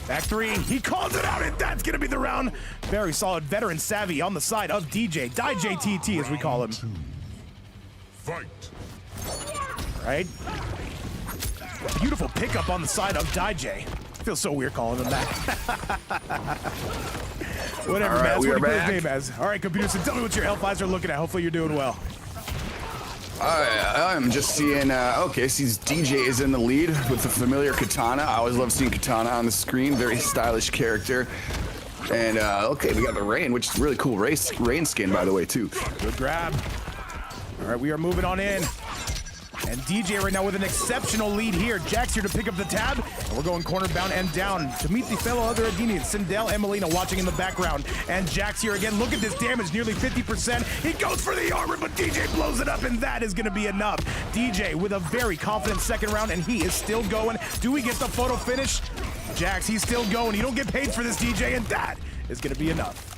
Back 3. He calls it out, and that's going to be the round. Very solid veteran savvy on the side of DJ. DJTT, as we call him. Fight. Right? Beautiful pickup on the side of DJ. Feels so weird calling him that. Whatever, man. That's what he put his name as. All right, Computer, so tell me what your health eyes are looking at. Hopefully you're doing well. I'm just seeing, okay, sees DJ is in the lead with the familiar katana. I always love seeing katana on the screen. Very stylish character. And, okay, we got the Rain, which is really cool. Rain skin, by the way, too. Good grab. All right, we are moving on in. And DJ right now with an exceptional lead here. Jack's here to pick up the tab. And we're going corner bound and down to meet the fellow other Adenians. Sindel and Melina watching in the background. And Jack's here again. Look at this damage, nearly 50%. He goes for the armor, but DJ blows it up, and that is going to be enough. DJ with a very confident second round, and he is still going. Do we get the photo finish? Jax, he's still going. You don't get paid for this, DJ, and that is going to be enough.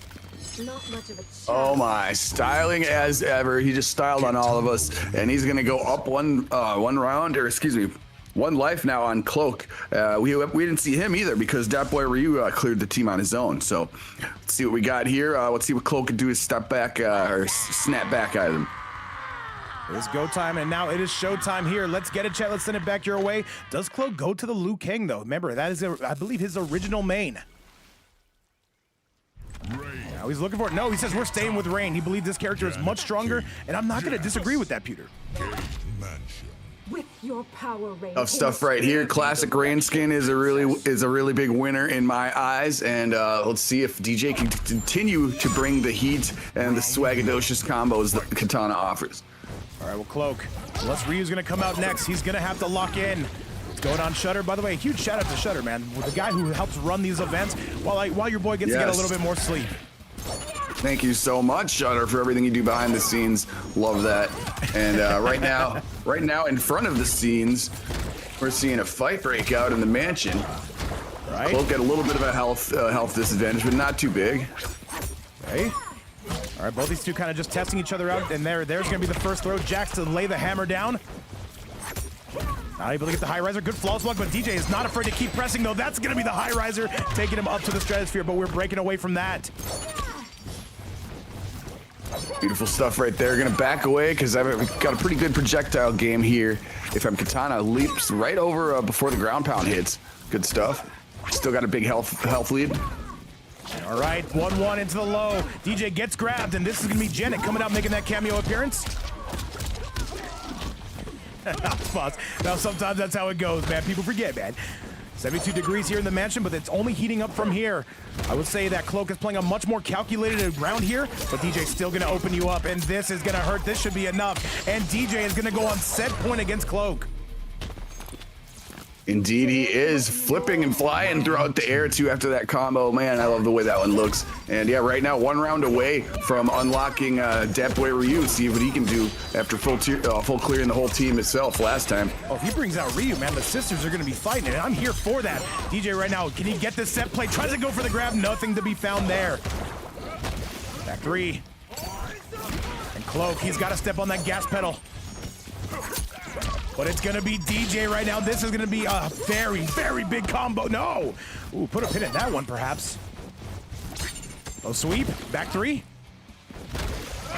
Not much of a chance. Oh my, styling as ever. He just styled on all of us, and he's gonna go up one round, or excuse me, 1 life now on Cloak. We didn't see him either because Dat Boy Ryu cleared the team on his own. So let's see what we got here. Let's see what Cloak can do to step back or snap back at him. It's go time, and now it is showtime here. Let's get it, chat. Let's send it back your way. Does Cloak go to the Liu Kang, though? Remember, that is, I believe, his original main. Rain. Now Now he's looking for it. No, he says we're staying with Rain. He believes this character is much stronger, and I'm not going to disagree with that, Peter. Mansion. With your power, Rain. Tough stuff right here. Classic Rain skin is a really big winner in my eyes, and let's see if DJ can continue to bring the heat and the swagadocious combos that Katana offers. All right, well, Cloak, unless Ryu's going to come out next, he's going to have to lock in. It's going on Shutter. By the way, huge shout out to Shutter, man. The guy who helps run these events while your boy gets to get a little bit more sleep. Thank you so much, Shutter, for everything you do behind the scenes. Love that. And right now, in front of the scenes, we're seeing a fight break out in the mansion. Right. Cloak got a little bit of a health disadvantage, but not too big. Okay. All right, both these two kind of just testing each other out, and there's going to be the first throw. Jax to lay the hammer down. Not able to get the high riser. Good flawless block, but DJ is not afraid to keep pressing, though. That's going to be the high riser, taking him up to the stratosphere, but we're breaking away from that. Beautiful stuff right there. Gonna back away because I've got a pretty good projectile game here. If I'm Katana, leaps right over before the ground pound hits. Good stuff. Still got a big health lead. All right, 1-1 into the low. DJ gets grabbed, and this is gonna be Janet coming out making that cameo appearance. Now sometimes that's how it goes, man. People forget, man. 72 degrees here in the mansion, but it's only heating up from here. I would say that Cloak is playing a much more calculated round here, but DJ's still gonna open you up, and this is gonna hurt. This should be enough, and DJ is gonna go on set point against Cloak. Indeed, he is flipping and flying throughout the air too after that combo. Man, I love the way that one looks. And yeah, right now, 1 round away from unlocking Dat Boy Ryu. See what he can do after full clearing the whole team itself last time. Oh, if he brings out Ryu, man, the sisters are going to be fighting, and I'm here for that. DJ right now, can he get this set play? Tries to go for the grab, nothing to be found there. Back 3. And Cloak, he's got to step on that gas pedal. But it's going to be DJ right now. This is going to be a very, very big combo. No! Ooh, put a pin in that one, perhaps. Oh, sweep. Back 3.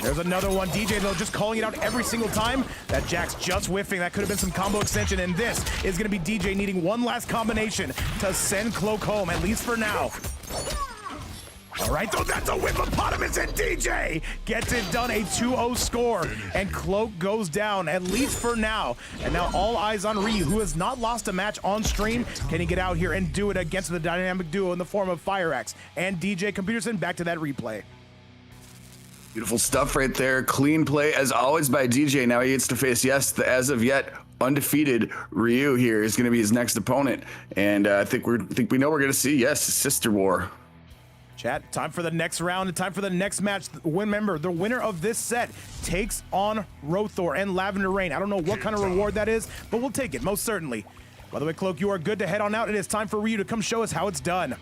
There's another one. DJ, though, just calling it out every single time. That Jax just whiffing. That could have been some combo extension. And this is going to be DJ needing one last combination to send Cloak home, at least for now. All right, though, that's a whippopotamus, and DJ gets it done, a 2-0 score, and Cloak goes down, at least for now. And now all eyes on Ryu, who has not lost a match on stream. Can he get out here and do it against the dynamic duo in the form of FireX and DJ Computerson? Back to that replay. Beautiful stuff right there. Clean play, as always, by DJ. Now he gets to face, yes, the as of yet undefeated Ryu here is going to be his next opponent. And I think we know we're going to see, yes, Sister War. Chat, time for the next round and time for the next match. Remember, the winner of this set takes on Roethor and LavenderRain. I don't know what kind of reward that is, but we'll take it, most certainly. By the way, Cloak, you are good to head on out. It is time for Ryu to come show us how it's done.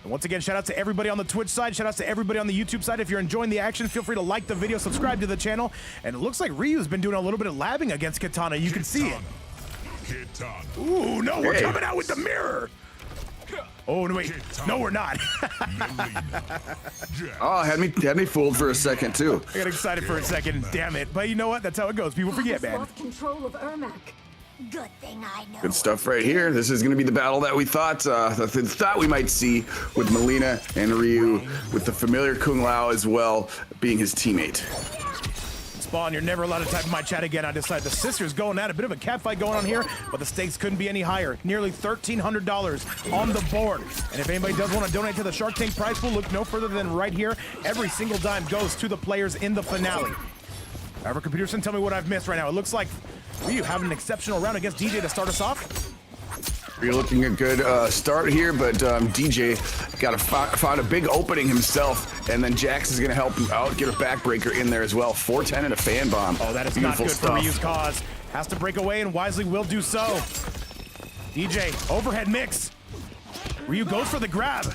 And once again, shout out to everybody on the Twitch side. Shout out to everybody on the YouTube side. If you're enjoying the action, feel free to like the video, subscribe to the channel. And it looks like Ryu's been doing a little bit of labbing against Katana. You can see it. Ooh, no, we're coming out with the mirror. Oh, no, wait. No, we're not. Oh, had me fooled for a second, too. I got excited for a second. Damn it. But you know what? That's how it goes. People forget, man. Lost control of Ermac. Good thing I know. Good stuff right here. This is going to be the battle that we thought we might see with Melina and Ryu, with the familiar Kung Lao as well being his teammate. Spawn, you're never allowed to type in my chat again. I decided the sisters going at a bit of a catfight going on here, but the stakes couldn't be any higher. Nearly $1,300 on the board. And if anybody does want to donate to the Shark Tank prize pool, look no further than right here. Every single dime goes to the players in the finale. However, Computerson, tell me what I've missed right now. It looks like Ryu having an exceptional round against DJ to start us off. You're looking a good start here, but DJ found a big opening himself, and then Jax is going to help him out, get a backbreaker in there as well. 410 and a fan bomb. Oh, that is Beautiful not good stuff. for Ryu's cause. Has to break away, and wisely will do so. DJ, overhead mix. Ryu goes for the grab.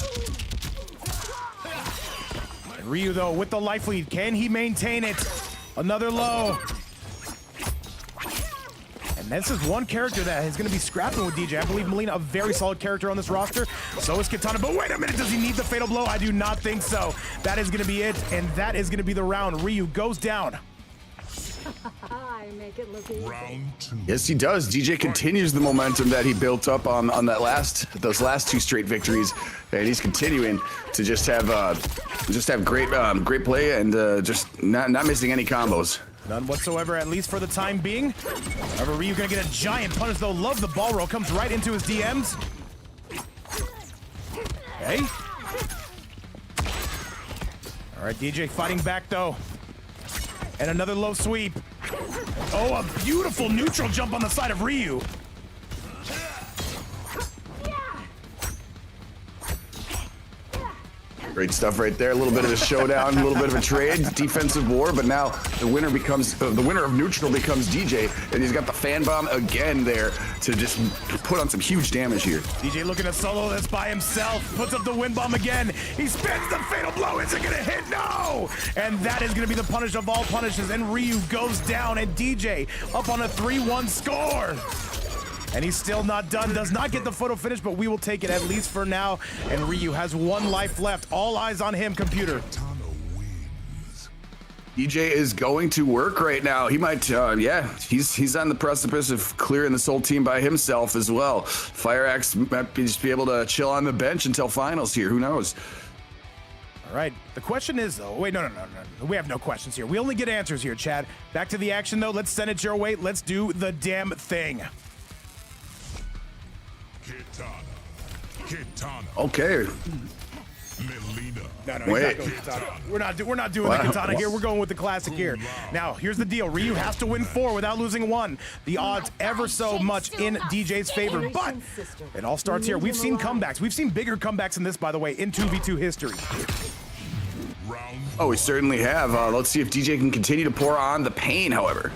And Ryu, though, with the life lead. Can he maintain it? Another low. And this is one character that is going to be scrapping with DJ. I believe Melina, a very solid character on this roster. So is Katana. But wait a minute, does he need the fatal blow? I do not think so. That is going to be it, and that is going to be the round. Ryu goes down. I make it look easy. Round 2. Yes, he does. DJ continues the momentum that he built up on those last 2 straight victories, and he's continuing to just have great play and just not missing any combos. None whatsoever, at least for the time being. However, Ryu gonna get a giant punish though. Love the ball roll, comes right into his DMs. Okay. All right, DJ fighting back though. And another low sweep. Oh, a beautiful neutral jump on the side of Ryu. Great stuff right there. A little bit of a showdown, a little bit of a trade, defensive war. But now the winner of neutral becomes DJ, and he's got the fan bomb again there to just put on some huge damage here. DJ looking to solo this by himself. Puts up the wind bomb again. He spins the fatal blow. Is it gonna hit? No! And that is gonna be the punish of all punishes. And Ryu goes down, and DJ up on a 3-1 score. And he's still not done, does not get the photo finish, but we will take it at least for now. And Ryu has 1 life left. All eyes on him, computer. DJ is going to work right now. He might, he's on the precipice of clearing this whole team by himself as well. Fire Axe might just be able to chill on the bench until finals here. Who knows? All right, the question is, though, wait, no. We have no questions here. We only get answers here, Chad. Back to the action, though. Let's send it your way. Let's do the damn thing. Kitana. Okay. Melina. No, Wait. he's not going Kitana. We're not doing the Kitana here. We're going with the classic here. Now, here's the deal. Ryu has to win 4 without losing 1. The odds ever so much in DJ's favor, but it all starts here. We've seen comebacks. We've seen bigger comebacks than this, by the way, in 2v2 history. Oh, we certainly have. Let's see if DJ can continue to pour on the pain, however.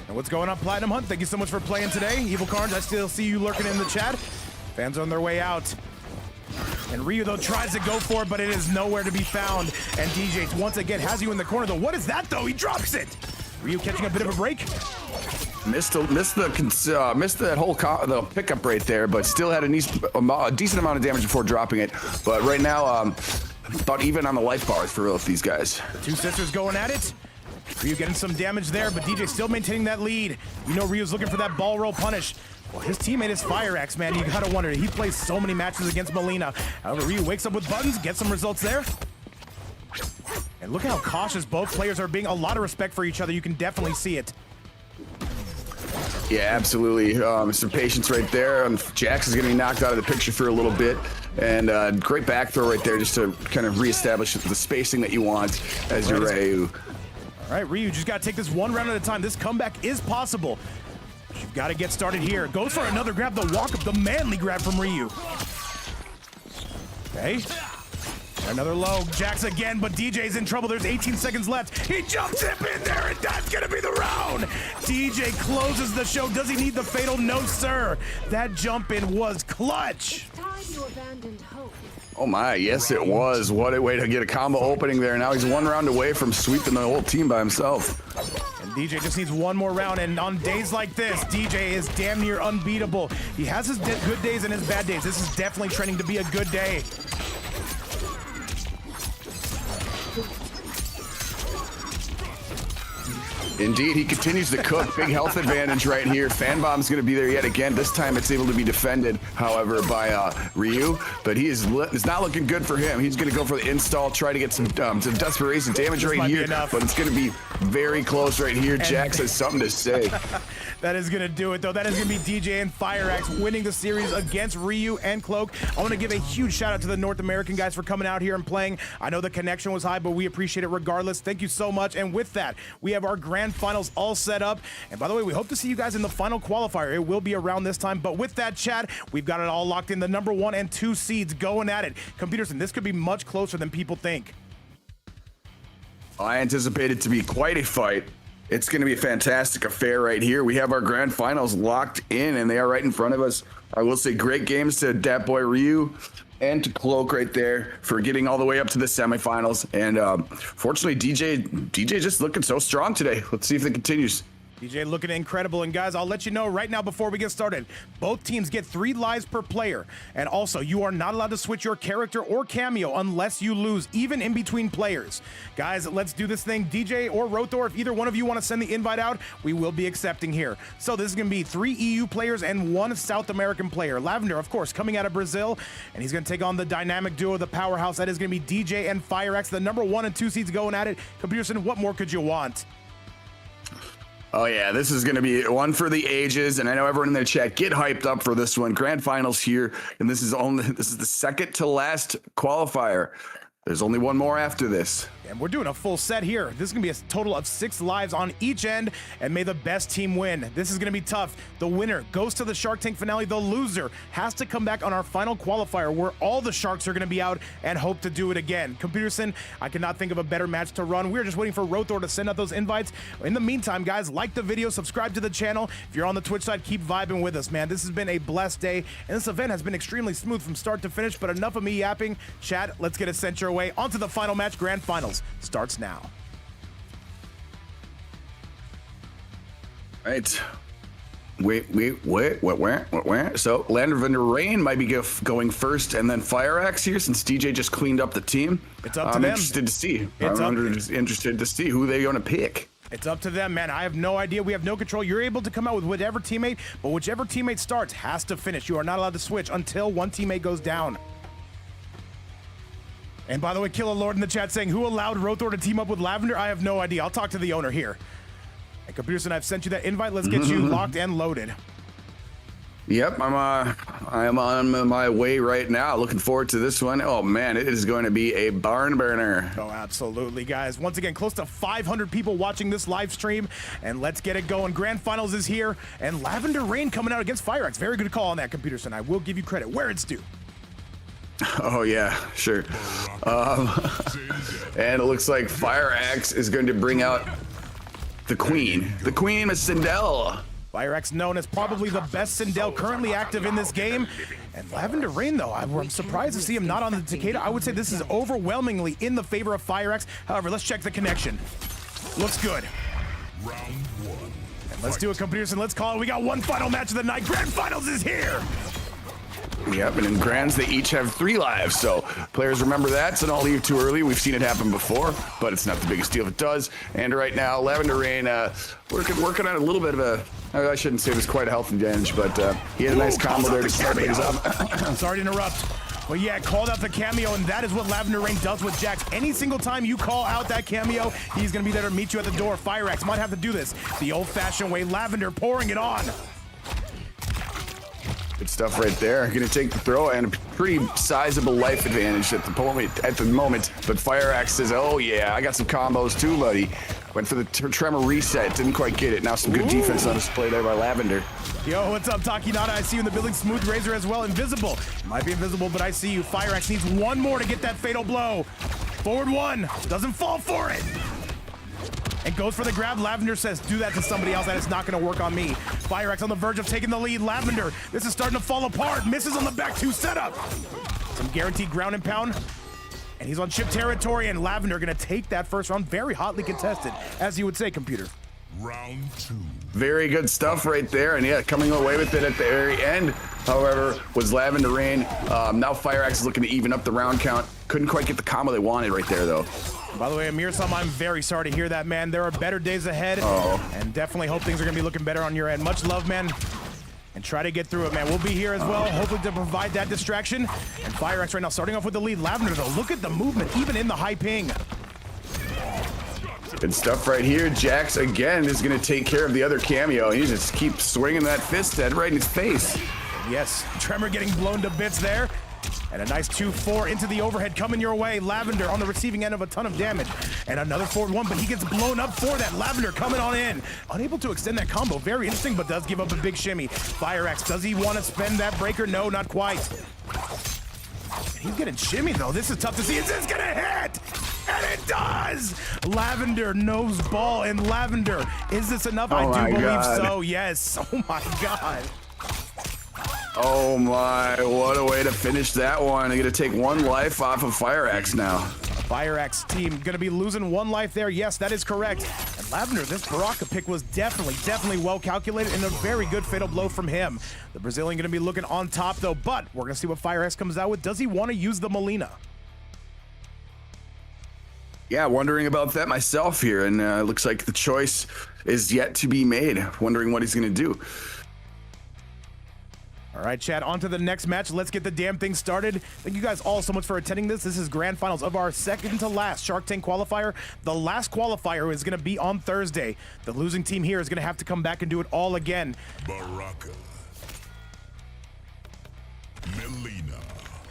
And what's going on, Platinum Hunt? Thank you so much for playing today. Evil Carnes, I still see you lurking in the chat. Fans are on their way out. And Ryu, though, tries to go for it, but it is nowhere to be found. And DJ once again has you in the corner, though. What is that, though? He drops it. Ryu catching a bit of a break. Missed that whole the pickup right there, but still had a decent amount of damage before dropping it. But right now, about even on the life bars for real with these guys. The 2 sisters going at it. Ryu getting some damage there, but DJ still maintaining that lead. You know Ryu's looking for that ball roll punish. Well, his teammate is Fire Axe, man. You gotta wonder. He plays so many matches against Melina. However, Ryu wakes up with buttons, gets some results there. And look at how cautious both players are being. A lot of respect for each other. You can definitely see it. Yeah, absolutely. Some patience right there. Jax is going to be knocked out of the picture for a little bit. And great back throw right there just to kind of reestablish the spacing that you want as your Ryu. All right, Ryu, just got to take this 1 round at a time. This comeback is possible. You've got to get started here. Goes for another grab, the walk up, the manly grab from Ryu. Okay. Another low. Jax again, but DJ's in trouble. There's 18 seconds left. He jumps him in there, and that's going to be the round. DJ closes the show. Does he need the fatal? No, sir. That jump in was clutch. Time to abandon hope. Oh my, yes it was. What a way to get a combo opening there. Now he's 1 round away from sweeping the whole team by himself. And DJ just needs 1 more round, and on days like this, DJ is damn near unbeatable. He has his good days and his bad days. This is definitely trending to be a good day. Indeed, he continues to cook. Big health advantage right here. Fan bomb's going to be there yet again. This time it's able to be defended, however, by Ryu. But it's not looking good for him. He's going to go for the install, try to get some desperation damage right here. But it's going to be very close right here. Jax has something to say. That is going to do it, though. That is going to be DJ and Fire Axe winning the series against Ryu and Cloak. I want to give a huge shout out to the North American guys for coming out here and playing. I know the connection was high, but we appreciate it regardless. Thank you so much. And with that, we have our grand finals all set up. And by the way, we hope to see you guys in the final qualifier. It will be around this time. But with that, Chad, we've got it all locked in. The number 1 and 2 seeds going at it. Computers, and this could be much closer than people think. I anticipate it to be quite a fight. It's going to be a fantastic affair right here. We have our grand finals locked in, and they are right in front of us. I will say great games to Dat Boy Ryu and to Cloak right there for getting all the way up to the semifinals. And fortunately, DJ just looking so strong today. Let's see if it continues. DJ looking incredible, and guys, I'll let you know right now before we get started, both teams get 3 lives per player, and also you are not allowed to switch your character or cameo unless you lose, even in between players. Guys, let's do this thing. DJ or Roethor, if either one of you want to send the invite out, we will be accepting here. So this is going to be 3 EU players and 1 South American player. Lavender, of course, coming out of Brazil, and he's going to take on the dynamic duo, the powerhouse. That is going to be DJ and FireX, the number 1 and 2 seeds going at it. Computerson, what more could you want? Oh yeah, this is going to be one for the ages, and I know everyone in the chat get hyped up for this one. Grand finals here, and this is the second to last qualifier. There's only one more after this. And we're doing a full set here. This is going to be a total of 6 lives on each end, and may the best team win. This is going to be tough. The winner goes to the Shark Tank finale. The loser has to come back on our final qualifier where all the Sharks are going to be out and hope to do it again. Computerson, I cannot think of a better match to run. We're just waiting for Roethor to send out those invites. In the meantime, guys, like the video, subscribe to the channel. If you're on the Twitch side, keep vibing with us, man. This has been a blessed day, and this event has been extremely smooth from start to finish, but enough of me yapping. Chat, let's get it sent your way. On to the final match. Grand finals starts now. Right. Wait, where? So LavenderRain might be going first, and then FireX here, since DJ just cleaned up the team. It's up to I'm them. interested to see. It's interested to see who they're going to pick. It's up to them, man. I have no idea. We have no control. You're able to come out with whatever teammate, but whichever teammate starts has to finish. You are not allowed to switch until one teammate goes down. And by the way, Killer Lord in the chat saying, who allowed Roethor to team up with Lavender? I have no idea. I'll talk to the owner here. And Computerson, I've sent you that invite. Let's get you locked and loaded. Yep, I am on my way right now. Looking forward to this one. Oh man, it is going to be a barn burner. Oh, absolutely, guys. Once again, close to 500 people watching this live stream, and let's get it going. Grand finals is here, and LavenderRain coming out against FireX. Very good call on that, Computerson. I will give you credit where it's due. Oh yeah, sure. And it looks like FireX is going to bring out the Queen of Sindel. FireX known as probably the best Sindel currently active in this game. And LavenderRain, though, I'm surprised to see him not on the Takeda. I would say this is overwhelmingly in the favor of FireX. However, let's check the connection. Looks good. Round 1. And let's do it, Computerson. Let's call it. We got one final match of the night. Grand finals is here. Yep, and in Grands, they each have 3 lives, so players remember that, so don't leave too early. We've seen it happen before, but it's not the biggest deal if it does. And right now, LavenderRain working on a little bit of a, I shouldn't say it was quite a health advantage, but he had a nice combo there to start things up. I'm sorry to interrupt. Well, yeah, called out the cameo, and that is what LavenderRain does with Jax. Any single time you call out that cameo, he's going to be there to meet you at the door. FireX might have to do this the old-fashioned way. Lavender pouring it on. Good stuff right there. Going to take the throw and a pretty sizable life advantage at the moment. But FireX says, "Oh yeah, I got some combos too, buddy." Went for the tremor reset, didn't quite get it. Now some good defense on display there by Lavender. Yo, what's up, Takinata? I see you in the building. Smooth Razor as well. Invisible. Might be invisible, but I see you. FireX needs one more to get that fatal blow. Forward 1. Doesn't fall for it. And goes for the grab. Lavender says, do that to somebody else. That is not going to work on me. FireX on the verge of taking the lead. Lavender, this is starting to fall apart. Misses on the back 2 setup. Some guaranteed ground and pound. And he's on chip territory, and Lavender going to take that first round. Very hotly contested, as you would say, Computer. Round 2. Very good stuff right there, and yeah, coming away with it at the very end, however, was LavenderRain. Now FireX is looking to even up the round count. Couldn't quite get the combo they wanted right there, though. By the way, Amir-sam, I'm very sorry to hear that, man. There are better days ahead, and definitely hope things are going to be looking better on your end. Much love, man, and try to get through it, man. We'll be here as well, hopefully to provide that distraction. And FireX right now starting off with the lead. Lavender, though, look at the movement, even in the high ping. Good stuff right here. Jax, again, is going to take care of the other cameo. He just keeps swinging that fist head right in his face. Yes, Tremor getting blown to bits there. And a nice 2-4 into the overhead coming your way. Lavender on the receiving end of a ton of damage. And another forward 1, but he gets blown up for that. Lavender coming on in. Unable to extend that combo. Very interesting, but does give up a big shimmy. FireX, does he want to spend that breaker? No, not quite. And he's getting shimmy, though. This is tough to see. Is this going to hit? And it does! Lavender knows ball, and Lavender, is this enough? I do believe so, yes. Oh my God. Oh my, what a way to finish that one. They're gonna take 1 life off of FireX now. FireX team gonna be losing 1 life there. Yes, that is correct. And Lavender, this Baraka pick was definitely well calculated and a very good fatal blow from him. The Brazilian gonna be looking on top though, but we're gonna see what FireX comes out with. Does he want to use the Molina? Yeah, wondering about that myself here, and it looks like the choice is yet to be made. Wondering what he's gonna do. All right, Chad, on to the next match. Let's get the damn thing started. Thank you guys all so much for attending this. This is grand finals of our second to last Shark Tank qualifier. The last qualifier is going to be on Thursday. The losing team here is going to have to come back and do it all again. Baraka. Melina.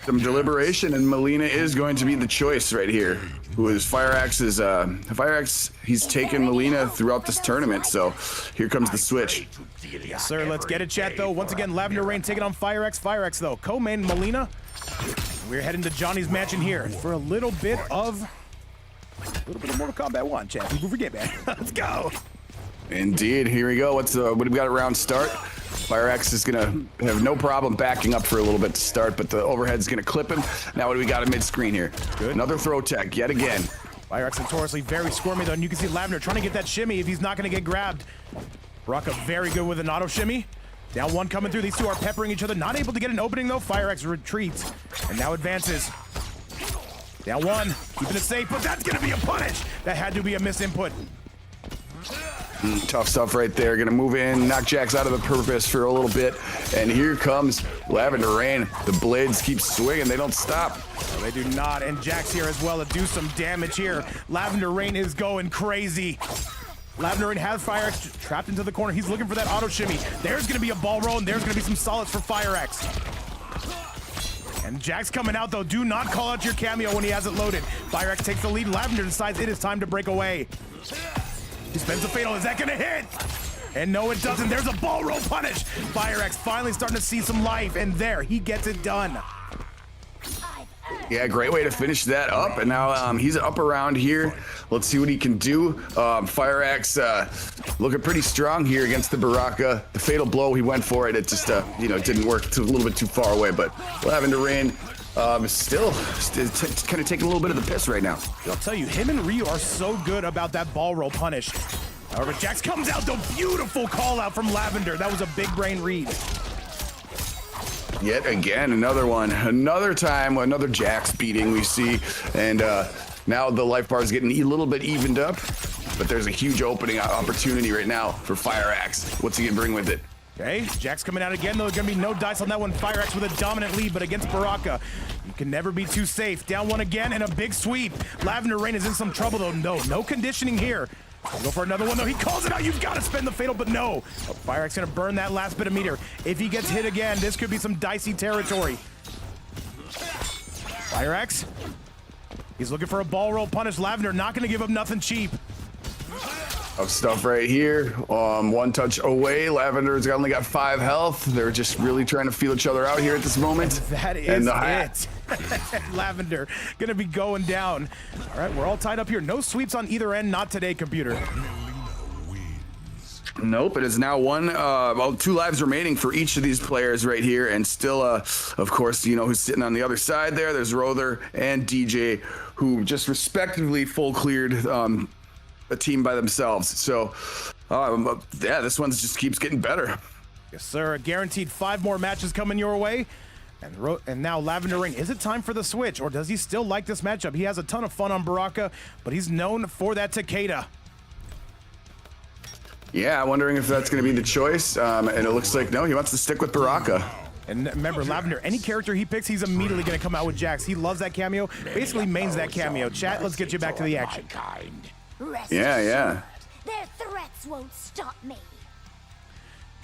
Some deliberation, and Melina is going to be the choice right here. Who is FireX's, FireX, he's taken Melina throughout this tournament, so here comes the switch. Yes, sir, let's get it, chat, though. Once again, LavenderRain taking on FireX. FireX, though, co-main Melina. We're heading to Johnny's mansion here for a little bit of Mortal Kombat 1, chat. People forget, man. Let's go. Indeed, here we go. What do we got at round start? FireX is gonna have no problem backing up for a little bit to start, but the overhead's gonna clip him. Now what do we got at mid-screen here? Good. Another throw tech yet again. FireX notoriously very squirmy though, and you can see Lavender trying to get that shimmy if he's not gonna get grabbed. Baraka very good with an auto shimmy. Down 1 coming through. These two are peppering each other. Not able to get an opening though. FireX retreats and now advances. Down 1, keeping it safe, but that's gonna be a punish. That had to be a misinput. Tough stuff right there. Gonna move in, knock Jax out of the purpose for a little bit, and here comes LavenderRain. The blades keep swinging. They don't stop. No, they do not, and Jax here as well to do some damage here. LavenderRain is going crazy. LavenderRain has FireX trapped into the corner. He's looking for that auto shimmy. There's gonna be a ball roll, and there's gonna be some solids for FireX. And Jax coming out though. Do not call out your cameo when he has it loaded. FireX takes the lead. Lavender decides it is time to break away. He spends the fatal. Is that gonna hit? And no, it doesn't. There's a ball roll punish. FireX finally starting to see some life, and there, he gets it done. Yeah, great way to finish that up. And now he's up around here. Let's see what he can do. FireX looking pretty strong here against the Baraka. The fatal blow, he went for it. It just, didn't work. It's a little bit too far away. But LavenderRain still kind of taking a little bit of the piss right now. I'll tell you, him and Ryu are so good about that ball roll punish. However, Jax comes out, the beautiful call out from Lavender. That was a big brain read. Yet again, another one. Another time, another Jax beating we see. And now the life bar is getting a little bit evened up. But there's a huge opening opportunity right now for FireX. What's he gonna bring with it? Okay, Jax coming out again, though. There's gonna be no dice on that one. FireX with a dominant lead, but against Baraka, you can never be too safe. Down 1 again, and a big sweep. LavenderRain is in some trouble, though. No conditioning here. I'll go for another one, though. He calls it out. You've got to spend the fatal, but no. Oh, FireX gonna burn that last bit of meter. If he gets hit again, this could be some dicey territory. FireX, he's looking for a ball roll punish. Lavender not gonna give up nothing cheap. Stuff right here. 1 touch away. Lavender's only got 5 health. They're just really trying to feel each other out here at this moment. That is it. Lavender gonna be going down. All right, we're all tied up here. No sweeps on either end. Not today, computer. Nope, it is now 2 lives remaining for each of these players right here, and still, of course, who's sitting on the other side there. There's Roethor and DJ, who just respectively full cleared a team by themselves. So, yeah, this one just keeps getting better. Yes, sir. Guaranteed 5 more matches coming your way. And now LavenderRain, is it time for the switch, or does he still like this matchup? He has a ton of fun on Baraka, but he's known for that Takeda. Yeah, I'm wondering if that's going to be the choice, and it looks like, no, he wants to stick with Baraka. And remember, Lavender, any character he picks, he's immediately going to come out with Jax. He loves that cameo, basically mains that cameo. Chat, let's get you back to the action. Rest Yeah. assured, their threats won't stop me.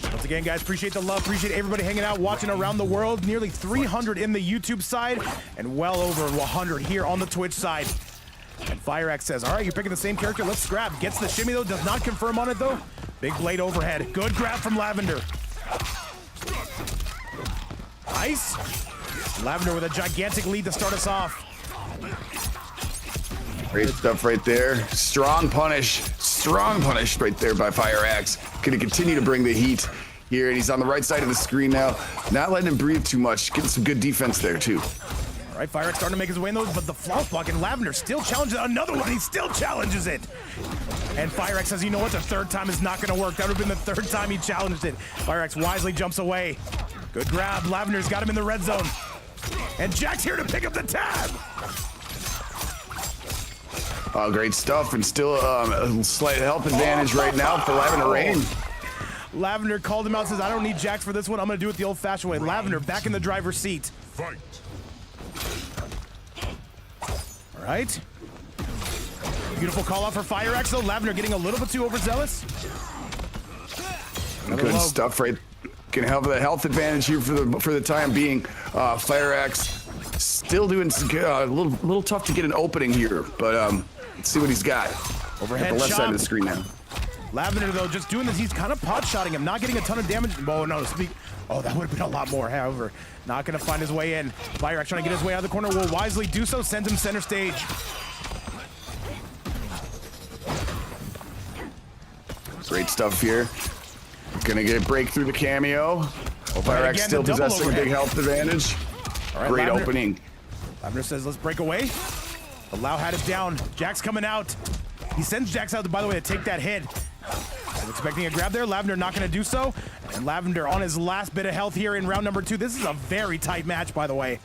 Once again, guys, appreciate the love. Appreciate everybody hanging out, watching around the world. Nearly 300 in the YouTube side and well over 100 here on the Twitch side. And FireX says, all right, you're picking the same character. Let's scrap. Gets the shimmy, though. Does not confirm on it, though. Big blade overhead. Good grab from Lavender. Nice. Lavender with a gigantic lead to start us off. Great stuff right there. Strong punish right there by FireX. Gonna continue to bring the heat here, and he's on the right side of the screen now. Not letting him breathe too much. Getting some good defense there, too. All right, Firex starting to make his way in those, but the flawless block, and Lavender still challenges another one. He still challenges it. And Firex says, you know what? The third time is not going to work. That would have been the third time he challenged it. Firex wisely jumps away. Good grab. Lavender's got him in the red zone. And Jack's here to pick up the tab. Oh, great stuff, and still a slight health advantage right now for LavenderRain. Lavender called him out, says, I don't need Jax for this one. I'm going to do it the old-fashioned way. Lavender back in the driver's seat. Fight. All right. Beautiful call out for Firex, though. Lavender getting a little bit too overzealous. Good stuff, right? Can have the health advantage here for the time being. Firex still doing a little tough to get an opening here, but let's see what he's got. Overhead at the left chop. side of the screen now. Lavender, though, just doing this. He's kind of pot-shotting him, not getting a ton of damage. Oh, no. Oh, that would have been a lot more. However, not going to find his way in. Firex trying to get his way out of the corner. Will wisely do so. Sends him center stage. Great stuff here. Gonna get a break through the cameo. Firex again, still the double possessing a big health advantage. All right, Great Lavender, opening. Lavender says, let's break away. The Lau hat is down. Jack's coming out. He sends Jax out, by the way, to take that hit. I'm expecting a grab there. Lavender not going to do so. And Lavender on his last bit of health here in round number 2. This is a very tight match, by the way.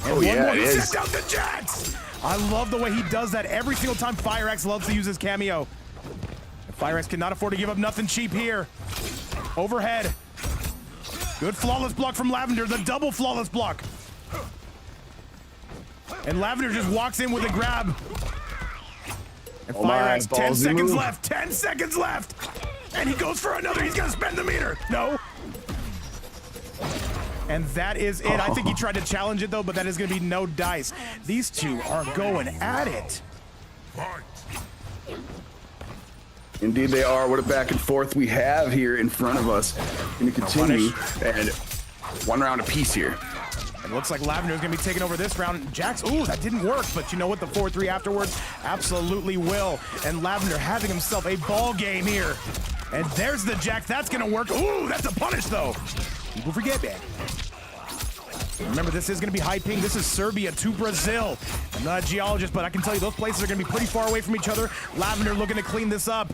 And Oh, yeah, more. it He is. sent out the Jax. I love the way he does that every single time. Firex loves to use his cameo. And Firex cannot afford to give up nothing cheap here. Overhead. Good flawless block from Lavender. The double flawless block. And Lavender just walks in with a grab. And Firex, 10 seconds left. 10 seconds left. And he goes for another. He's going to spend the meter. No. And that is it. I think he tried to challenge it, though, but that is going to be no dice. These two are going at it. Fight. Indeed they are. What a back and forth we have here in front of us. Going to continue, and one round apiece here. It looks like Lavender is going to be taking over this round. Jax, ooh, that didn't work, but you know what? The 4-3 afterwards absolutely will. And Lavender having himself a ball game here. And there's the Jax. That's going to work. Ooh, that's a punish, though. People forget that. Remember, this is going to be high ping. This is Serbia to Brazil. I'm not a geologist, but I can tell you those places are going to be pretty far away from each other. Lavender looking to clean this up.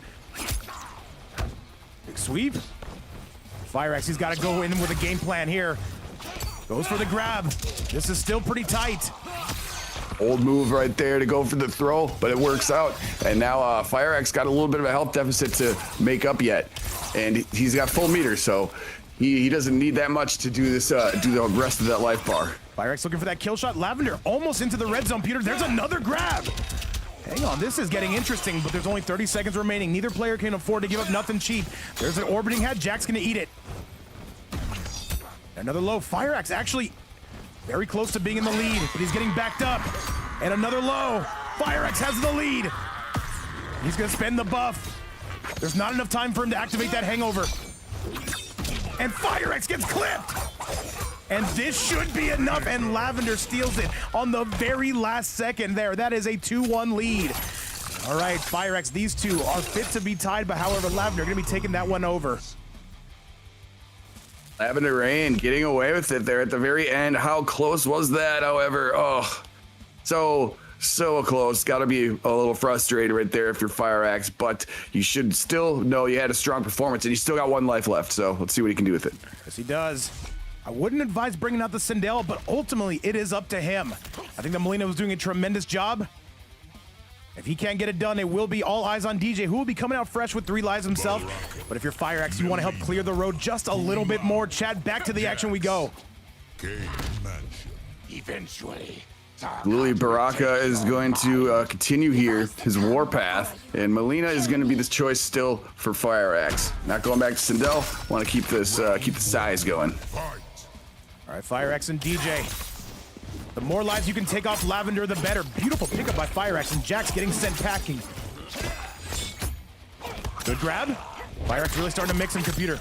Big sweep. Firex, he's got to go in with a game plan here. Goes for the grab. This is still pretty tight. Old move right there to go for the throw, but it works out. And now Firex got a little bit of a health deficit to make up yet. And he's got full meter, so he doesn't need that much to do this, do the rest of that life bar. Firex looking for that kill shot. Lavender almost into the red zone, Peter. There's another grab. Hang on, this is getting interesting, but there's only 30 seconds remaining. Neither player can afford to give up nothing cheap. There's an orbiting head. Jack's gonna eat it. Another low. Firex actually very close to being in the lead, but he's getting backed up. And another low. Firex has the lead. He's gonna spend the buff. There's not enough time for him to activate that hangover. And Firex gets clipped. And this should be enough, and Lavender steals it on the very last second there. That is a 2-1 lead. All right, Firex, these two are fit to be tied, but however, Lavender gonna be taking that one over. LavenderRain getting away with it there at the very end. How close was that, however? Oh, so close. Got to be a little frustrated right there if you're Firex, but you should still know you had a strong performance, and you still got one life left, so let's see what he can do with it. Yes, he does. I wouldn't advise bringing out the Sindel, but ultimately it is up to him. I think that Molina was doing a tremendous job. If he can't get it done, it will be all eyes on DJ, who will be coming out fresh with 3 lives himself. But if you're Firex, you want to help clear the road just a little bit more. Chad, back to the action we go. Game Mansion. Eventually. Lily Baraka is going to continue here, his warpath, and Molina is going to be the choice still for Firex. Not going back to Sindel. Want to keep this, keep the size going. Fight. All right, Firex and DJ. The more lives you can take off Lavender, the better. Beautiful pickup by Firex, and Jack's getting sent packing. Good grab. Firex really starting to mix in computer.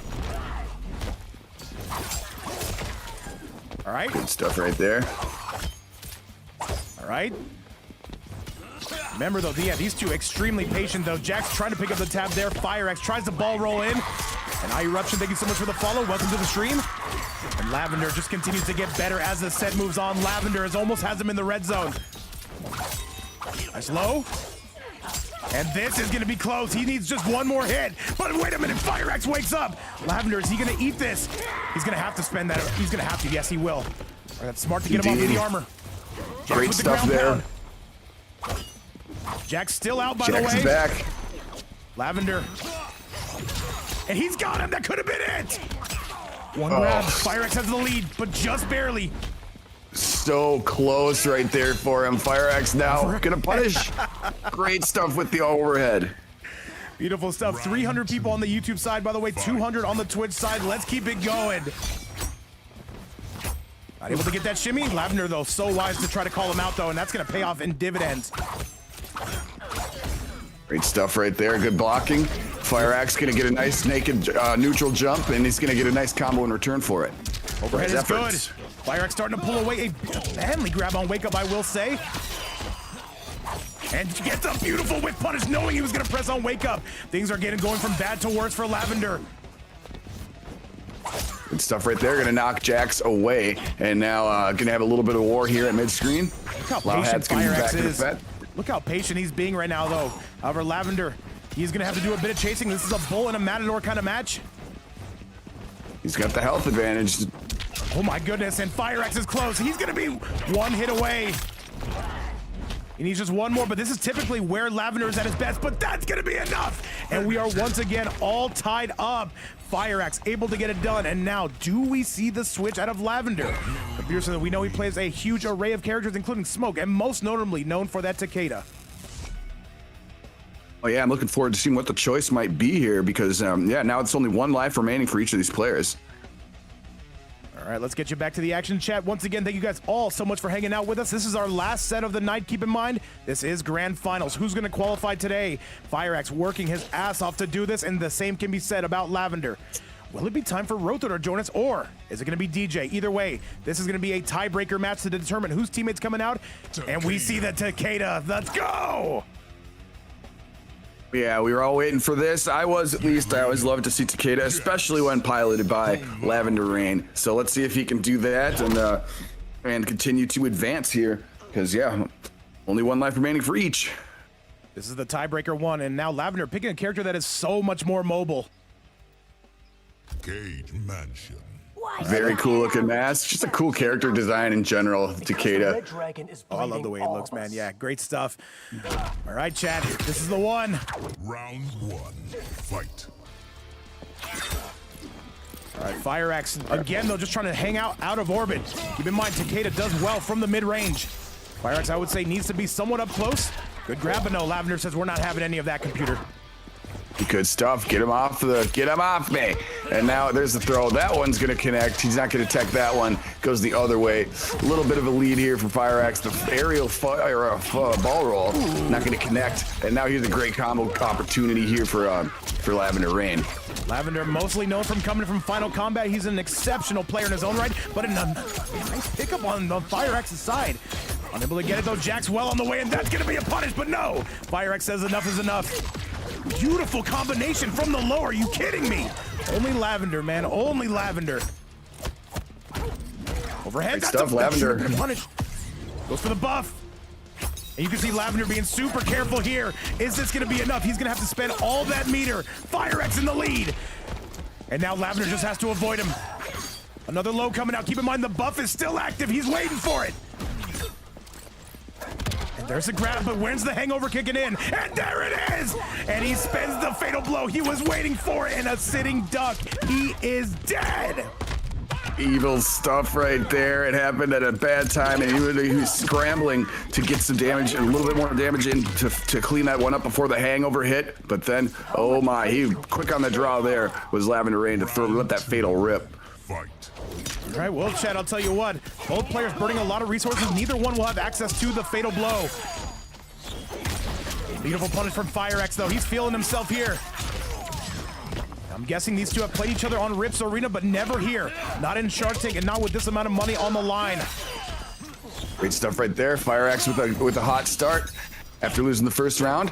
All right. Good stuff right there. All right. Remember, though, yeah, these two extremely patient, though. Jack's trying to pick up the tab there. Firex tries to ball roll in. And I Eruption, thank you so much for the follow. Welcome to the stream. And And Lavender just continues to get better as the set moves on. Lavender almost has him in the red zone. Nice low. And this is gonna be close. He needs just one more hit. But wait a minute, FireX wakes up. Lavender, is he gonna eat this? He's gonna have to spend that. He's gonna have to. Yes, he will. That's smart to get him off of the armor. Jax Great with the stuff ground there. pound. Jack's still out, by Jax the way. is back. Lavender. And he's got him. That could have been it. One grab. FireX has the lead, but just barely. So close right there for him. FireX now gonna punish. Great stuff with the overhead. Beautiful stuff. 300 people on the YouTube side, by the way. 200 on the Twitch side. Let's keep it going. Not able to get that shimmy. Lavender, though, so wise to try to call him out, though, and that's going to pay off in dividends. Great stuff right there. Good blocking. FireX gonna get a nice naked neutral jump, and he's gonna get a nice combo in return for it. Overhead is good. FireX starting to pull away. A manly grab on Wake Up, I will say. And gets a beautiful whip punish, knowing he was going to press on Wake Up. Things are going from bad to worse for Lavender. Good stuff right there. Gonna knock Jax away, and now gonna have a little bit of war here at mid screen. Look how patient FireX is. Fed. Look how patient he's being right now, though. However, Lavender, he's going to have to do a bit of chasing. This is a bull and a matador kind of match. He's got the health advantage. Oh my goodness, and FireX is close. He's gonna be one hit away. He needs just one more, but this is typically where Lavender is at his best, but that's gonna be enough. And we are once again all tied up. FireX able to get it done, and now do we see the switch out of Lavender? But we know he plays a huge array of characters, including Smoke, and most notably known for that Takeda. Oh yeah, I'm looking forward to seeing what the choice might be here, because yeah, now it's only one life remaining for each of these players. All right, let's get you back to the action chat. Once again, thank you guys all so much for hanging out with us. This is our last set of the night. Keep in mind, this is grand finals. Who's going to qualify today? FireX working his ass off to do this, and the same can be said about Lavender. Will it be time for Roethor to join us, or is it going to be DJ? Either way, this is going to be a tiebreaker match to determine whose teammate's coming out, and we see the Takeda. Let's go! Yeah, we were all waiting for this. I was, at least. I always love to see Takeda, especially when piloted by LavenderRain. So let's see if he can do that and continue to advance here. Because, yeah, only one life remaining for each. This is the tiebreaker one, and now Lavender picking a character that is so much more mobile. Cage Mansion. Very cool looking mask. Just a cool character design in general, Takeda. Oh, I love the way it looks, man. Yeah, great stuff. All right, chat, this is the one. Round one. Fight. All right, FireX, again, though, just trying to hang out of orbit. Keep in mind, Takeda does well from the mid-range. FireX, I would say, needs to be somewhat up close. Good grab, but no, Lavender says we're not having any of that, computer. Good stuff. Get him off me. And now there's the throw. That one's going to connect. He's not going to tech that one. Goes the other way. A little bit of a lead here for FireX. The aerial ball roll not going to connect. And now here's a great combo opportunity here for LavenderRain. Lavender, mostly known from coming from Final Combat. He's an exceptional player in his own right, but a nice pickup on the FireX's side. Unable to get it, though. Jack's well on the way, and that's going to be a punish, but no. FireX says enough is enough. Beautiful combination from the low. Are you kidding me? Only Lavender, man. Only Lavender. Overhead. Great stuff, Lavender. Punish. Goes for the buff. And you can see Lavender being super careful here. Is this going to be enough? He's going to have to spend all that meter. FireX in the lead. And now Lavender just has to avoid him. Another low coming out. Keep in mind the buff is still active. He's waiting for it. There's a grab, but when's the hangover kicking in? And there it is! And he spends the fatal blow he was waiting for in a sitting duck. He is dead! Evil stuff right there. It happened at a bad time, and he was scrambling to get some damage, a little bit more damage in to clean that one up before the hangover hit. But then, oh my, he quick on the draw there was LavenderRain to let that fatal rip. Fight. All right, well, Chad, I'll tell you what. Both players burning a lot of resources. Neither one will have access to the fatal blow. Beautiful punish from FireX, though. He's feeling himself here. I'm guessing these two have played each other on Rips Arena, but never here. Not in Shark Tank, and not with this amount of money on the line. Great stuff right there. FireX with a hot start after losing the first round.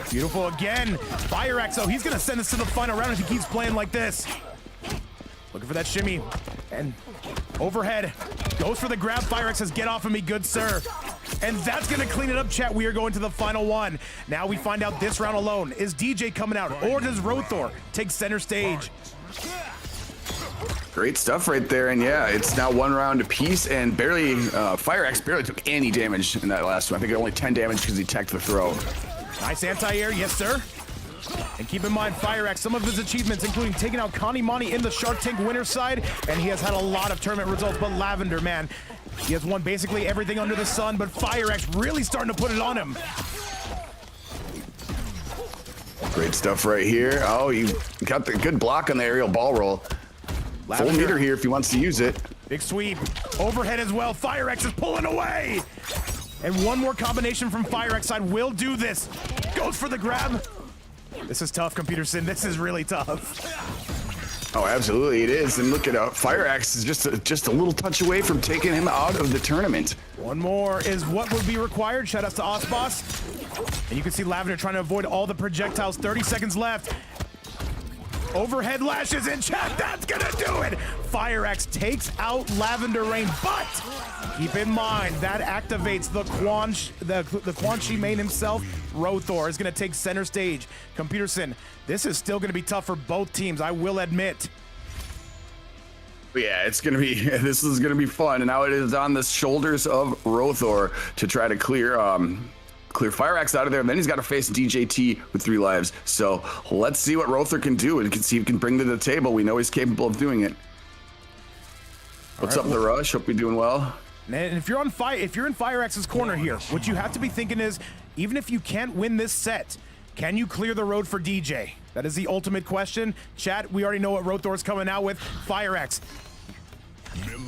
Beautiful again. FireX, though, he's going to send us to the final round if he keeps playing like this. Looking for that shimmy. And overhead, goes for the grab. Firex says, get off of me, good sir. And that's gonna clean it up, chat. We are going to the final one. Now we find out this round alone. Is DJ coming out, or does Roethor take center stage? Great stuff right there, and yeah, it's now 1 round apiece, and barely, Firex barely took any damage in that last one. I think only 10 damage because he teched the throw. Nice anti-air, yes sir. And keep in mind, Firex, some of his achievements, including taking out Connie Monty in the Shark Tank winner's side, and he has had a lot of tournament results, but Lavender, man, he has won basically everything under the sun, but Firex really starting to put it on him. Great stuff right here. Oh, you got the good block on the aerial ball roll. Lavender. Full meter here if he wants to use it. Big sweep, overhead as well. Firex is pulling away. And one more combination from Firex side will do this. Goes for the grab. This is tough, Computer Sin. This is really tough. Oh, absolutely it is. And look at Firex is just a little touch away from taking him out of the tournament. One more is what would be required. Shout outs to Osboss. And you can see Lavender trying to avoid all the projectiles. 30 seconds left. Overhead lashes in chat. That's gonna do it. Firex takes out LavenderRain, but keep in mind that activates the Quan Chi main himself. Roethor is gonna take center stage. Computer Sin, this is still gonna be tough for both teams, I will admit. Yeah, it's gonna be. This is gonna be fun, and now it is on the shoulders of Roethor to try to clear Firex out of there, and then he's got to face DJT with 3 lives. So let's see what Roethor can do, and see if he can bring to the table. We know he's capable of doing it. What's up, The Rush? Hope you're doing well. And if you're in Firex's corner here, what you have to be thinking is, even if you can't win this set, can you clear the road for DJ? That is the ultimate question. Chat, we already know what Roethor's coming out with. Firex.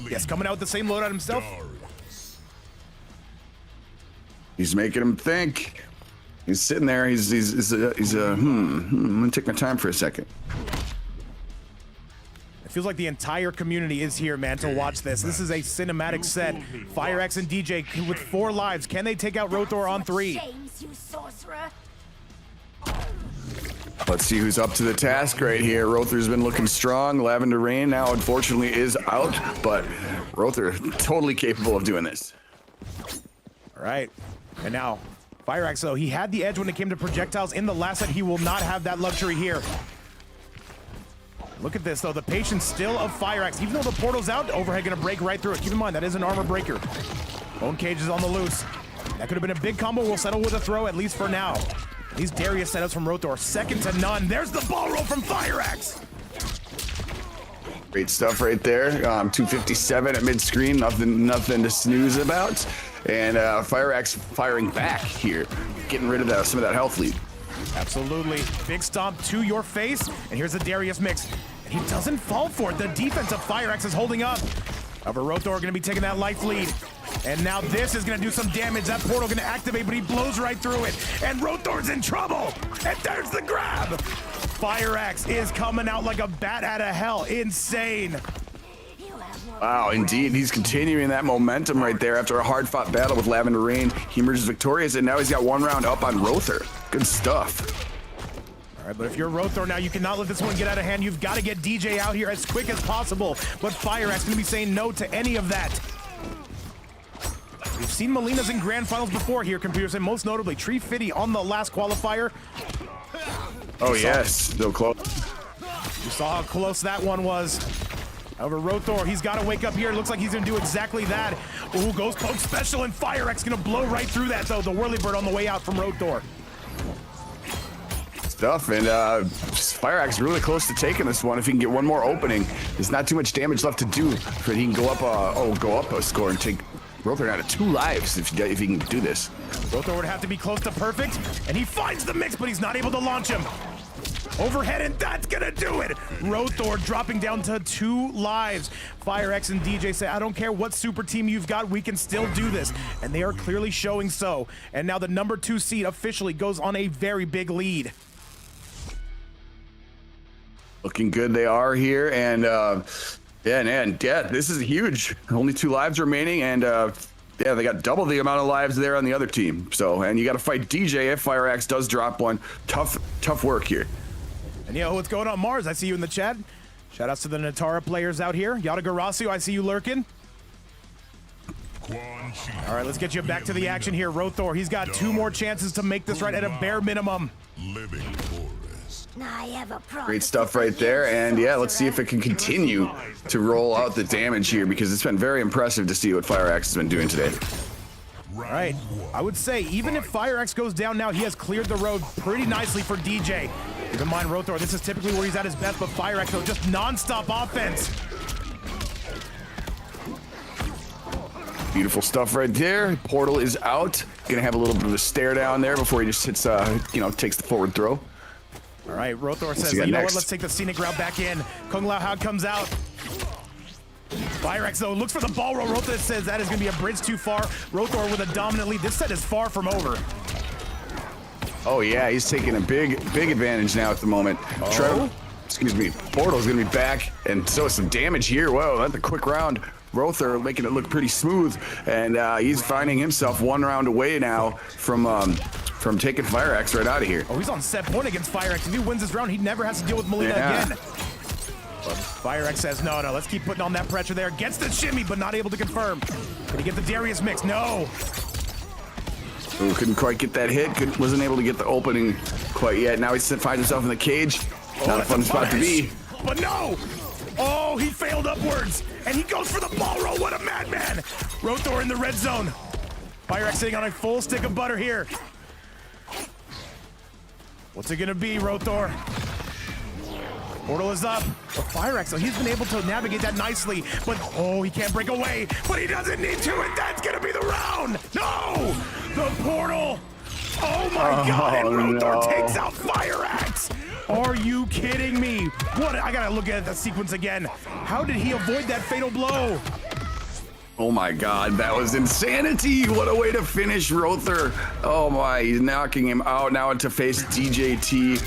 Yes, coming out with the same loadout himself. He's making him think. He's sitting there. He's I'm gonna take my time for a second. It feels like the entire community is here, man, to watch this. This is a cinematic set. Firex and DJ with 4 lives. Can they take out Roethor on 3? James, you sorcerer. Let's see who's up to the task right here. Roethor's been looking strong. LavenderRain now, unfortunately, is out, but Roethor totally capable of doing this. All right. And now, Firex, though, he had the edge when it came to projectiles in the last set. He will not have that luxury here. Look at this, though. The patience still of Firex. Even though the portal's out, overhead going to break right through it. Keep in mind, that is an armor breaker. Bone cage is on the loose. That could have been a big combo. We'll settle with a throw, at least for now. These Darius setups from Roethor, second to none. There's the ball roll from Firex. Great stuff right there. 257 at mid-screen. Nothing to snooze about. And Firex firing back here, getting rid of some of that health lead. Absolutely. Big stomp to your face. And here's the Darius mix. And he doesn't fall for it. The defense of Firex is holding up. However, Roethor going to be taking that life lead. And now this is going to do some damage. That portal going to activate, but he blows right through it. And Roethor's in trouble. And there's the grab. Firex is coming out like a bat out of hell. Insane. Wow, indeed. He's continuing that momentum right there after a hard-fought battle with LavenderRain. He emerges victorious, and now he's got 1 round up on Roethor. Good stuff. All right, but if you're Roethor now, you cannot let this one get out of hand. You've got to get DJ out here as quick as possible. But Firex going to be saying no to any of that. We've seen Molinas in grand finals before here, computers, and most notably Tree Fitty on the last qualifier. Oh, yes. Still close. You saw how close that one was. However, Roethor, he's got to wake up here. It looks like he's going to do exactly that. Ooh, goes poke special, and Firex going to blow right through that, though. The Whirlybird on the way out from Roethor. Stuff, and Firex really close to taking this one. If he can get one more opening, there's not too much damage left to do. But he can go up a score and take Roethor down to 2 lives if he can do this. Roethor would have to be close to perfect, and he finds the mix, but he's not able to launch him. Overhead, and that's gonna do it. Roethor dropping down to 2 lives. Firex and DJ say, I don't care what super team you've got, we can still do this. And they are clearly showing so. And now the number 2 seed officially goes on a very big lead. Looking good they are here, and yeah, this is huge. Only 2 lives remaining, and yeah, they got double the amount of lives there on the other team. So, and you got to fight DJ if Firex does drop one. Tough work here. And yo, what's going on, Mars? I see you in the chat. Shout outs to the Natara players out here. Yada Garacio, I see you lurking. All right, let's get you back to the action here. Roethor, he's got 2 more chances to make this right at a bare minimum. I have a problem. Great stuff right there. And yeah, let's see if it can continue to roll out the damage here, because it's been very impressive to see what Fire Axe has been doing today. All right, I would say even if Fire Axe goes down now, he has cleared the road pretty nicely for DJ. Keep in mind, Roethor, this is typically where he's at his best, but Fire Axe, though, just non-stop offense. Beautiful stuff right there. Portal is out. Gonna have a little bit of a stare down there before he just hits, takes the forward throw. All right, Roethor says, you know what, let's take the scenic route back in. Kung Lao Hao comes out. Fire Axe, though, looks for the ball roll. Roethor says that is going to be a bridge too far. Roethor with a dominant lead. This set is far from over. Oh, yeah, he's taking a big advantage now at the moment. Portal's going to be back, and so some damage here. Whoa, that's a quick round. Roethor making it look pretty smooth, and he's finding himself 1 round away now from taking Fire Axe right out of here. Oh, he's on set point against Fire Axe. If he wins this round, he never has to deal with Molina again. But Fire Axe says, no, let's keep putting on that pressure there. Gets the shimmy, but not able to confirm. Can he get the Darius mix? No. Ooh, couldn't quite get that hit. Wasn't able to get the opening quite yet. Now he finds himself in the cage. Not a fun spot to be. But no! Oh, he failed upwards, and he goes for the ball roll. What a madman! Roethor in the red zone. Fire Axe sitting on a full stick of butter here. What's it gonna be, Roethor? Portal is up. But Fire Axe, so he's been able to navigate that nicely, but oh, he can't break away. But he doesn't need to, and that's gonna be the round. No, the portal. Oh my God! And Roethor takes out Fire Axe. Are you kidding me? What? I gotta look at the sequence again. How did he avoid that fatal blow? Oh my God, that was insanity. What a way to finish Roethor. Oh my, he's knocking him out now to face DJT.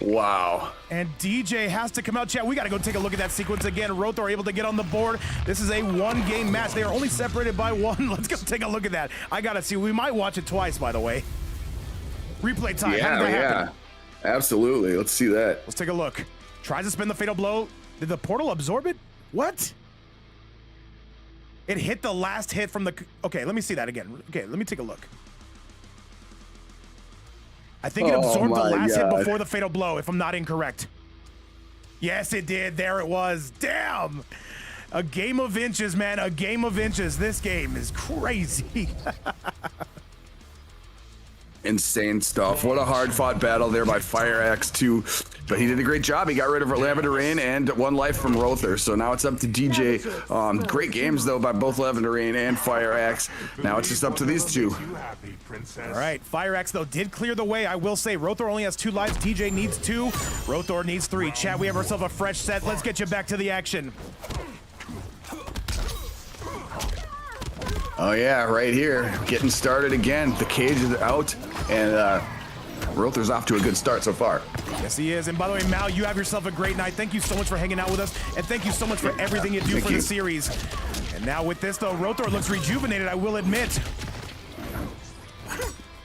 Wow. And DJ has to come out, chat. We got to go take a look at that sequence again. Roethor able to get on the board. This is a 1-game match. They are only separated by 1. Let's go take a look at that. I got to see. We might watch it twice, by the way. Replay time. How did that happen? Absolutely. Let's see that. Let's take a look. Tries to spin the fatal blow. Did the portal absorb it? What? It hit the last hit from the... Okay, let me see that again. Okay, let me take a look. I think it absorbed the last hit before the fatal blow, if I'm not incorrect. Yes, it did. There it was. Damn. A game of inches, man. A game of inches. This game is crazy. Insane stuff. What a hard-fought battle there by Fire Axe 2. But he did a great job. He got rid of LavenderRain and 1 life from Roethor. So now it's up to DJ. Great games, though, by both LavenderRain and Fire Axe. Now it's just up to these 2. All right. Fire Axe, though, did clear the way. I will say Roethor only has 2 lives. DJ needs 2. Roethor needs 3. Chat, we have ourselves a fresh set. Let's get you back to the action. Oh, yeah, right here. Getting started again. The cage is out, and Roethor's off to a good start so far. Yes, he is. And by the way, Mal, you have yourself a great night. Thank you so much for hanging out with us, and thank you so much for everything you do for the series. And now with this, though, Roethor looks rejuvenated, I will admit.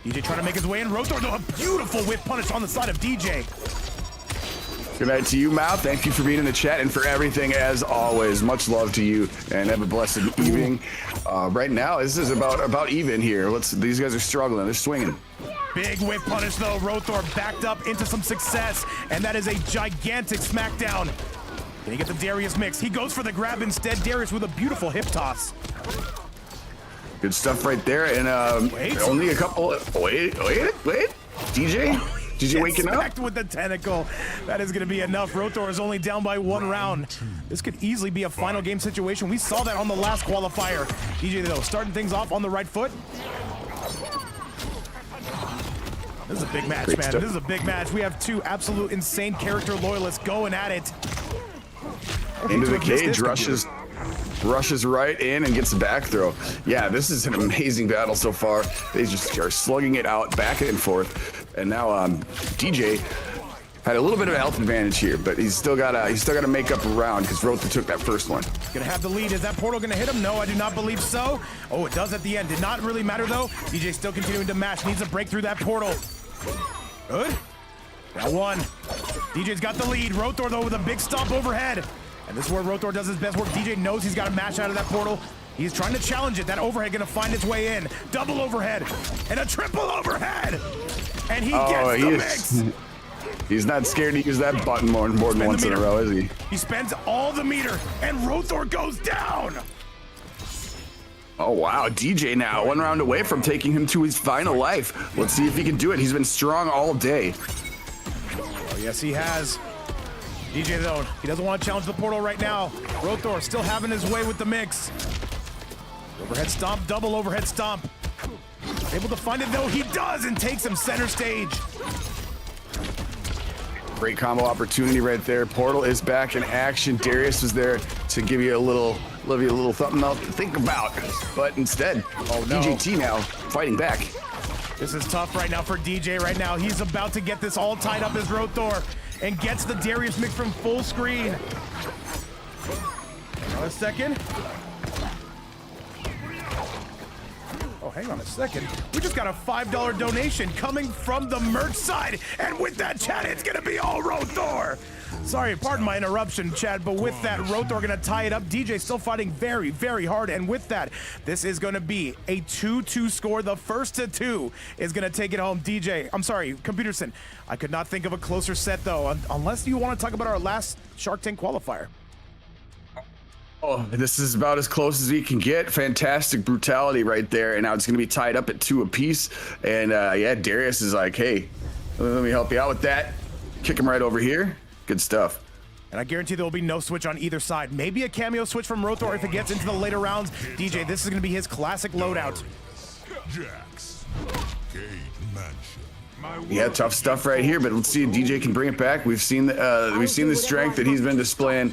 DJ trying to make his way in. Roethor, though, a beautiful whip punish on the side of DJ. Good night to you, Mal. Thank you for being in the chat and for everything, as always. Much love to you, and have a blessed evening. Right now, this is about even here. These guys are struggling. They're swinging. Big whip punish, though. Roethor backed up into some success, and that is a gigantic smackdown. Can he get the Darius mix? He goes for the grab instead. Darius with a beautiful hip toss. Good stuff right there, and only a couple. Wait. DJ waking up? Smacked with the tentacle. That is going to be enough. Roethor is only down by 1 round. This could easily be a final game situation. We saw that on the last qualifier. DJ, though, starting things off on the right foot. This is a big match, man. This is a big match. We have 2 absolute insane character loyalists going at it. Into the cage, rushes right in and gets a back throw. Yeah, this is an amazing battle so far. They just are slugging it out back and forth. And now DJ had a little bit of a health advantage here, but he's still got to make up a round because Roethor took that first one. Gonna have the lead. Is that portal gonna hit him? No, I do not believe so. Oh, it does at the end. Did not really matter though. DJ still continuing to mash. Needs a break through that portal. Good. Got 1. DJ's got the lead. Roethor though with a big stomp overhead. And this is where Roethor does his best work. DJ knows he's got to mash out of that portal. He's trying to challenge it. That overhead gonna find its way in. Double overhead and a triple overhead. And he gets the mix. He's not scared to use that button more than once in a row, is he? He spends all the meter and Roethor goes down. Oh, wow. DJ now 1 round away from taking him to his final life. Let's see if he can do it. He's been strong all day. Oh, yes, he has. DJ, though, he doesn't want to challenge the portal right now. Roethor still having his way with the mix. Overhead stomp, double overhead stomp. Able to find it, though. He does and takes him center stage. Great combo opportunity right there. Portal is back in action. Darius is there to give you a little something else to think about. But instead, DJT now fighting back. This is tough right now for DJ right now. He's about to get this all tied up as Roethor and gets the Darius mix from full screen. Hang on a second. Oh, hang on a second. We just got a $5 donation coming from the merch side. And with that, chat, it's going to be all Roethor. Sorry, pardon my interruption, Chad, but with that, Roethor gonna tie it up. DJ still fighting very, very hard, and with that, this is gonna be a 2-2 score. The first to 2 is gonna take it home. DJ, I'm sorry, Computerson, I could not think of a closer set, though, unless you want to talk about our last Shark Tank qualifier. Oh, this is about as close as we can get. Fantastic brutality right there, and now it's gonna be tied up at 2 apiece. And yeah, Darius is like, hey, let me help you out with that. Kick him right over here. Good stuff. And I guarantee there will be no switch on either side. Maybe a cameo switch from Roethor if it gets into the later rounds. DJ, this is going to be his classic loadout. Jax. Cage Mansion. Yeah, tough stuff right here, but let's see if DJ can bring it back. We've seen the strength that he's been displaying,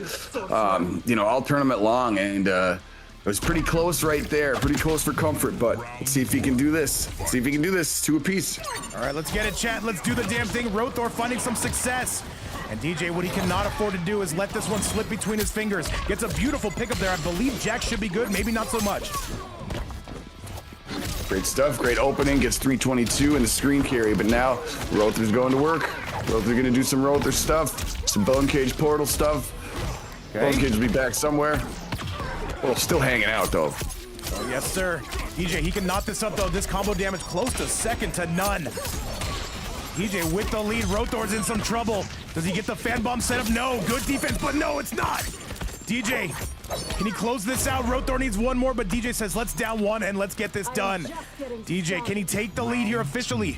all tournament long, and it was pretty close right there, pretty close for comfort. But let's see if he can do this. Let's see if he can do this. 2 apiece. All right, let's get it, chat. Let's do the damn thing. Roethor finding some success. And DJ, what he cannot afford to do is let this one slip between his fingers. Gets a beautiful pickup there. I believe Jax should be good, maybe not so much. Great stuff, great opening, gets 322 in the screen carry, but now Roethor's going to work. Roethor's gonna do some Roethor stuff, some Bone Cage portal stuff. Okay. Bone Cage will be back somewhere. Well, still hanging out though. Oh, yes, sir. DJ, he can knock this up though. This combo damage close to second to none. DJ with the lead. Roethor's in some trouble. Does he get the fan bomb set up? No. Good defense, but no, it's not. DJ, can he close this out? Roethor needs one more, but DJ says, let's down 1 and let's get this done. DJ, can he take the lead here officially?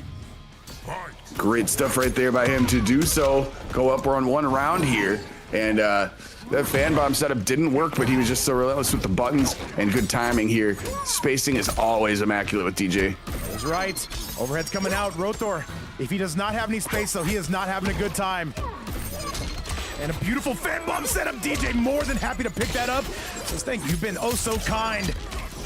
Great stuff right there by him to do so. Go up on 1 round here. And that fan bomb setup didn't work, but he was just so relentless with the buttons and good timing here. Spacing is always immaculate with DJ. That's right. Overhead's coming out. Roethor, if he does not have any space, though, he is not having a good time. And a beautiful fan bomb setup. DJ more than happy to pick that up. Says, thank you. You've been oh so kind.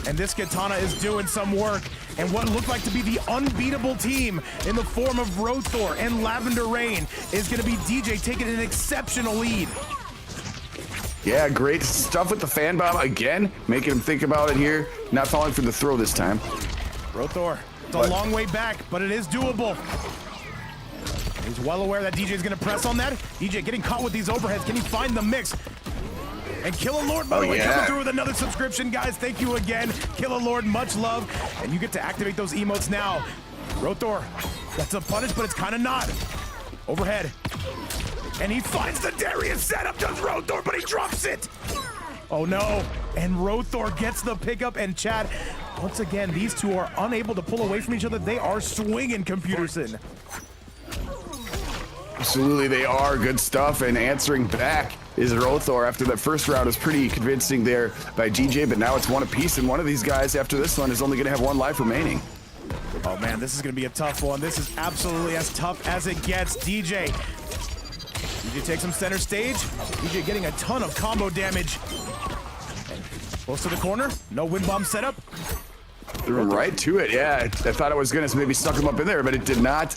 And this katana is doing some work. And what looked like to be the unbeatable team in the form of Roethor and LavenderRain is going to be DJ taking an exceptional lead. Yeah, great stuff with the fan bomb again, making him think about it here. Not falling for the throw this time. Roethor, it's a long way back, but it is doable. He's well aware that DJ is going to press on that. DJ getting caught with these overheads. Can he find the mix? And Killer Lord, by the way, coming through with another subscription, guys. Thank you again. Killer Lord, much love. And you get to activate those emotes now. Roethor, that's a punish, but it's kind of not. Overhead. And he finds the Darius setup, does Roethor, but he drops it. Oh no. And Roethor gets the pickup, and Chad, once again, these two are unable to pull away from each other. They are swinging, Computerson. Absolutely, they are. Good stuff. And answering back is Roethor after that first round was pretty convincing there by DJ, but now it's 1 apiece, and one of these guys after this one is only going to have 1 life remaining. Oh man, this is going to be a tough one. This is absolutely as tough as it gets. DJ takes him center stage. DJ getting a ton of combo damage. And close to the corner. No wind bomb setup. Threw him right to it. Yeah, I thought it was gonna maybe stuck him up in there, but it did not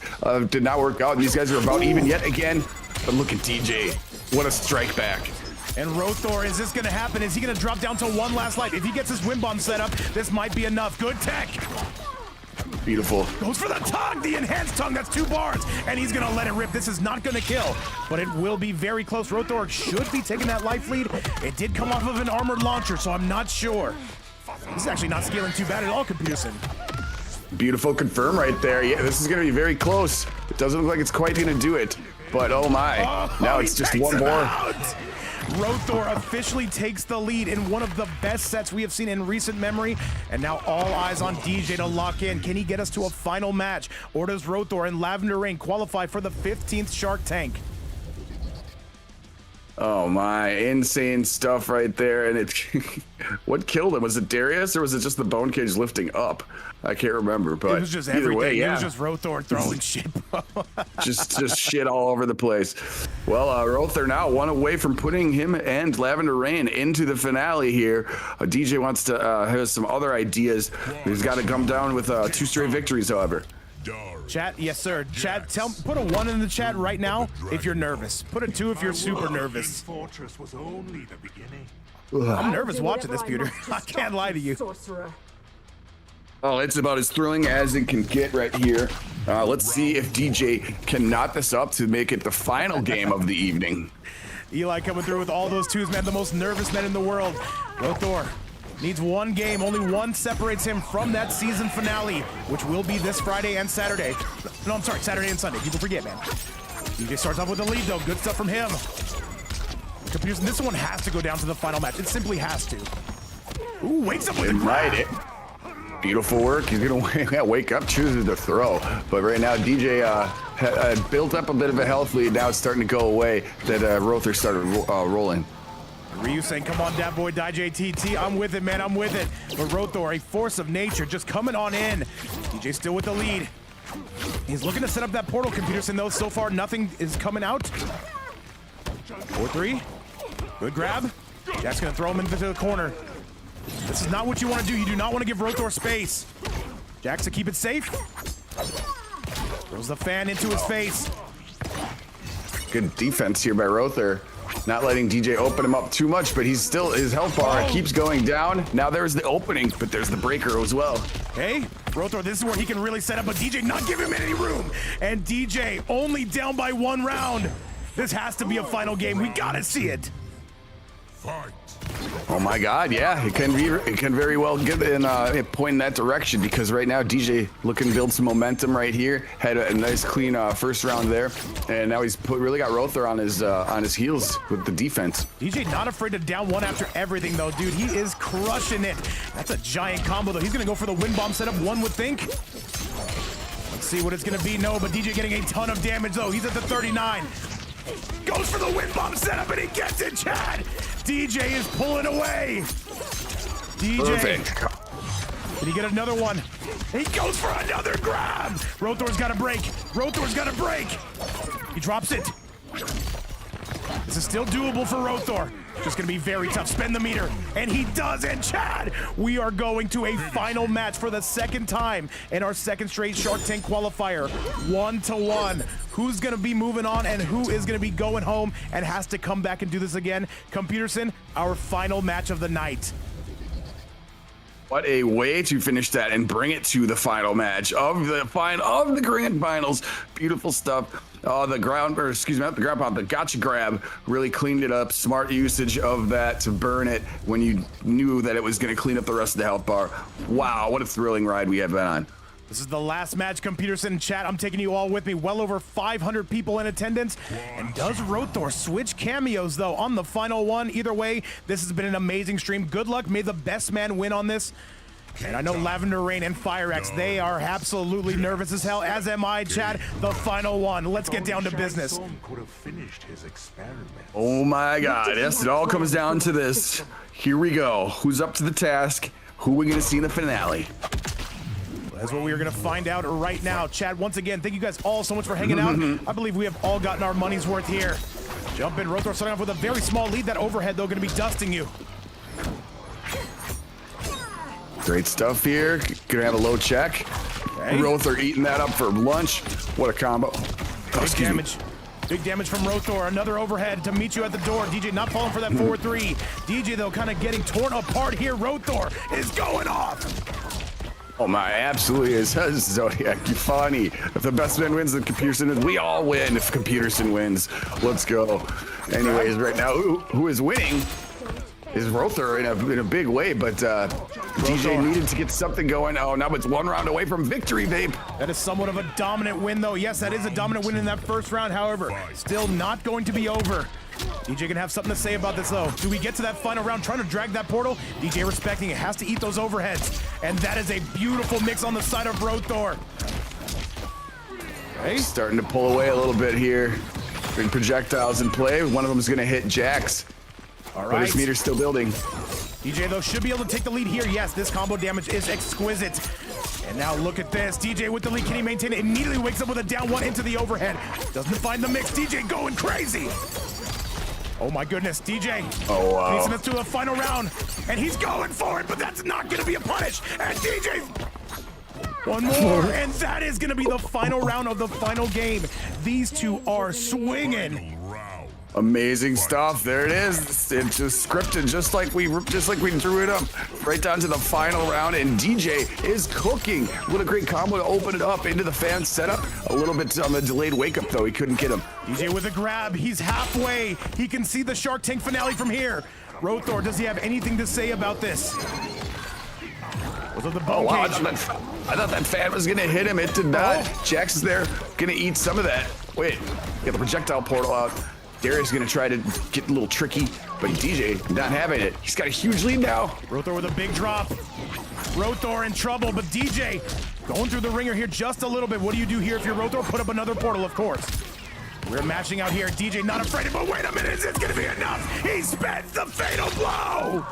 work out. And these guys are about even yet again. But look at DJ. What a strike back. And Roethor, is this gonna happen? Is he gonna drop down to 1 last life? If he gets his wind bomb set up, this might be enough. Good tech. Beautiful. Goes for the tongue, the enhanced tongue. That's 2 bars, and he's gonna let it rip. This is not gonna kill, but it will be very close. Roethor should be taking that life lead. It did come off of an armored launcher, so I'm not sure. This is actually not scaling too bad at all, Computerson. Beautiful confirm right there. Yeah, this is gonna be very close. It doesn't look like it's quite gonna do it, but oh my. Now it's just one more. Roethor officially takes the lead in one of the best sets we have seen in recent memory, and now all eyes on DJ to lock in. Can he get us to a final match, or does Roethor and LavenderRain qualify for the 15th Shark Tank? Oh my, insane stuff right there. And it, what killed him? Was it Darius or was it just the bone cage lifting up? I can't remember, but it was just either everything. way, yeah. It was just Roethor throwing shit, bro. just shit all over the place. Well, Roethor now one away from putting him and LavenderRain into the finale here. DJ wants to have some other ideas. He's got to come down with 2 straight victories, however. Chat, yes sir. Chat, put a 1 in the chat right now if you're nervous. Put a 2 if you're super nervous. Fortress was only the beginning. I'm nervous watching this, Peter. I can't lie to you. Sorcerer. Oh, it's about as thrilling as it can get right here. Let's see if DJ can knot this up to make it the final game of the evening. Eli coming through with all those 2s, man. The most nervous men in the world. Roethor needs 1 game. Only 1 separates him from that season finale, which will be this Friday and Saturday. No, I'm sorry, Saturday and Sunday. People forget, man. DJ starts off with the lead, though. Good stuff from him. Computers, this one has to go down to the final match. It simply has to. Ooh, wakes up with a grab. Right. Beautiful work. He's gonna wake up, chooses to throw. But right now, DJ built up a bit of a health lead. Now it's starting to go away. That Roethor started rolling. Ryu saying, come on, that boy, DJ TT. I'm with it, man. I'm with it. But Roethor, a force of nature, just coming on in. DJ still with the lead. He's looking to set up that portal, Computerson, though. So far, nothing is coming out. 4-3. Good grab. Jack's going to throw him into the corner. This is not what you want to do. You do not want to give Roethor space. Jack's to keep it safe. Throws the fan into his face. Good defense here by Roethor. Not letting DJ open him up too much, but he's still, his health bar keeps going down. Now there's the opening, but there's the breaker as well. Hey, Roethor, this is where he can really set up, but DJ not give him any room. And DJ only down by 1 round. This has to be a final game. We gotta see it. Fight. Oh my God, yeah, it can very well get in point in that direction, because right now DJ looking to build some momentum right here. Had a nice clean first round there, and now he's really got Roethor on his heels with the defense. DJ not afraid to down 1 after everything though, dude. He is crushing it. That's a giant combo though. He's gonna go for the wind bomb setup, one would think. Let's see what it's gonna be. No, but DJ getting a ton of damage though. He's at the 39. Goes for the wind bomb setup and he gets it, Chad. DJ is pulling away. DJ. Perfect. Did he get another one? He goes for another grab. Roethor's got to break. Roethor's got to break. He drops it. This is still doable for Roethor. Just going to be very tough. Spend the meter. And he does. And Chad, we are going to a final match for the 2nd time in our 2nd straight Shark Tank qualifier. 1-1. Who's going to be moving on and who is going to be going home and has to come back and do this again? Computerson, our final match of the night. What a way to finish that and bring it to the final match of the grand finals. Beautiful stuff. The gotcha grab really cleaned it up. Smart usage of that to burn it when you knew that it was going to clean up the rest of the health bar. Wow, what a thrilling ride we have been on. This is the last match, Computerson. Chat, I'm taking you all with me. Well over 500 people in attendance. And does Roethor switch cameos, though, on the final one? Either way, this has been an amazing stream. Good luck. May the best man win on this. And I know LavenderRain and FireX, they are absolutely nervous as hell, as am I, Chad. The final one. Let's get down to business. Oh my God, yes, it all comes down to this. Here we go. Who's up to the task? Who are we going to see in the finale? That's what we are going to find out right now. Chad, once again, thank you guys all so much for hanging out. I believe we have all gotten our money's worth here. Jump in, Roethor starting off with a very small lead. That overhead, though, going to be dusting you. Great stuff here. Gonna have a low check. Okay. Roethor eating that up for lunch. What a combo. Big damage. Big damage from Roethor. Another overhead to meet you at the door. DJ not falling for that 4-3. DJ, though, kind of getting torn apart here. Roethor is going off. Oh my, absolutely is. Zodiac, you funny. If the best man wins, then Computerson wins. We all win if Computerson wins. Let's go. Anyways, right now, who is winning is Roethor in a big way, but DJ needed to get something going. Oh, now it's 1 round away from victory, babe. That is somewhat of a dominant win, though. Yes, that is a dominant win in that first round. However, still not going to be over. DJ gonna have something to say about this, though. Do we get to that final round trying to drag that portal? DJ respecting it, has to eat those overheads. And that is a beautiful mix on the side of Roethor. Hey, starting to pull away a little bit here. Big projectiles in play. One of them is gonna hit Jax. All right. But his meter's still building. DJ, though, should be able to take the lead here. Yes, this combo damage is exquisite. And now look at this. DJ with the lead. Can he maintain it? Immediately wakes up with a down 1 into the overhead. Doesn't find the mix. DJ going crazy. Oh my goodness, DJ. Oh, wow. Leads us to the final round, and he's going for it, but that's not gonna be a punish. And DJ, one more, and that is gonna be the final round of the final game. These two are swinging. Amazing stuff. There it is. It's just scripted, just like we drew it up, right down to the final round. And DJ is cooking. What a great combo to open it up into the fan setup. A little bit on the delayed wake up though. He couldn't get him. DJ with a grab. He's halfway. He can see the Shark Tank finale from here. Roethor, does he have anything to say about this? Oh wow! I thought that fan was gonna hit him. It did not. Jax is there, gonna eat some of that. Wait, get the projectile portal out. Darius is gonna try to get a little tricky, but DJ not having it. He's got a huge lead now. Roethor with a big drop. Roethor in trouble, but DJ going through the ringer here just a little bit. What do you do here if you're Roethor? Put up another portal, of course. We're matching out here. DJ not afraid, but wait a minute, is it gonna be enough? He spends the fatal blow.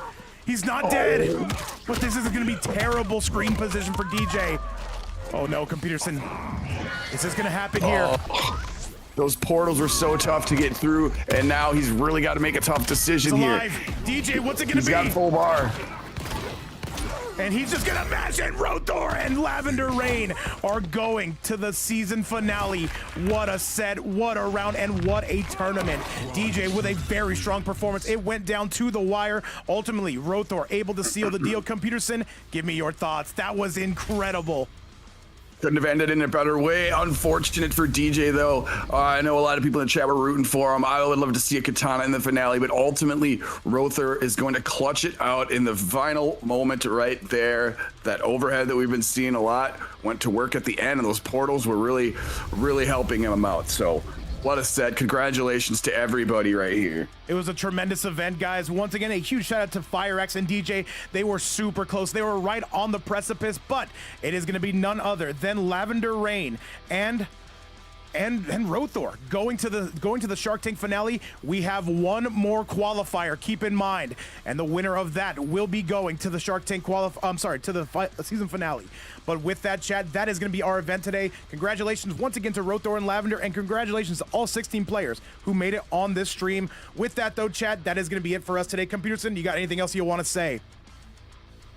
He's not dead, but this is gonna be terrible screen position for DJ. Oh no, Computerson. Is this gonna happen here? Those portals were so tough to get through, and now he's really got to make a tough decision here. DJ, what's it gonna be? He's got full bar. And he's just gonna mash it. Roethor and LavenderRain are going to the season finale. What a set, what a round, and what a tournament. DJ with a very strong performance. It went down to the wire. Ultimately, Roethor able to seal the deal. Computerson, give me your thoughts. That was incredible. Couldn't have ended in a better way. Unfortunate for DJ, though. I know a lot of people in the chat were rooting for him. I would love to see a katana in the finale, but ultimately, Roethor is going to clutch it out in the final moment right there. That overhead that we've been seeing a lot went to work at the end, and those portals were really, really helping him out. So, what a set. Congratulations to everybody right here. It was a tremendous event, guys. Once again, a huge shout out to FireX and DJ. They were super close. They were right on the precipice, but it is going to be none other than LavenderRain and Roethor going to the Shark Tank finale. We have one more qualifier, keep in mind, and the winner of that will be going to the Shark Tank to the season finale. But with that, chat, that is going to be our event today. Congratulations once again to Roethor and Lavender, and congratulations to all 16 players who made it on this stream. With that, though, chat, that is going to be it for us today. Computerson, you got anything else you want to say?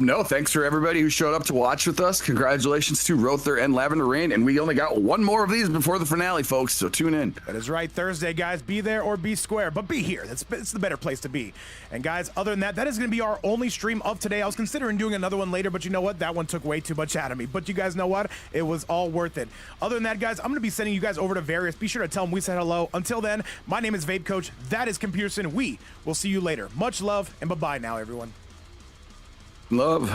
No, thanks for everybody who showed up to watch with us. Congratulations to Roethor and LavenderRain, and we only got one more of these before the finale, folks, so tune in. That is right. Thursday, guys. Be there or be square, but be here. It's the better place to be. And guys, other than that, that is going to be our only stream of today. I was considering doing another one later, but you know what? That one took way too much out of me. But you guys know what? It was all worth it. Other than that, guys, I'm going to be sending you guys over to Various. Be sure to tell them we said hello. Until then, my name is Vape Coach. That is Computerson. We will see you later. Much love, and bye-bye now, everyone. Love.